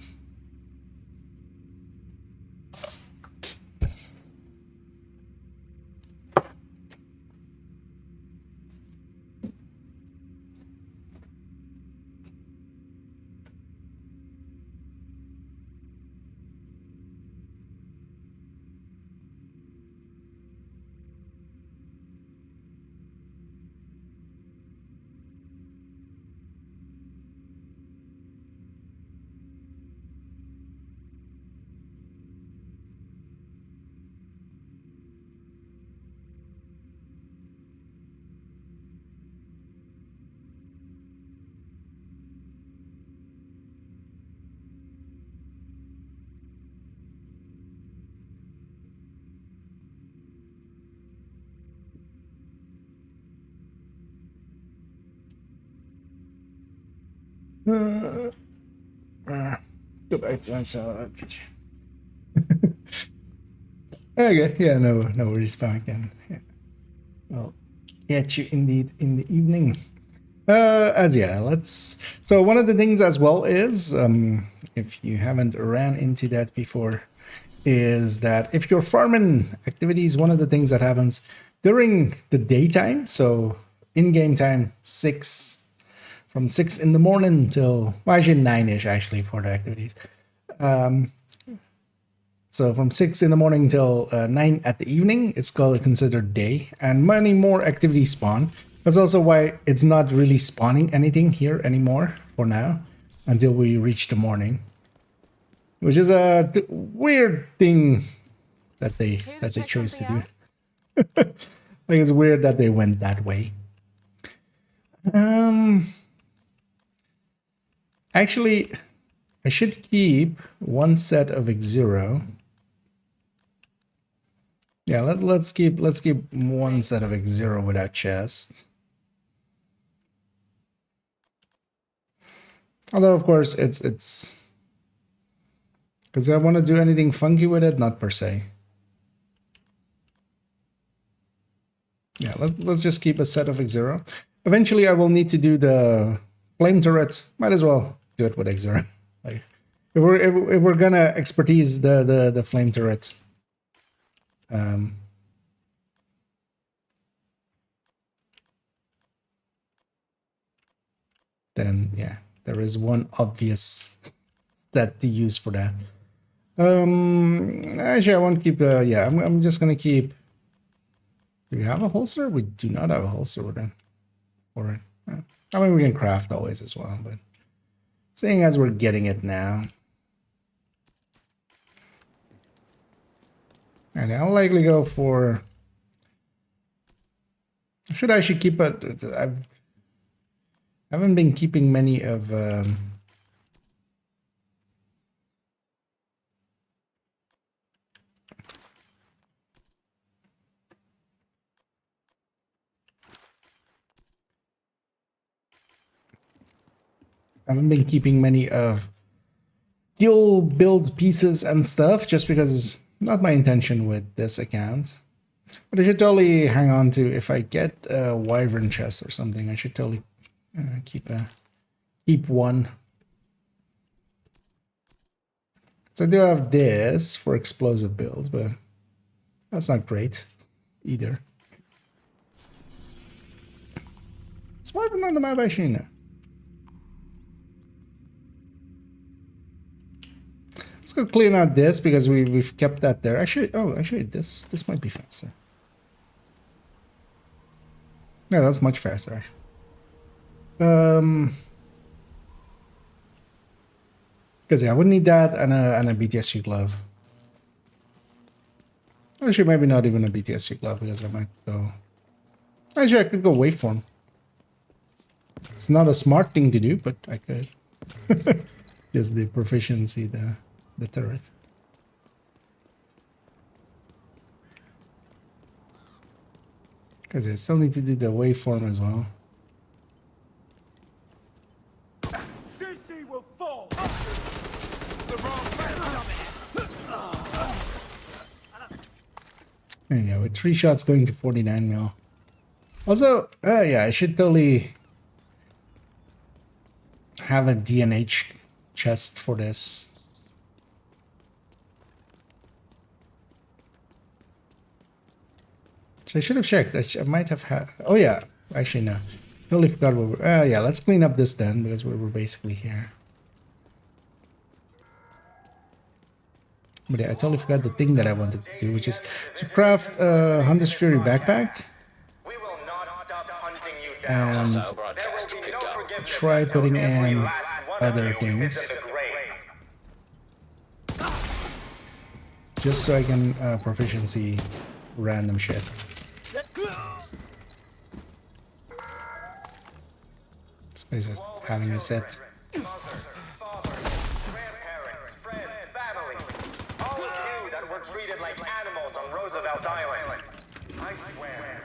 Go back to myself. Okay, yeah, no worries, back again. Yeah. Well, catch you indeed in the evening. So one of the things as well is, if you haven't ran into that before, is that if you're farming activities, one of the things that happens during the daytime, so in-game time, from 6 in the morning till, well, actually 9-ish actually for the activities. So from 6 in the morning till 9 at the evening, it's called considered day, and many more activities spawn. That's also why it's not really spawning anything here anymore for now, until we reach the morning, which is a weird thing that they chose to do. I think it's weird that they went that way. Actually, I should keep one set of X0. Yeah, let's keep one set of X0 without chest. Although of course it's because I want to do anything funky with it, not per se. Yeah, let's just keep a set of X0. Eventually I will need to do the flame turret. Might as well do it with X0. Like if we're gonna expertise the flame turret. Then yeah, there is one obvious set to use for that. Actually I won't keep yeah, I'm just gonna keep. Do we have a holster? We do not have a holster with it. For it. I mean, we can craft always as well, but seeing as we're getting it now. And I'll likely go for... I should actually keep it... I haven't been keeping many of... I haven't been keeping many of skill build pieces and stuff just because not my intention with this account. But I should totally hang on to, if I get a wyvern chest or something, I should totally keep one. So I do have this for explosive builds, but that's not great either. Is wyvern on the map actually? No. Let's go clean out this because we've kept that there. Actually, this might be faster. Yeah, that's much faster actually. Because yeah, I would need that and a BTSG glove. Actually, maybe not even a BTSG glove because I might go. Actually, I could go waveform. It's not a smart thing to do, but I could. Just the proficiency, the turret. Because I still need to do the waveform as well. CC will fall. The wrong There you go, with 3 shots going to 49 mil. Also, yeah, I should totally have a DNH chest for this. I should have checked. I might have had. Oh yeah, actually no. Totally forgot what we're. Yeah, let's clean up this then because we're basically here. But yeah, I totally forgot the thing that I wanted to do, which is to craft a Hunter's Fury backpack. We will not stop hunting you down. And try putting in other things. Just so I can proficiency random shit. It's just having a set. Treated like animals on Roosevelt Island. I swear,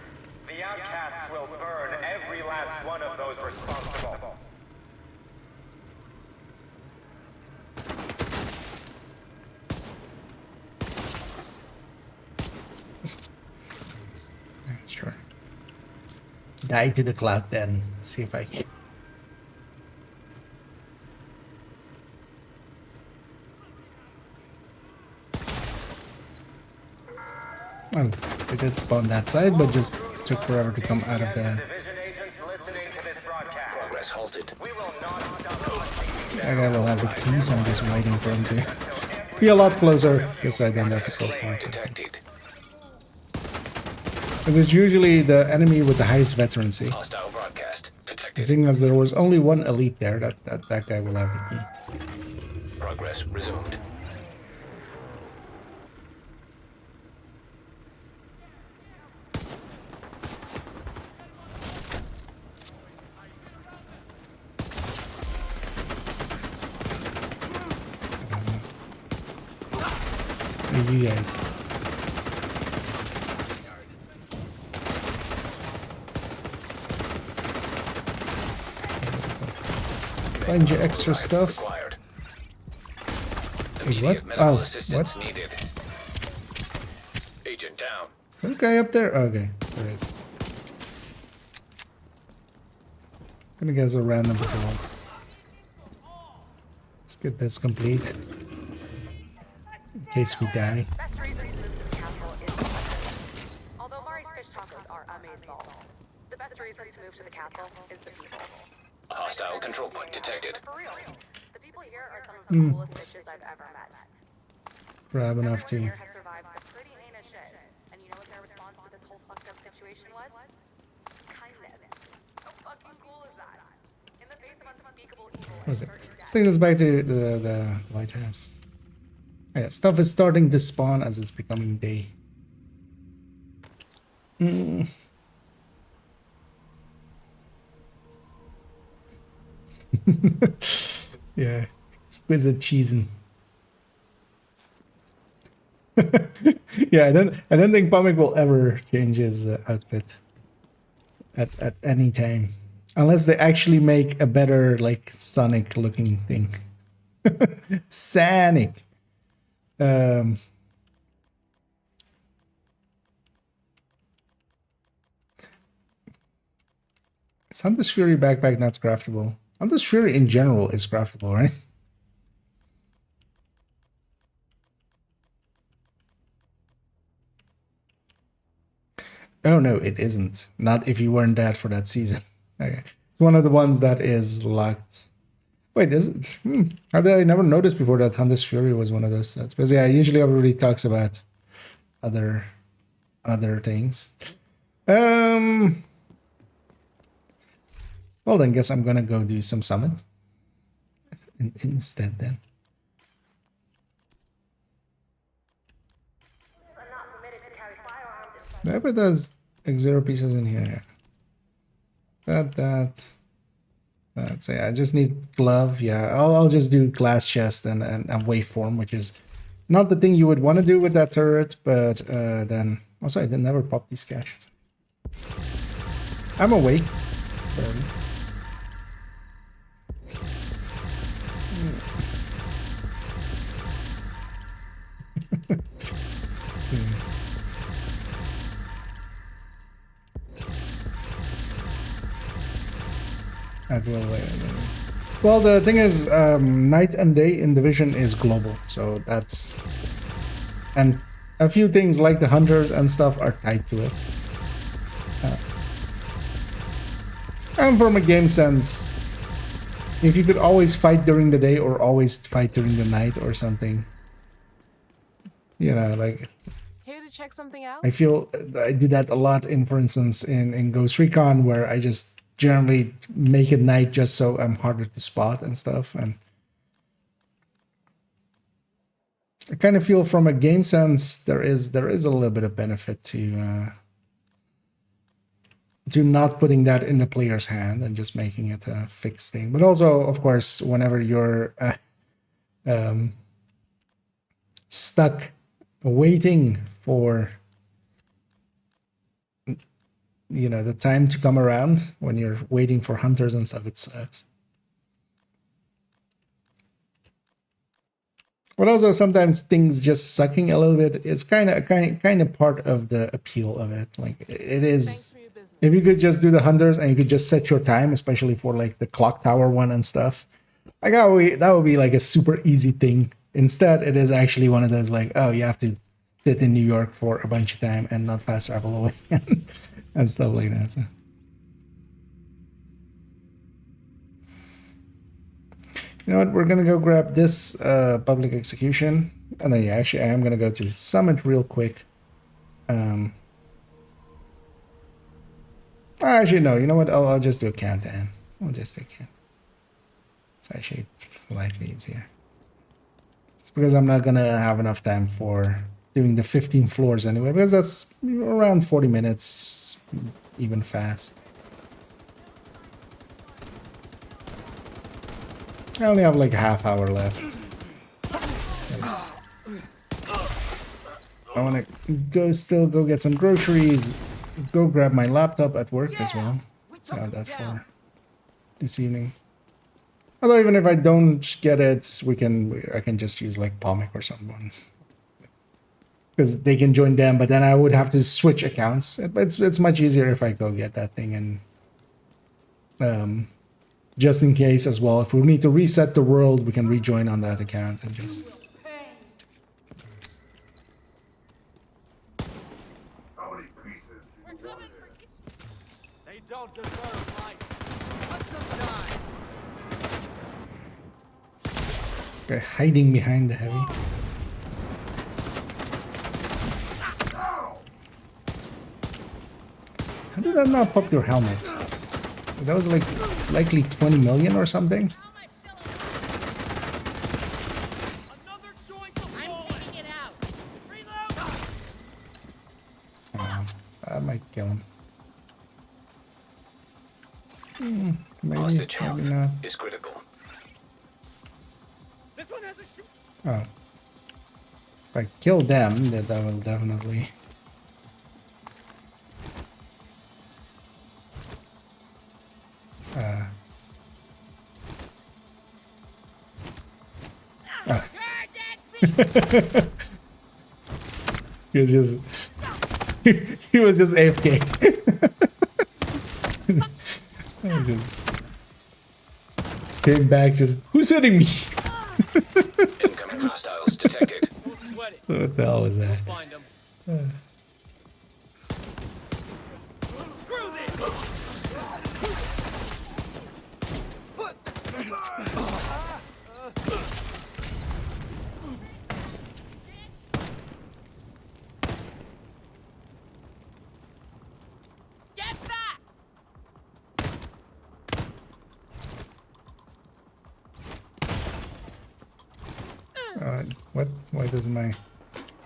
the outcasts will burn every last one of those responsible. Sure. Die to the cloud then. See if I can. Well, it did spawn that side, but just took forever to come out of the... Progress halted. That guy will have the keys, I'm just waiting for him to be a lot closer, because I don't have to go for it. Because it's usually the enemy with the highest veterancy. Hostile broadcast detected. Seeing as there was only one elite there, that guy will have the key. Progress resumed. You guys. Find your extra stuff. Wait, what? Oh, what? Needed. Agent down. Is there a guy up there? Okay, there is. Gonna guess a random patrol. Let's get this complete. In case we die. Although Mari's fish tacos are amazing, the best reason to move to the castle is the people. A hostile control point detected. For real, the people here are some of the coolest fishes I've ever met. Grab enough to. Everyone here has survived some pretty heinous shit, and you know what their response to this whole fucked up situation was? Kindness. How fucking cool is that? In the face of unspeakable evil. What is it? Let's take this back to the lighthouse. Yeah, stuff is starting to spawn as it's becoming day. Mm. Yeah, exquisite cheesing. Yeah, I don't think Pomic will ever change his outfit at any time, unless they actually make a better like Sonic looking thing. Sonic. Is Hunter's Fury backpack not craftable? Hunter's Fury in general is craftable, right? Oh no, it isn't. Not if you weren't that for that season. Okay. It's one of the ones that is locked. Wait, is it? How did I never noticed before that Hunter's Fury was one of those sets? Because yeah, usually everybody talks about other things. Well then guess I'm gonna go do some summit instead then. Yeah, but there's like 0 pieces in here. That. So yeah, I just need glove. Yeah, I'll just do glass chest and waveform, which is not the thing you would want to do with that turret, but then also I didn't never pop these caches. I'm awake. Well, the thing is, night and day in Division is global, so that's... And a few things like the hunters and stuff are tied to it. And from a game sense, if you could always fight during the day or always fight during the night or something, you know, like... Here to check something out? I feel I do that a lot in, for instance, in Ghost Recon, where I just generally make it night just so I'm harder to spot and stuff. And I kind of feel from a game sense there is a little bit of benefit to not putting that in the player's hand and just making it a fixed thing. But also, of course, whenever you're stuck waiting for, you know, the time to come around, when you're waiting for hunters and stuff, it sucks. But also sometimes things just sucking a little bit is kind of part of the appeal of it. Like it is, if you could just do the hunters and you could just set your time, especially for like the clock tower one and stuff, like that would be like a super easy thing. Instead, it is actually one of those like, oh, you have to sit in New York for a bunch of time and not fast travel away. And stuff like that. So. You know what? We're gonna go grab this public execution, and then yeah, actually, I am gonna go to Summit real quick. Actually, no. You know what? I'll just do a countdown. I'll just do a count. It's actually slightly easier, just because I'm not gonna have enough time for doing the 15 floors anyway, because that's around 40 minutes. Even fast. I only have like a half hour left. I want to go get some groceries, go grab my laptop at work as well. Got that for this evening. Although even if I don't get it, I can just use like Pomic or someone. Because they can join them, but then I would have to switch accounts. It's much easier if I go get that thing, and just in case as well, if we need to reset the world, we can rejoin on that account and just. They don't deserve life. Let them die. Okay, hiding behind the heavy. How did that not pop your helmet? That was like likely 20 million or something. I'm taking it out. My Might kill him. Maybe, Hostage maybe health not. is critical. This one has a shoot. Oh. If I kill them, then that will definitely... He was just... he was just AFK. I just... Came back just... Who's hitting me? Incoming hostiles detected. Don't sweat it. What the hell was that? Find them. Screw this. Get back! What? Why does my...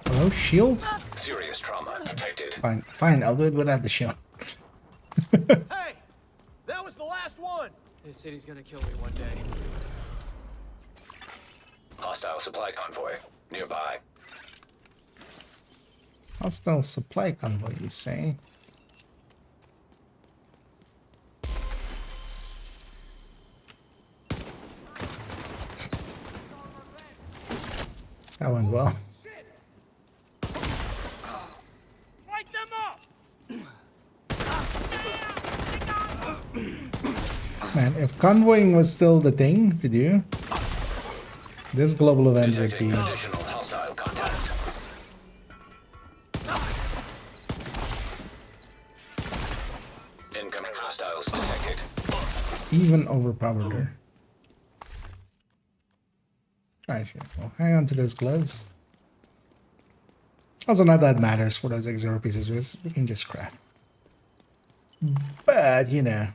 Hello, shield? Serious trauma detected. Fine, fine, I'll do it without the shield. Hey! That was the last one! This city's gonna kill me one day. Hostile supply convoy nearby. Hostile supply convoy, you say? That went well. Light them up! Man, if convoying was still the thing to do, this global event would Detecting be... additional hostile contacts. Incoming hostiles detected. even overpowered her. Actually, well, hang on to those gloves. Also, not that it matters for those X0 pieces, we can just scrap. But, you know.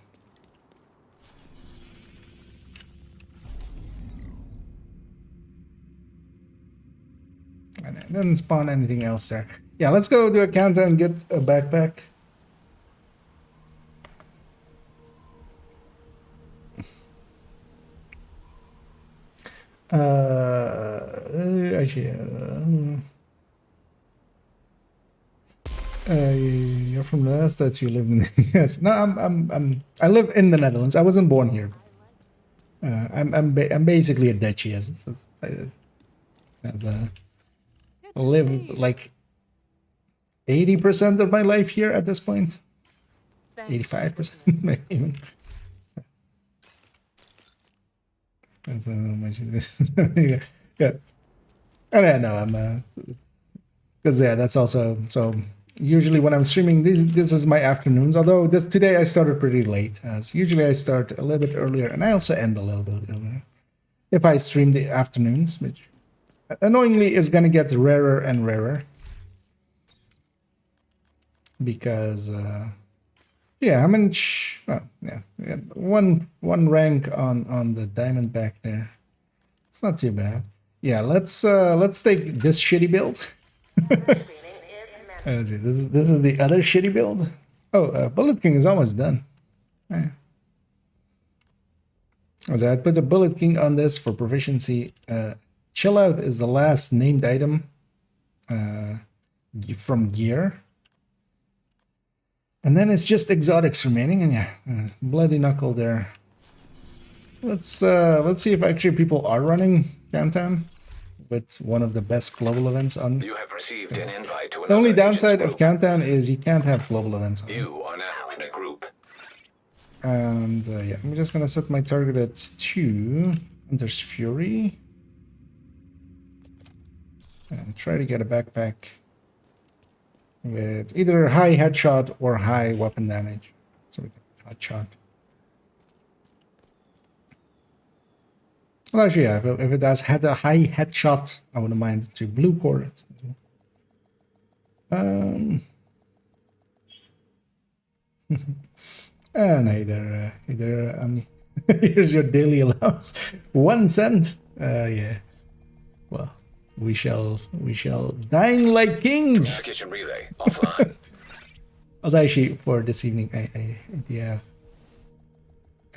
And it doesn't spawn anything else there. Yeah, let's go do a countdown and get a backpack. Actually, you're from the Netherlands, that you live in the US. No, I live in the Netherlands. I wasn't born here. I'm basically a Dutchie, yes. I have lived like 80% of my life here at this point. 85% maybe even. That's how much it is. Yeah. I don't know, I'm because yeah, that's also, so usually when I'm streaming, this is my afternoons, although today I started pretty late, as usually I start a little bit earlier and I also end a little bit earlier if I stream the afternoons, which annoyingly is gonna get rarer and rarer because yeah, how much? Oh, yeah, we got one rank on the diamond back there. It's not too bad. Yeah, let's take this shitty build. Let's see, this is the other shitty build. Oh, Bullet King is almost done. Yeah. So I put the Bullet King on this for proficiency. Chill Out is the last named item from gear. And then it's just exotics remaining, and yeah, Bloody Knuckle there. Let's see if actually people are running Countdown with one of the best global events on. You have received an invite to the only another downside agent's of group. Countdown is you can't have global events on. You are now in a group. And yeah, I'm just gonna set my target at 2. And there's Fury. And try to get a backpack with either high headshot or high weapon damage. So we can headshot. Well, actually, yeah, if it does had a high headshot, I wouldn't mind to blue core it. And either here's your daily allowance, 1 cent. Yeah. Well, we shall dine like kings. Communication relay offline. Although actually for this evening,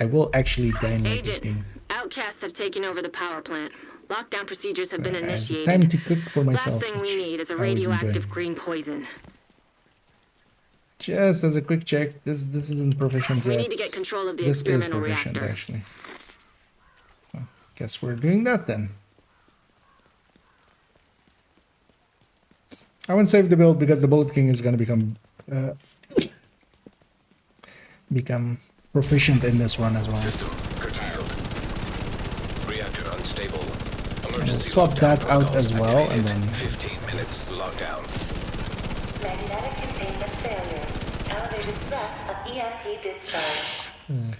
I will actually dine like a Agent, king. outcasts have taken over the power plant. Lockdown procedures have been I have the initiated. time to cook for myself. Last thing we need is a I always enjoy. radioactive green poison. Just as a quick check, this isn't proficient yet. We need to get control of the this is experimental proficient, reactor. actually. Well, guess we're doing that then. I won't save the build because the Bullet King is going to become proficient in this run as well. System curtailed. Reactor unstable. We'll swap that out as well, and then 15 minutes lockdown. Magnetic containment failure. Elevated threat of EMP discharge.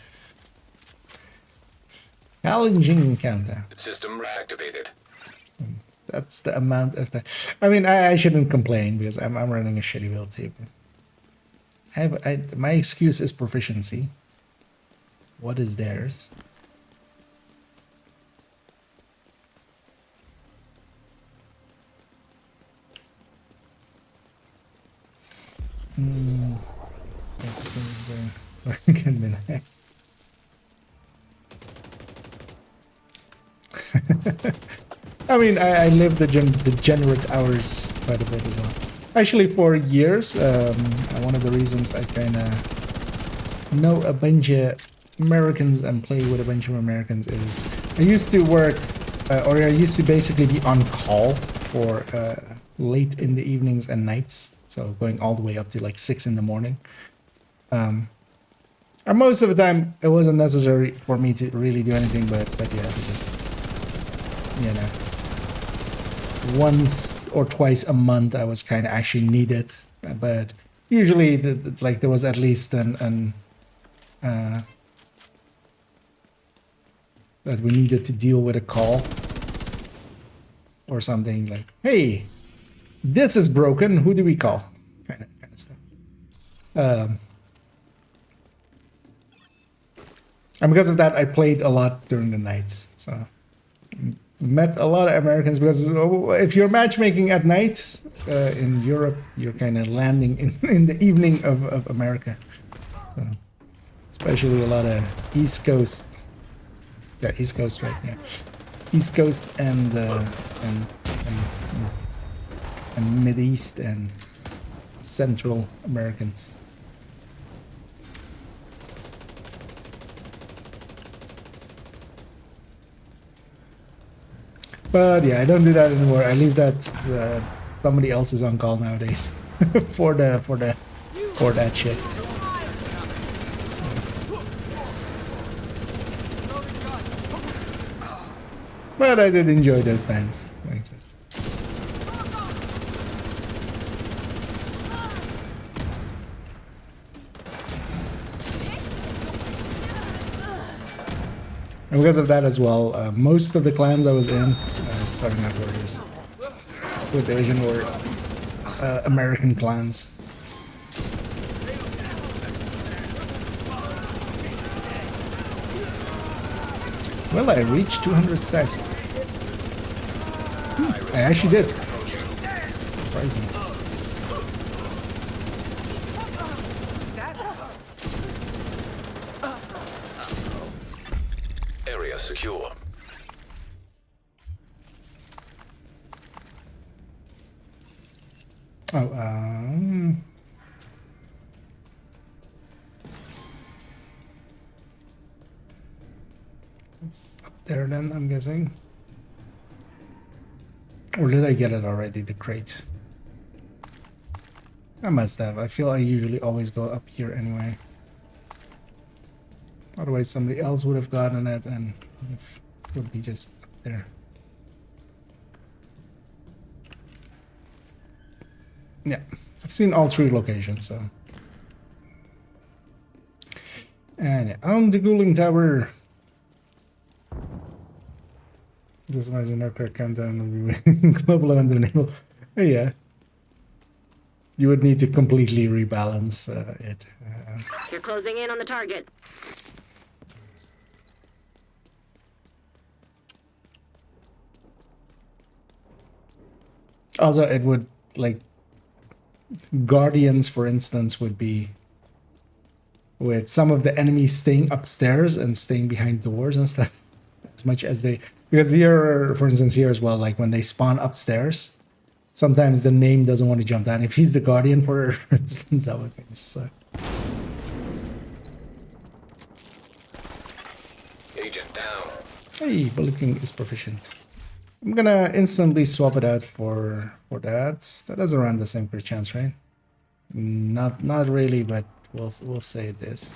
Challenging encounter. System reactivated. That's the amount of time. I mean, I shouldn't complain because I'm running a shitty build too. My excuse is proficiency. What is theirs? I mean, I live the degenerate hours quite a bit as well. Actually, for years, one of the reasons I kind of know a bunch of Americans and play with a bunch of Americans is I used to work, or I used to basically be on call for late in the evenings and nights. So going all the way up to like 6 in the morning. And most of the time, it wasn't necessary for me to really do anything, but yeah, to just, you know, once or twice a month I was kind of actually needed, but usually like there was at least that we needed to deal with a call or something like, hey, this is broken, who do we call, kind of stuff. And because of that, I played a lot during the nights, so met a lot of Americans, because if you're matchmaking at night in Europe, you're kind of landing in the evening of America. So especially a lot of East Coast, yeah, East Coast, right? Yeah, East Coast and Mid East and Central Americans. But yeah, I don't do that anymore. I leave that somebody else is on call nowadays for that shit. So. But I did enjoy those times. Like just. And because of that as well, most of the clans I was in, starting out were just with Asian or American clans. Well, I reached 200 stacks. I actually did. Surprising. Area secure. Oh, it's up there then, I'm guessing. Or did I get it already, the crate? I must have. I feel I usually always go up here anyway. Otherwise somebody else would have gotten it and it would be just up there. Yeah, I've seen all three locations, so. And yeah, on the cooling tower. Just imagine our quick countdown will be global unenable. Yeah. You would need to completely rebalance it. You're closing in on the target. Also, it would, like, guardians, for instance, would be with some of the enemies staying upstairs and staying behind doors and stuff. As much as they, because here, for instance, here as well, like when they spawn upstairs, sometimes the name doesn't want to jump down. If he's the guardian, for instance, that would kind of suck. Agent down. Hey, Bullet King is proficient. I'm gonna instantly swap it out for that. That has around the same crit chance, right? Not really, but we'll say it is.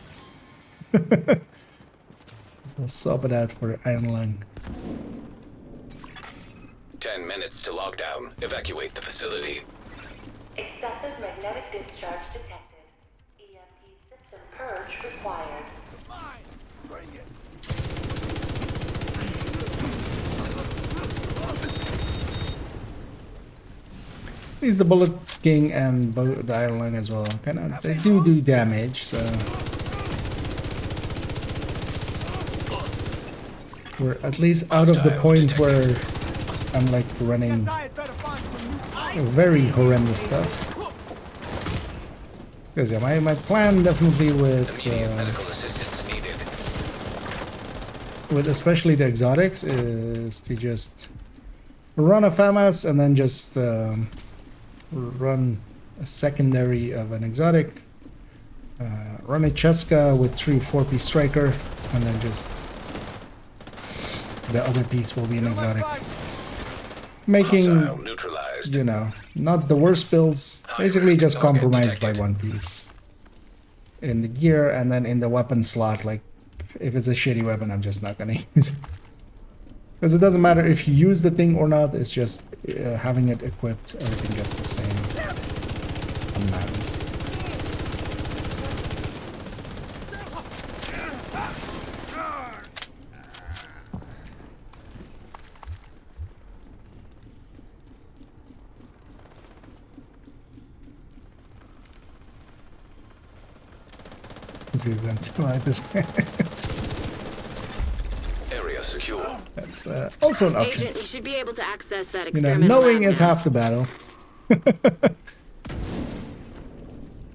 So I'll swap it out for Iron Lung. 10 minutes to lockdown. Evacuate the facility. Excessive magnetic discharge detected. EMP system purge required. Bring it. He's the Bullet King and the Iron Lung as well. They do damage, so we're at least out of the point where I'm like running very horrendous stuff. Because yeah, my plan definitely with medical assistance needed. With especially the exotics is to just run a FAMAS and then just run a secondary of an exotic, run a Cheska with 4-piece striker, and then just the other piece will be an exotic. Making, you know, not the worst builds, basically just compromised by one piece in the gear, and then in the weapon slot, like if it's a shitty weapon, I'm just not gonna use it. Because it doesn't matter if you use the thing or not, it's just having it equipped, everything gets the same amounts. This guy. Area secure. That's also an option. Agent, you should be able to access that You know, experimental knowing lab is now. half the battle.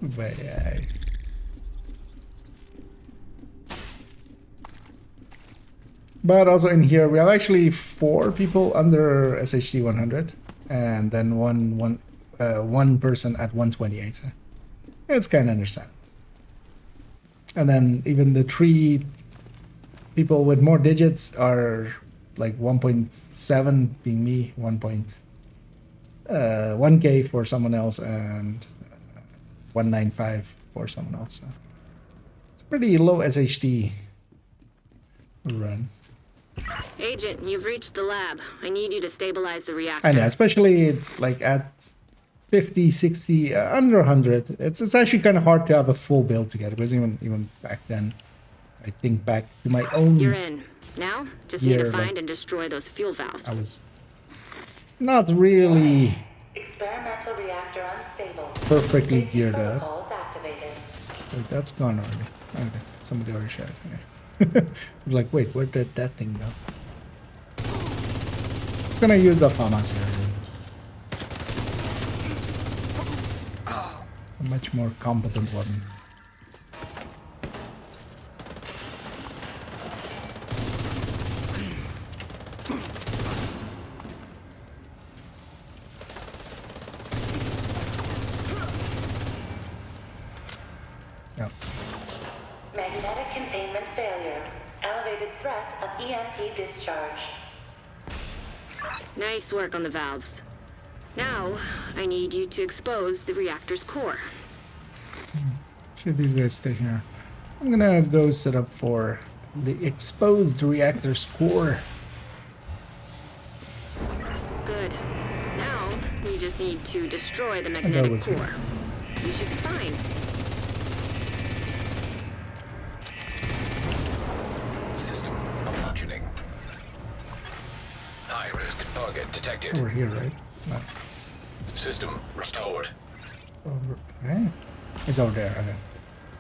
But yeah. But also in here, we have actually 4 people under SHD 100, and then one person at 128. So it's kind of understandable. And then even the 3 people with more digits are like 1.7 being me, 1K for someone else, and 195 for someone else. So it's a pretty low SHD run. Agent, you've reached the lab. I need you to stabilize the reactor. I know, especially it's like at 50, 60, under 100. It's actually kind of hard to have a full build together, because even back then, I think back to my own. You're in. Now, just need to year, find like, and destroy those fuel valves. I was not really Experimental reactor unstable. perfectly geared up. Protocols activated. Wait, that's gone already. Okay, somebody already shot it. Okay. It's like, wait, where did that thing go? Just gonna use the FAMAS here. A much more competent one. Yep. Magnetic containment failure. Elevated threat of EMP discharge. Nice work on the valves. Now, I need you to expose the reactor's core. Should these guys stay here? I'm gonna go set up for the exposed reactor's core. Good. Now, we just need to destroy the that magnetic was core. it. You should be fine. System malfunctioning. High risk target detected. It's over here, right? No. System restored. Okay. It's over there. Okay.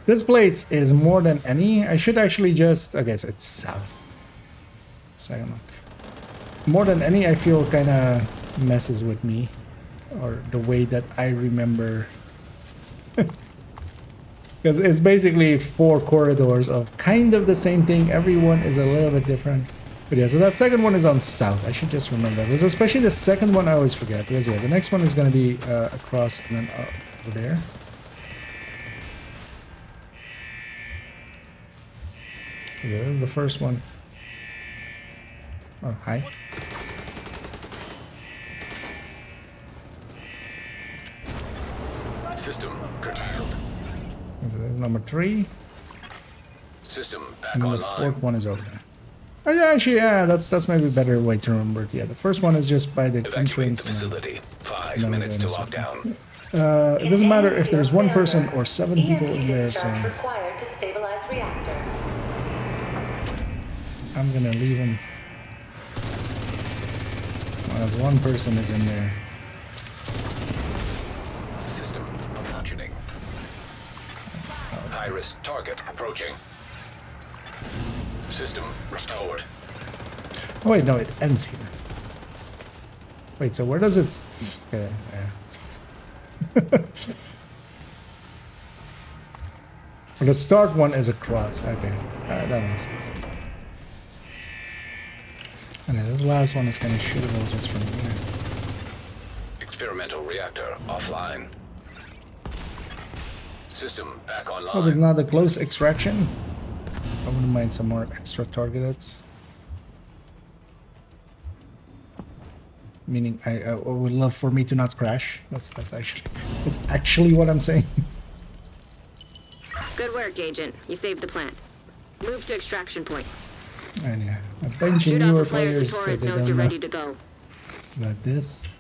This place is more than any. I should actually just. Okay, so it's south. Second one. More than any, I feel kind of messes with me, or the way that I remember Because it's basically 4 corridors of kind of the same thing. Everyone is a little bit different. But yeah, so that second one is on south. I should just remember that. Because especially the second one I always forget. Because yeah, the next one is going to be across and then over there. Okay, this is the first one. Oh, hi. System curtailed. This is number 3. System back And the online. 4th one is over there. Oh, yeah, actually, yeah, that's maybe a better way to remember it. Yeah, the first one is just by the Evacuate entrance. the facility. 5 and then minutes to this lock one. down. It doesn't matter if there's 1 person or 7 people in there, so Required to stabilize reactor. I'm gonna leave him. As long as 1 person is in there. System functioning. High-risk target approaching. System restored. Oh wait, no, it ends here. Wait, so where does it... Okay, yeah. Well, the start one is across. Okay, that makes sense. And this last one is kind of shootable just from here. Experimental reactor offline. System back online. So it's not a close extraction. I wouldn't mind some more extra targets. Meaning, I would love for me to not crash. That's actually what I'm saying. Good work, Agent. You saved the plant. Move to extraction point. And yeah, a bunch of Shoot off newer the players players say Torres they knows don't you're know ready to go. about this.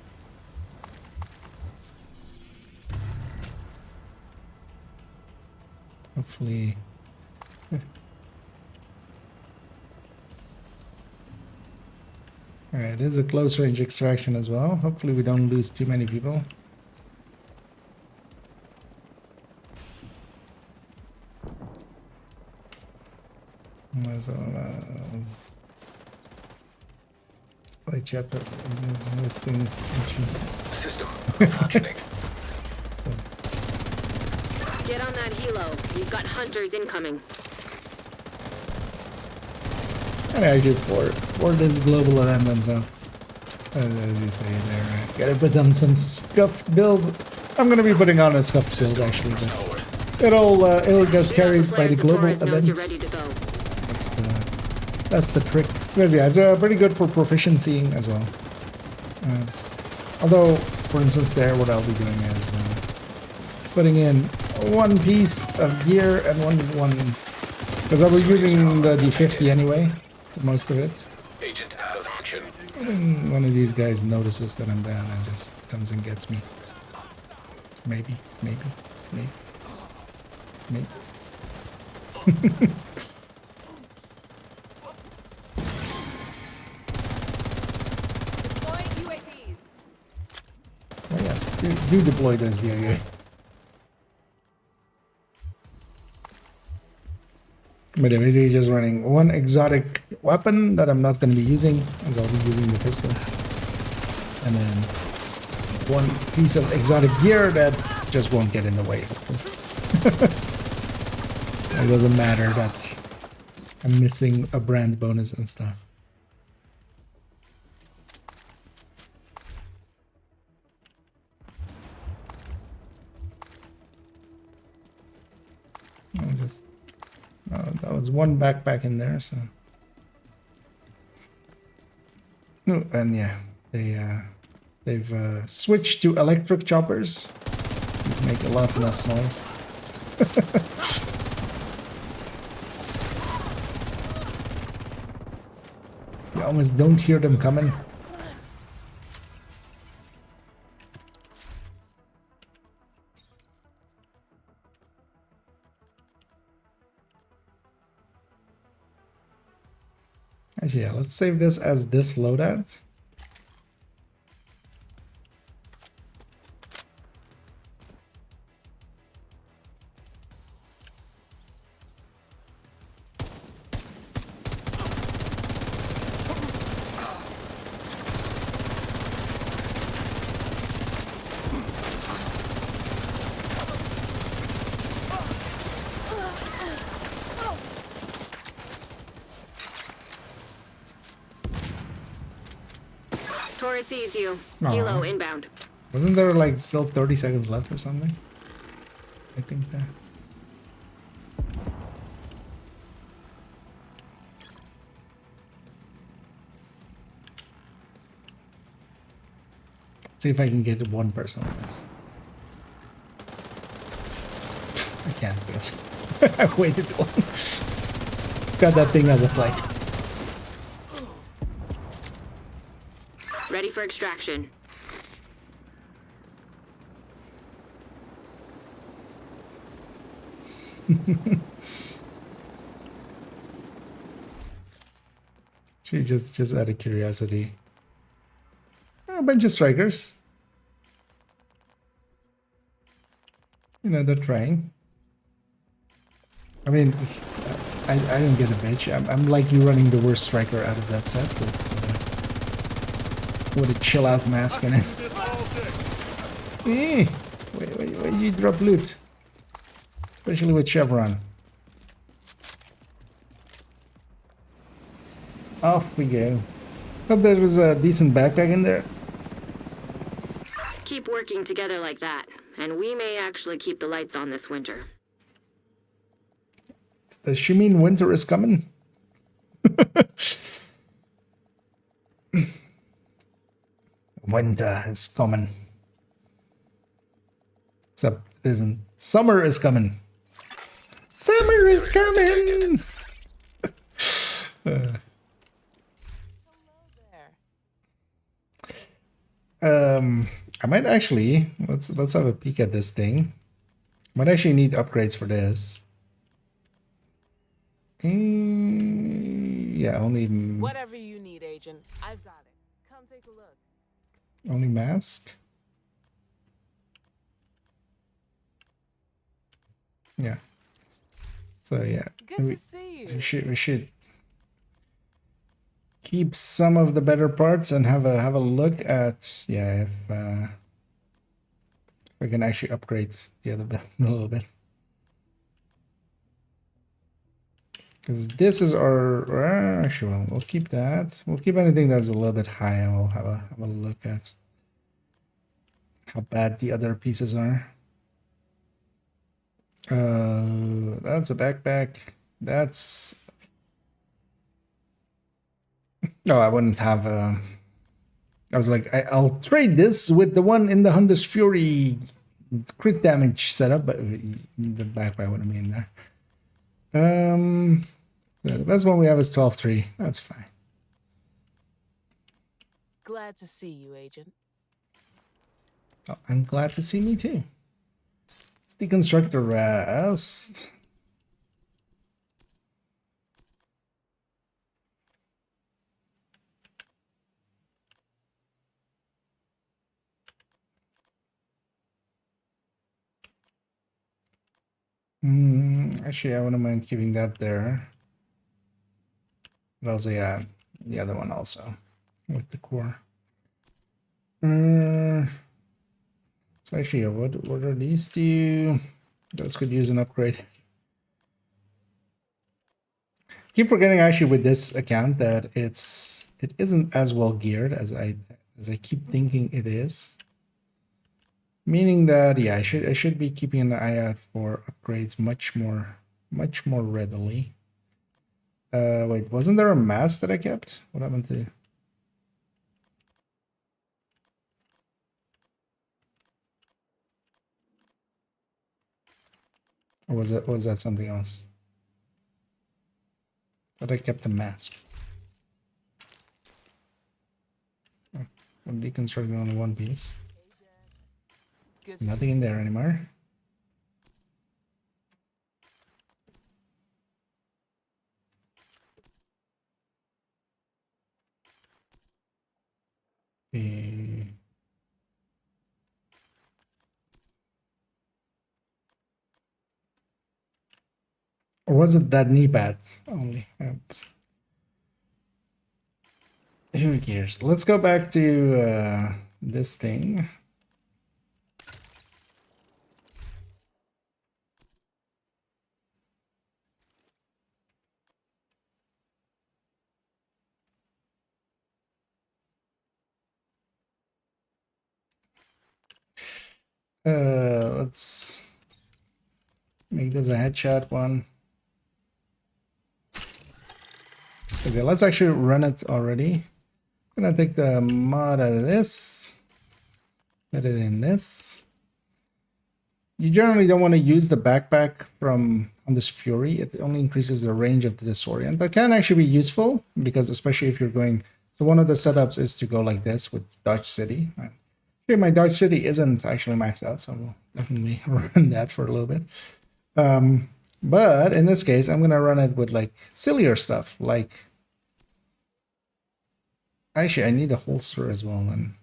Hopefully. Alright, it is a close range extraction as well. Hopefully we don't lose too many people. So, play chapter listing. System functioning. Get on that helo. You've got hunters incoming. And I do for this global event and stuff. As you say there, right? Gotta put on some scuffed build. I'm gonna be putting on a scuffed build actually, but it'll get carried by the global event. That's the trick. Because yeah, it's pretty good for proficiency as well. Although, for instance, there what I'll be doing is putting in 1 piece of gear and one because I'll be using the D50 anyway for most of it. Agent out of action. And one of these guys notices that I'm down and just comes and gets me. Maybe. Oh yes, do deploy those UAV. But I'm basically just running 1 exotic weapon that I'm not going to be using, as I'll be using the pistol. And then 1 piece of exotic gear that just won't get in the way. It doesn't matter that I'm missing a brand bonus and stuff. That was 1 backpack in there, so. No, and yeah, they've switched to electric choppers. These make a lot less noise. You almost don't hear them coming. Actually, yeah, let's save this as this loadout. it sees you. Aw. Kilo inbound. Wasn't there like still 30 seconds left or something? I think there. See if I can get one person on this. I can't because I waited too long. Got that thing as a flight. Ready for extraction. She just out of curiosity. A bunch of strikers. You know, they're trying. I mean, I don't get a bitch. I'm like you running the worst striker out of that set with a chill out mask in it. Wait, you drop loot. Especially with Chevron. Off we go. Hope there was a decent backpack in there. Keep working together like that, and we may actually keep the lights on this winter. Does she mean winter is coming? Winter is coming. Except it isn't. Summer is coming. Summer is coming! I might actually let's have a peek at this thing. Might actually need upgrades for this. Yeah, only whatever you need, Agent. I've got it. Come take a look. Only mask. Yeah. So yeah. Good to see you. We should keep some of the better parts and have a look at if we can actually upgrade the other bit a little bit. Because this is our actually we'll keep that. We'll keep anything that's a little bit high and we'll have a look at how bad the other pieces are. That's a backpack. That's no, I wouldn't have I was like, I'll trade this with the one in the Hunter's Fury crit damage setup, but the backpack wouldn't be in there. The best one we have is 12-3. That's fine. Glad to see you, Agent. Oh, I'm glad to see me too. Let's deconstruct the rest. Actually, I wouldn't mind keeping that there. But also, yeah, the other one also with the core. So actually, what are these two? Those could use an upgrade. Keep forgetting actually with this account that it isn't as well geared as I keep thinking it is. Meaning that yeah, I should be keeping an eye out for upgrades much more readily. Wait, wasn't there a mask that I kept? What happened to? Or was that something else? But I kept a mask. Oh, I'm deconstructing only one piece. Nothing in there anymore. Or was it that knee pad only? Who cares? Let's go back to this thing. Let's make this a headshot one. Okay, let's actually run it already. I'm gonna take the mod out of this, put it in this. You generally don't want to use the backpack from on this Fury. It only increases the range of the disorient. That can actually be useful because especially if you're going. So one of the setups is to go like this with Dodge City. Okay, my Dodge City isn't actually maxed out, so we'll definitely run that for a little bit. But in this case, I'm gonna run it with like sillier stuff. Like, actually, I need a holster as well. Then,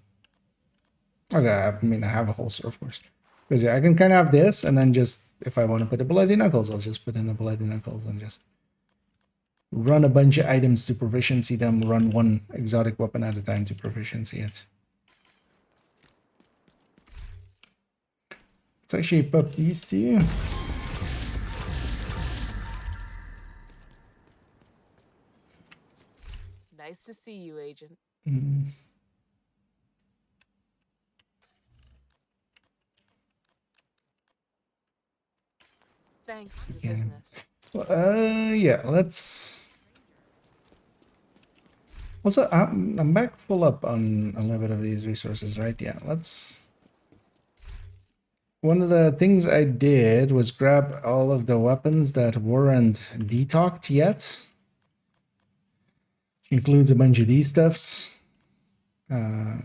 okay, I mean I have a holster, of course. Because yeah, I can kind of have this, and then just, if I want to put the Bloody Knuckles, I'll just put in the Bloody Knuckles and just run a bunch of items to proficiency them, run one exotic weapon at a time to proficiency it. Let's actually pop these two. Nice to see you, Agent. Thanks for the business. Well, yeah, let's. Also, I'm back full up on a little bit of these resources, right? Yeah, let's. One of the things I did was grab all of the weapons that weren't detoxed yet. Which includes a bunch of these stuffs. Or,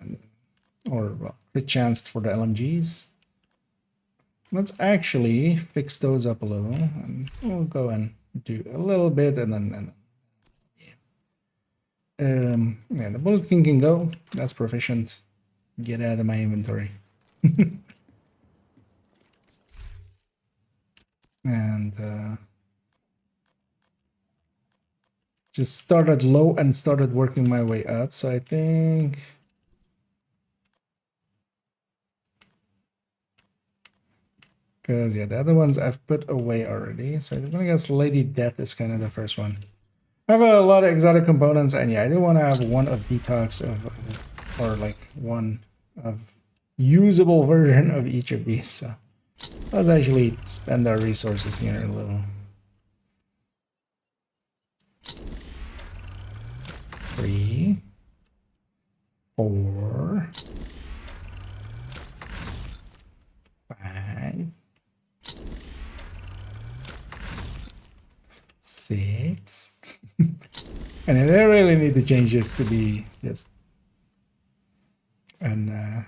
well, crit chance for the LMGs. Let's actually fix those up a little, and we'll go and do a little bit, and then yeah, the Bullet King can go. That's proficient. Get out of my inventory. And just started low and started working my way up. So I think. Because, yeah, the other ones I've put away already. So I guess Lady Death is kind of the first one. I have a lot of exotic components, and yeah, I do want to have one of detox or like one of usable version of each of these. So let's actually spend our resources here a little. 3, 4, 5, 6. And I really need to change this to be just a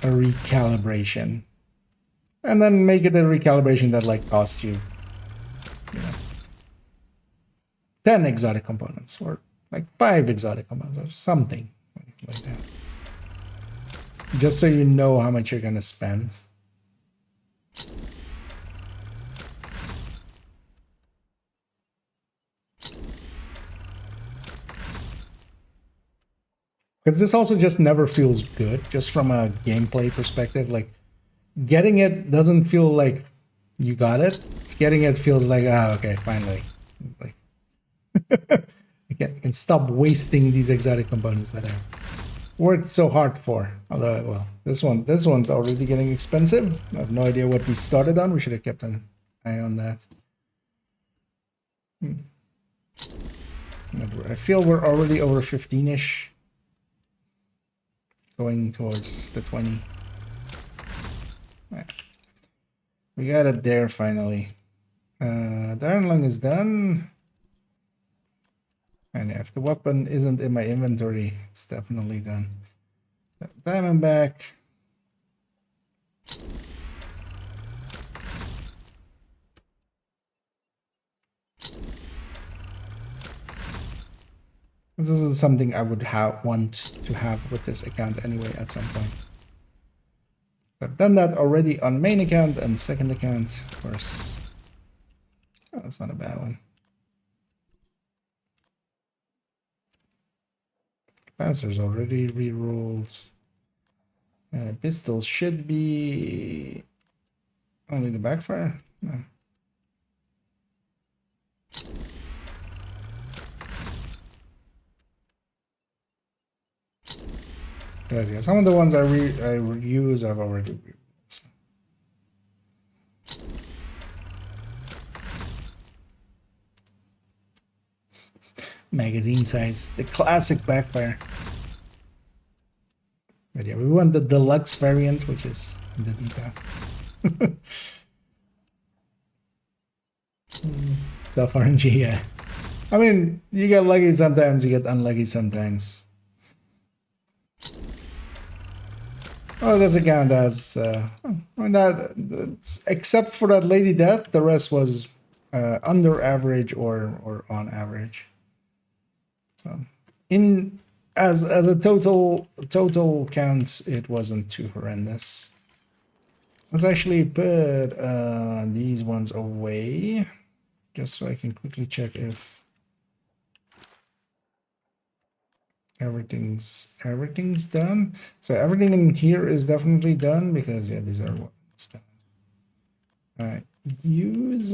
recalibration, and then make it a recalibration that like costs you, 10 exotic components or like 5 exotic components or something like that, just so you know how much you're gonna spend. Because this also just never feels good, just from a gameplay perspective. Like, getting it doesn't feel like you got it. Getting it feels like, okay, finally. Like, I can stop wasting these exotic components that I worked so hard for. Although, well, this one's already getting expensive. I have no idea what we started on. We should have kept an eye on that. I feel we're already over 15-ish. Going towards the 20. Right. We got it there finally. The Iron Lung is done. And if the weapon isn't in my inventory, it's definitely done. Diamondback. This is something I would want to have with this account anyway at some point. I've done that already on main account and second account, of course. Oh, that's not a bad one. Capacitors already re-rolled. Pistols should be only the backfire. No. Yes, yeah. Some of the ones I reuse, I've already reviewed. So. Magazine size, the classic backfire. But yeah, we want the deluxe variant, which is the detail. Tough RNG, yeah. I mean, you get lucky sometimes, you get unlucky sometimes. Oh, does it count as except for that Lady Death, the rest was under average or on average. So as a total count, it wasn't too horrendous. Let's actually put these ones away, just so I can quickly check if everything's done. So everything in here is definitely done, because yeah, these are what's done. Use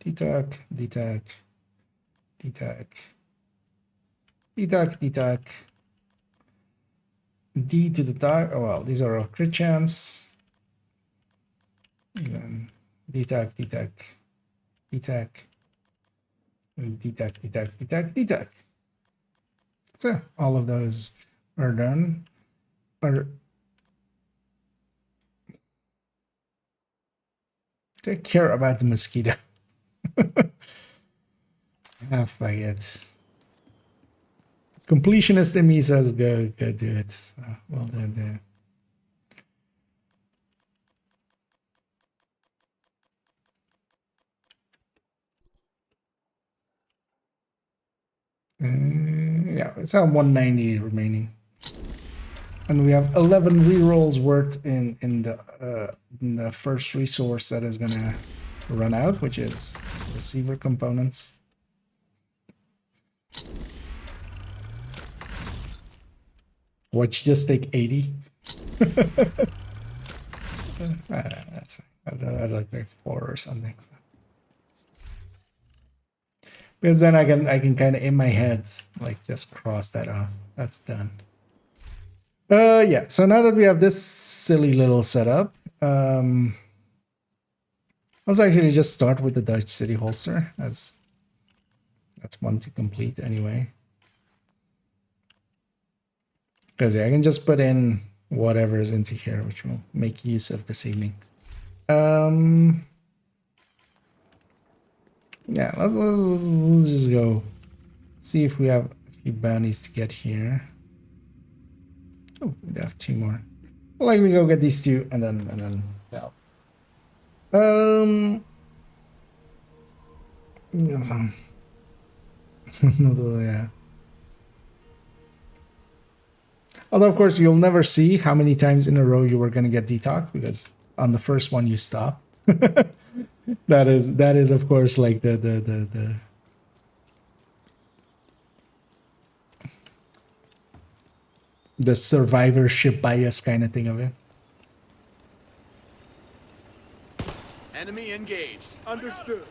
DTAC, D to the tag. Oh well, these are all crit chance. Then DTAC, and DTAC. So all of those are done. Take care about the mosquito. Fuck it. Completionist in me says go do it. So well done. Yeah, it's at 190 remaining, and we have 11 rerolls worth in the first resource that is gonna run out, which is receiver components. Watch just take 80. That's fine. I'd like 4 or something. So. Because then I can kind of in my head like just cross that off. That's done. Yeah. So now that we have this silly little setup, let's actually just start with the Dutch City holster, as that's one to complete anyway. Because yeah, I can just put in whatever is into here, which will make use of this evening. Yeah, let's just go see if we have a few bounties to get here. Oh, we have 2 more. We'll likely go get these 2 and then yeah. Yeah. Although of course you'll never see how many times in a row you were gonna get detox, because on the first one you stop. That is of course like the survivorship bias kind of thing of it. Enemy engaged. Understood.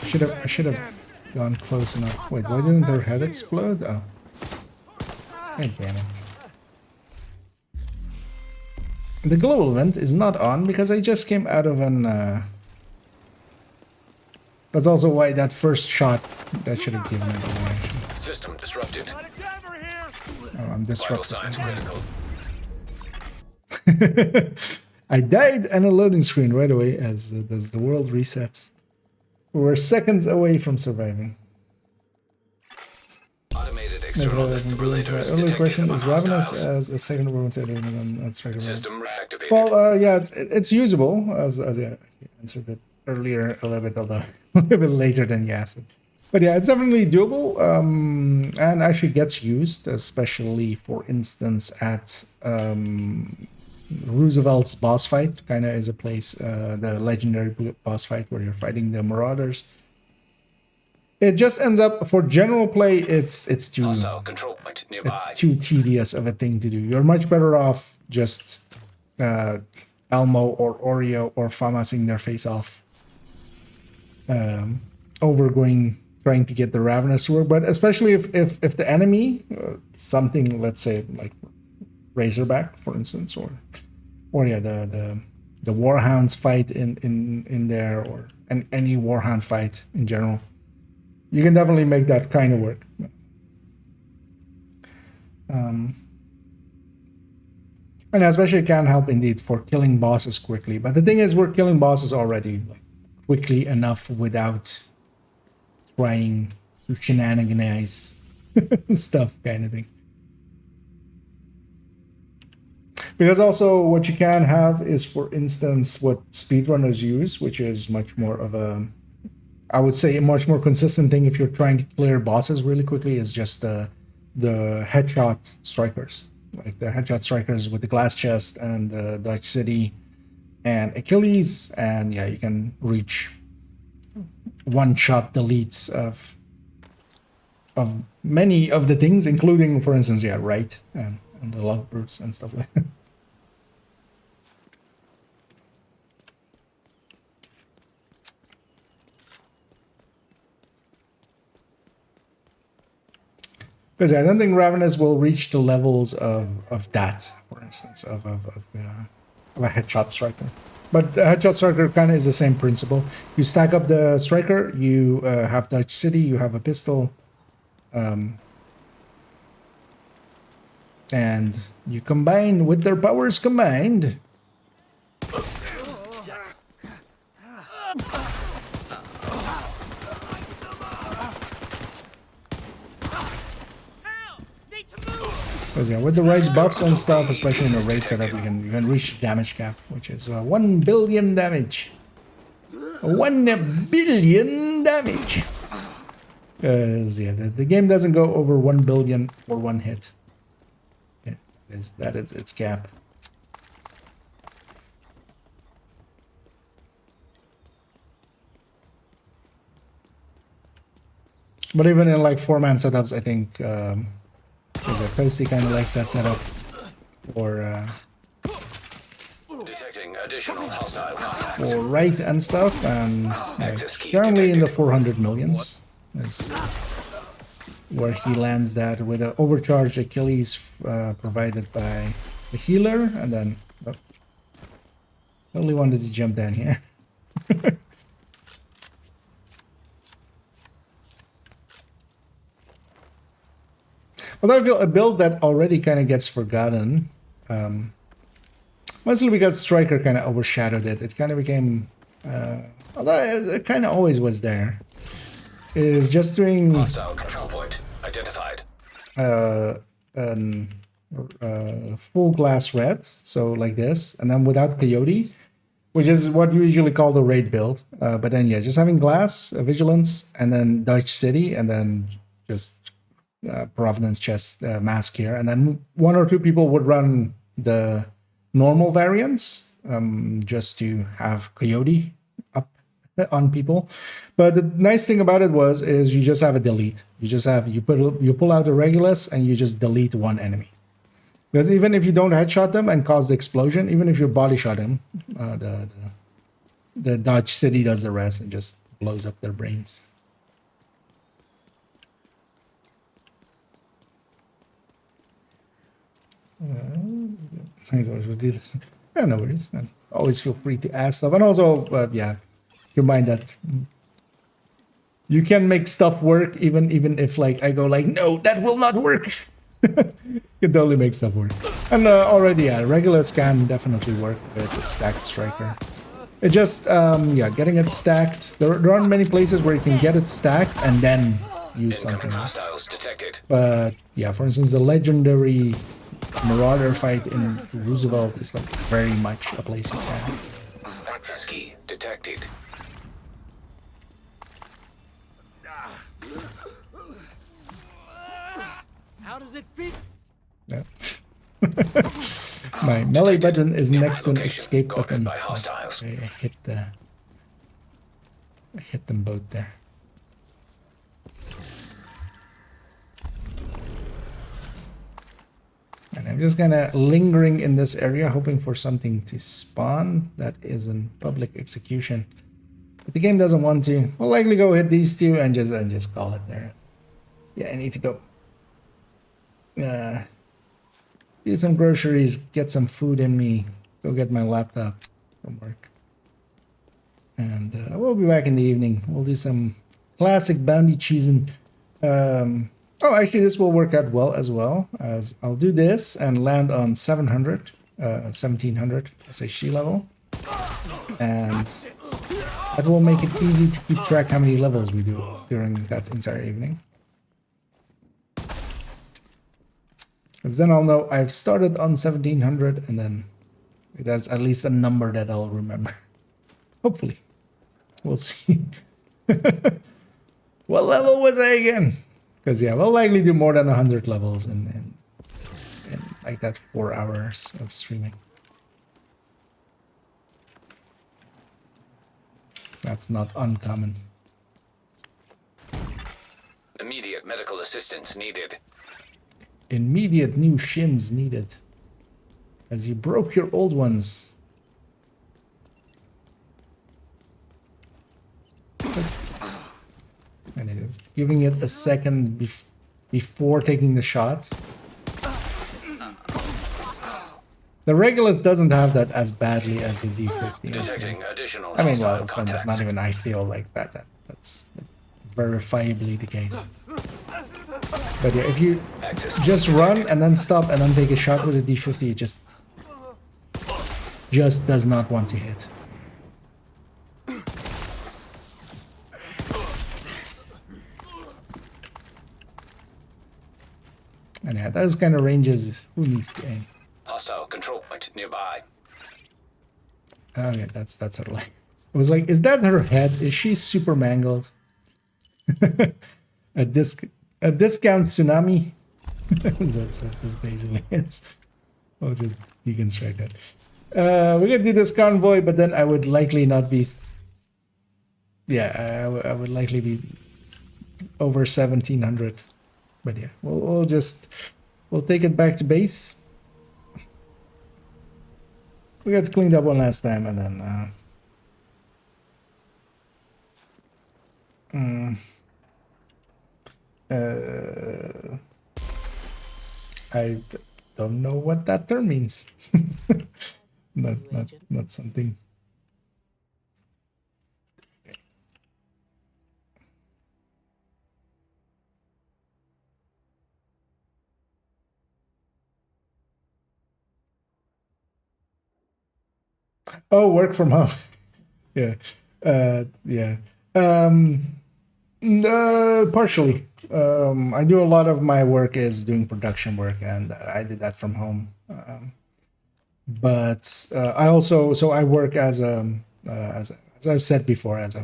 I should have gone close enough. Wait, why didn't their head explode? Oh. God damn it. The global event is not on because I just came out of an... That's also why that first shot, that should have given it away. System disrupted. Oh, I'm disrupted. I died and a loading screen right away as the world resets. We're seconds away from surviving. Automated external defibrillators Earlier question is Ravenous hostiles. as a second rotator, and then that's right. System reactivated. Well, yeah, it's usable as yeah, I answered it earlier a little bit, although a little bit later than you asked it. But yeah, it's definitely doable, and actually gets used, especially for instance at Roosevelt's boss fight. Kind of is a place, the legendary boss fight where you're fighting the Marauders. It just ends up for general play. It's too it's too tedious of a thing to do. You're much better off just Elmo or Oreo or Famasing their face off trying to get the Ravenous to work, but especially if the enemy, something, let's say like Razorback, for instance, or yeah, the Warhounds fight in there, or any Warhound fight in general, you can definitely make that kind of work. And especially it can help indeed for killing bosses quickly. But the thing is, we're killing bosses already quickly enough without trying to shenaniganize stuff, kind of thing. Because also what you can have is, for instance, what speedrunners use, which is much more of a, I would say, a much more consistent thing if you're trying to clear bosses really quickly, is just the headshot strikers. Like the headshot strikers with the glass chest and the Dutch City and Achilles, and yeah, you can reach one-shot deletes of many of the things, including, for instance, yeah, Right and the Lovebirds and stuff like that. Because I don't think Ravenous will reach the levels of that, for instance, of a headshot striker. But the headshot striker kind of is the same principle. You stack up the striker, you have Dutch City, you have a pistol, and you combine with their powers combined. Because yeah, with the right buffs and stuff, especially in the raid setup, you can reach damage cap, which is 1 billion damage. 1 billion damage. Because yeah, the game doesn't go over 1 billion for one hit. Yeah, that is its cap. But even in like 4-man setups, I think Toasty kind of likes that setup, or detecting additional hostile contacts. For Right and stuff, and currently in the 400 millions is where he lands that with an overcharged Achilles provided by the healer, and then totally wanted to jump down here. Although I feel a build that already kind of gets forgotten, mostly because Striker kind of overshadowed it. It kind of became, although it kind of always was there, is just doing hostile control point identified. Full glass red, so like this, and then without Coyote, which is what you usually call the raid build. But then yeah, just having glass, vigilance, and then Dutch City, and then just Providence chest mask here, and then 1 or 2 people would run the normal variants just to have Coyote up on people. But the nice thing about it is you just have a delete. You pull out the Regulus and you just delete one enemy. Because even if you don't headshot them and cause the explosion, even if you body shot him, the Dodge City does the rest and just blows up their brains. I don't know what it is. Always feel free to ask stuff, and also yeah, keep in mind that you can make stuff work even if like I go like, no, that will not work. You can totally make stuff work. And already yeah, Regulus can definitely work with a stacked striker. It just yeah, getting it stacked, there aren't many places where you can get it stacked and then use something else. But yeah, for instance, the legendary Marauder fight in Roosevelt is like very much a place you can. Access key detected. How does it feel? Yeah. My melee button is next to an escape button. So I hit them both there. And I'm just kind of lingering in this area, hoping for something to spawn that is in public execution. If the game doesn't want to, we'll likely go hit these two and just call it there. Yeah, I need to go do some groceries, get some food in me, go get my laptop from work. And we'll be back in the evening. We'll do some classic bounty cheesing. Oh, actually, this will work out well as well, as I'll do this and land on 700, 1700 SHG level. And that will make it easy to keep track how many levels we do during that entire evening. Because then I'll know I've started on 1700, and then that's at least a number that I'll remember. Hopefully. We'll see. What level was I again? Because yeah, we'll likely do more than 100 levels in like that 4 hours of streaming. That's not uncommon. Immediate medical assistance needed. Immediate new shins needed. As you broke your old ones. And it is giving it a second before taking the shot. The Regulus doesn't have that as badly as the D50. Detecting additional I mean, well, hostile it's contacts. not even I feel like that. That's verifiably the case. But yeah, if you just run and then stop and then take a shot with a D50, it just does not want to hit. And yeah, those kind of ranges, who needs to aim? Hostile control point nearby. Oh yeah, that's her leg. I was like, is that her head? Is she super mangled? a discount tsunami? That's what this basically is. I'll just deconstruct that. We're gonna do this convoy, but then I would likely not be. Yeah, I would likely be over 1700. But yeah, we'll take it back to base. We got cleaned up one last time, and then I don't know what that term means. not something. Oh, work from home. Yeah. Yeah. Partially. I do a lot of my work is doing production work, and I did that from home. But I also, so I work as I've said before, as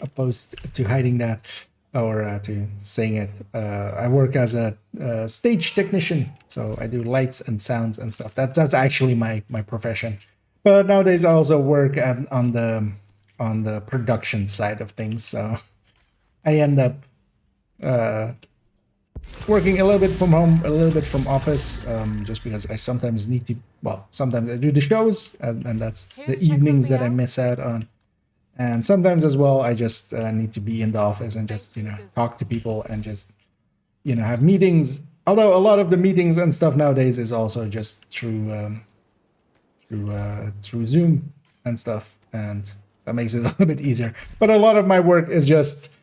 opposed to hiding that or to saying it, I work as a stage technician. So I do lights and sounds and stuff. That's actually my profession. But nowadays I also work on the production side of things. So I end up working a little bit from home, a little bit from office, just because I sometimes need to, well, sometimes I do the shows, and that's the evenings that I miss out on. And sometimes as well, I just need to be in the office and just, talk to people and just, have meetings. Although a lot of the meetings and stuff nowadays is also just through Zoom and stuff, and that makes it a little bit easier. But a lot of my work is just,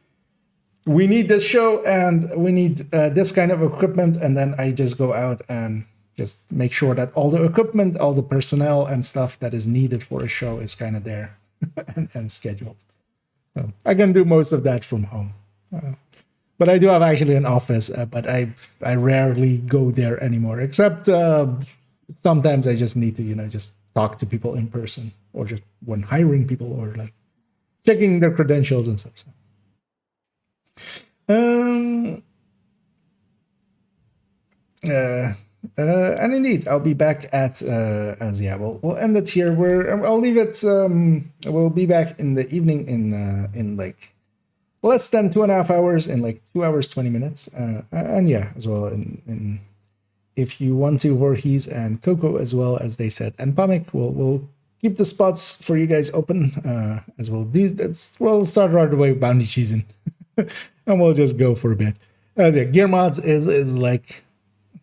we need this show and we need this kind of equipment, and then I just go out and just make sure that all the equipment, all the personnel and stuff that is needed for a show is kind of there and scheduled. So I can do most of that from home. But I do have actually an office, but I rarely go there anymore, except sometimes I just need to, just talk to people in person, or just when hiring people, or like checking their credentials and stuff. And indeed, I'll be back at we'll end it here. I'll leave it. We'll be back in the evening in like less than 2.5 hours, in like 2 hours 20 minutes. And yeah, as well if you want to, Voorhees and Coco as well, as they said, and Pamik, we'll keep the spots for you guys open as well. We'll start right away bounty cheesing, and we'll just go for a bit. Yeah, gear mods is like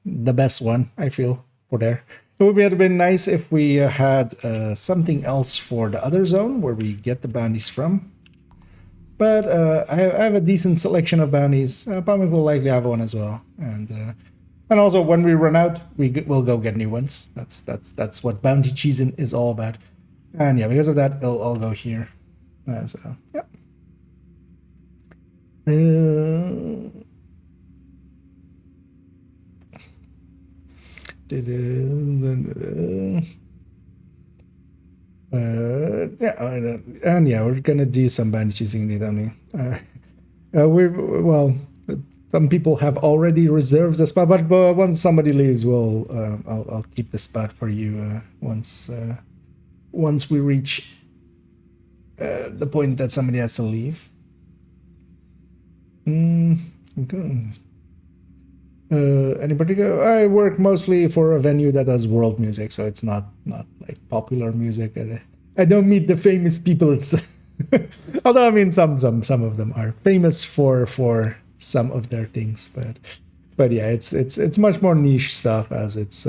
the best one, I feel, for there. It would have been nice if we had something else for the other zone where we get the bounties from. But I have a decent selection of bounties. Palmic will likely have one as well, and also when we run out, we'll go get new ones. That's what bounty cheesing is all about. And yeah, because of that, it'll all go here. So yeah. Yeah, and yeah, we're gonna do some bounty cheesing in it, well, some people have already reserved the spot, but once somebody leaves, I'll keep the spot for you once we reach the point that somebody has to leave. Okay. Any particular? I work mostly for a venue that does world music, so it's not like popular music. I don't meet the famous people. Although I mean some of them are famous for some of their things, but yeah, it's much more niche stuff, as it's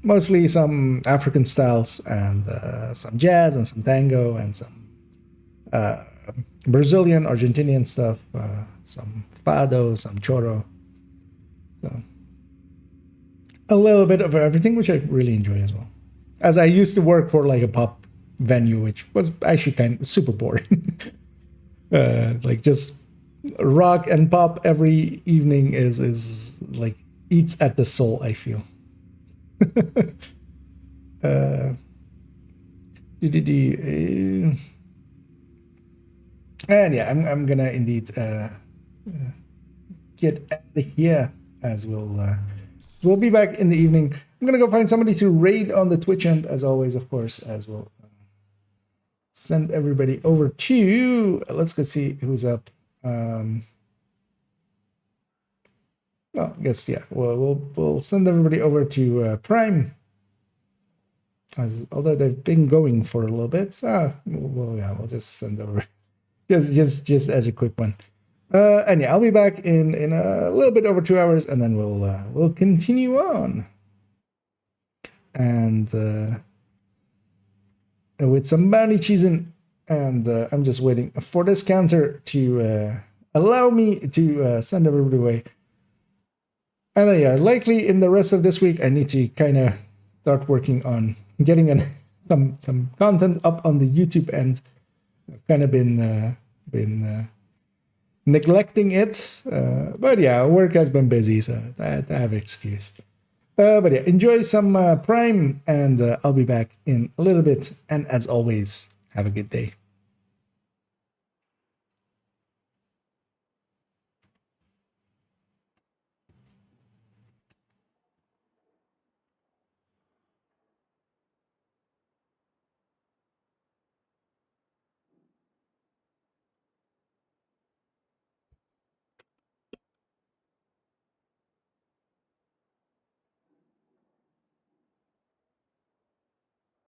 mostly some African styles and some jazz and some tango and some Brazilian, Argentinian stuff, some fado, some choro. So a little bit of everything, which I really enjoy as well. As I used to work for like a pop venue, which was actually kind of super boring. Like just rock and pop every evening is like eats at the soul, I feel. And yeah, I'm gonna indeed get out of here, as we'll be back in the evening. I'm gonna go find somebody to raid on the Twitch end, as always, of course, as we'll send everybody over to. Let's go see who's up. I guess yeah. We'll send everybody over to Prime. Although they've been going for a little bit, we'll just send over just as a quick one. And yeah, I'll be back in a little bit over 2 hours, and then we'll continue on. And with some bounty cheesing, and I'm just waiting for this counter to allow me to send everybody away. And yeah, likely in the rest of this week, I need to kind of start working on getting some content up on the YouTube end. I've kind of been neglecting it, but yeah, work has been busy, so I have an excuse. But yeah, enjoy some Prime, and I'll be back in a little bit. And as always, have a good day.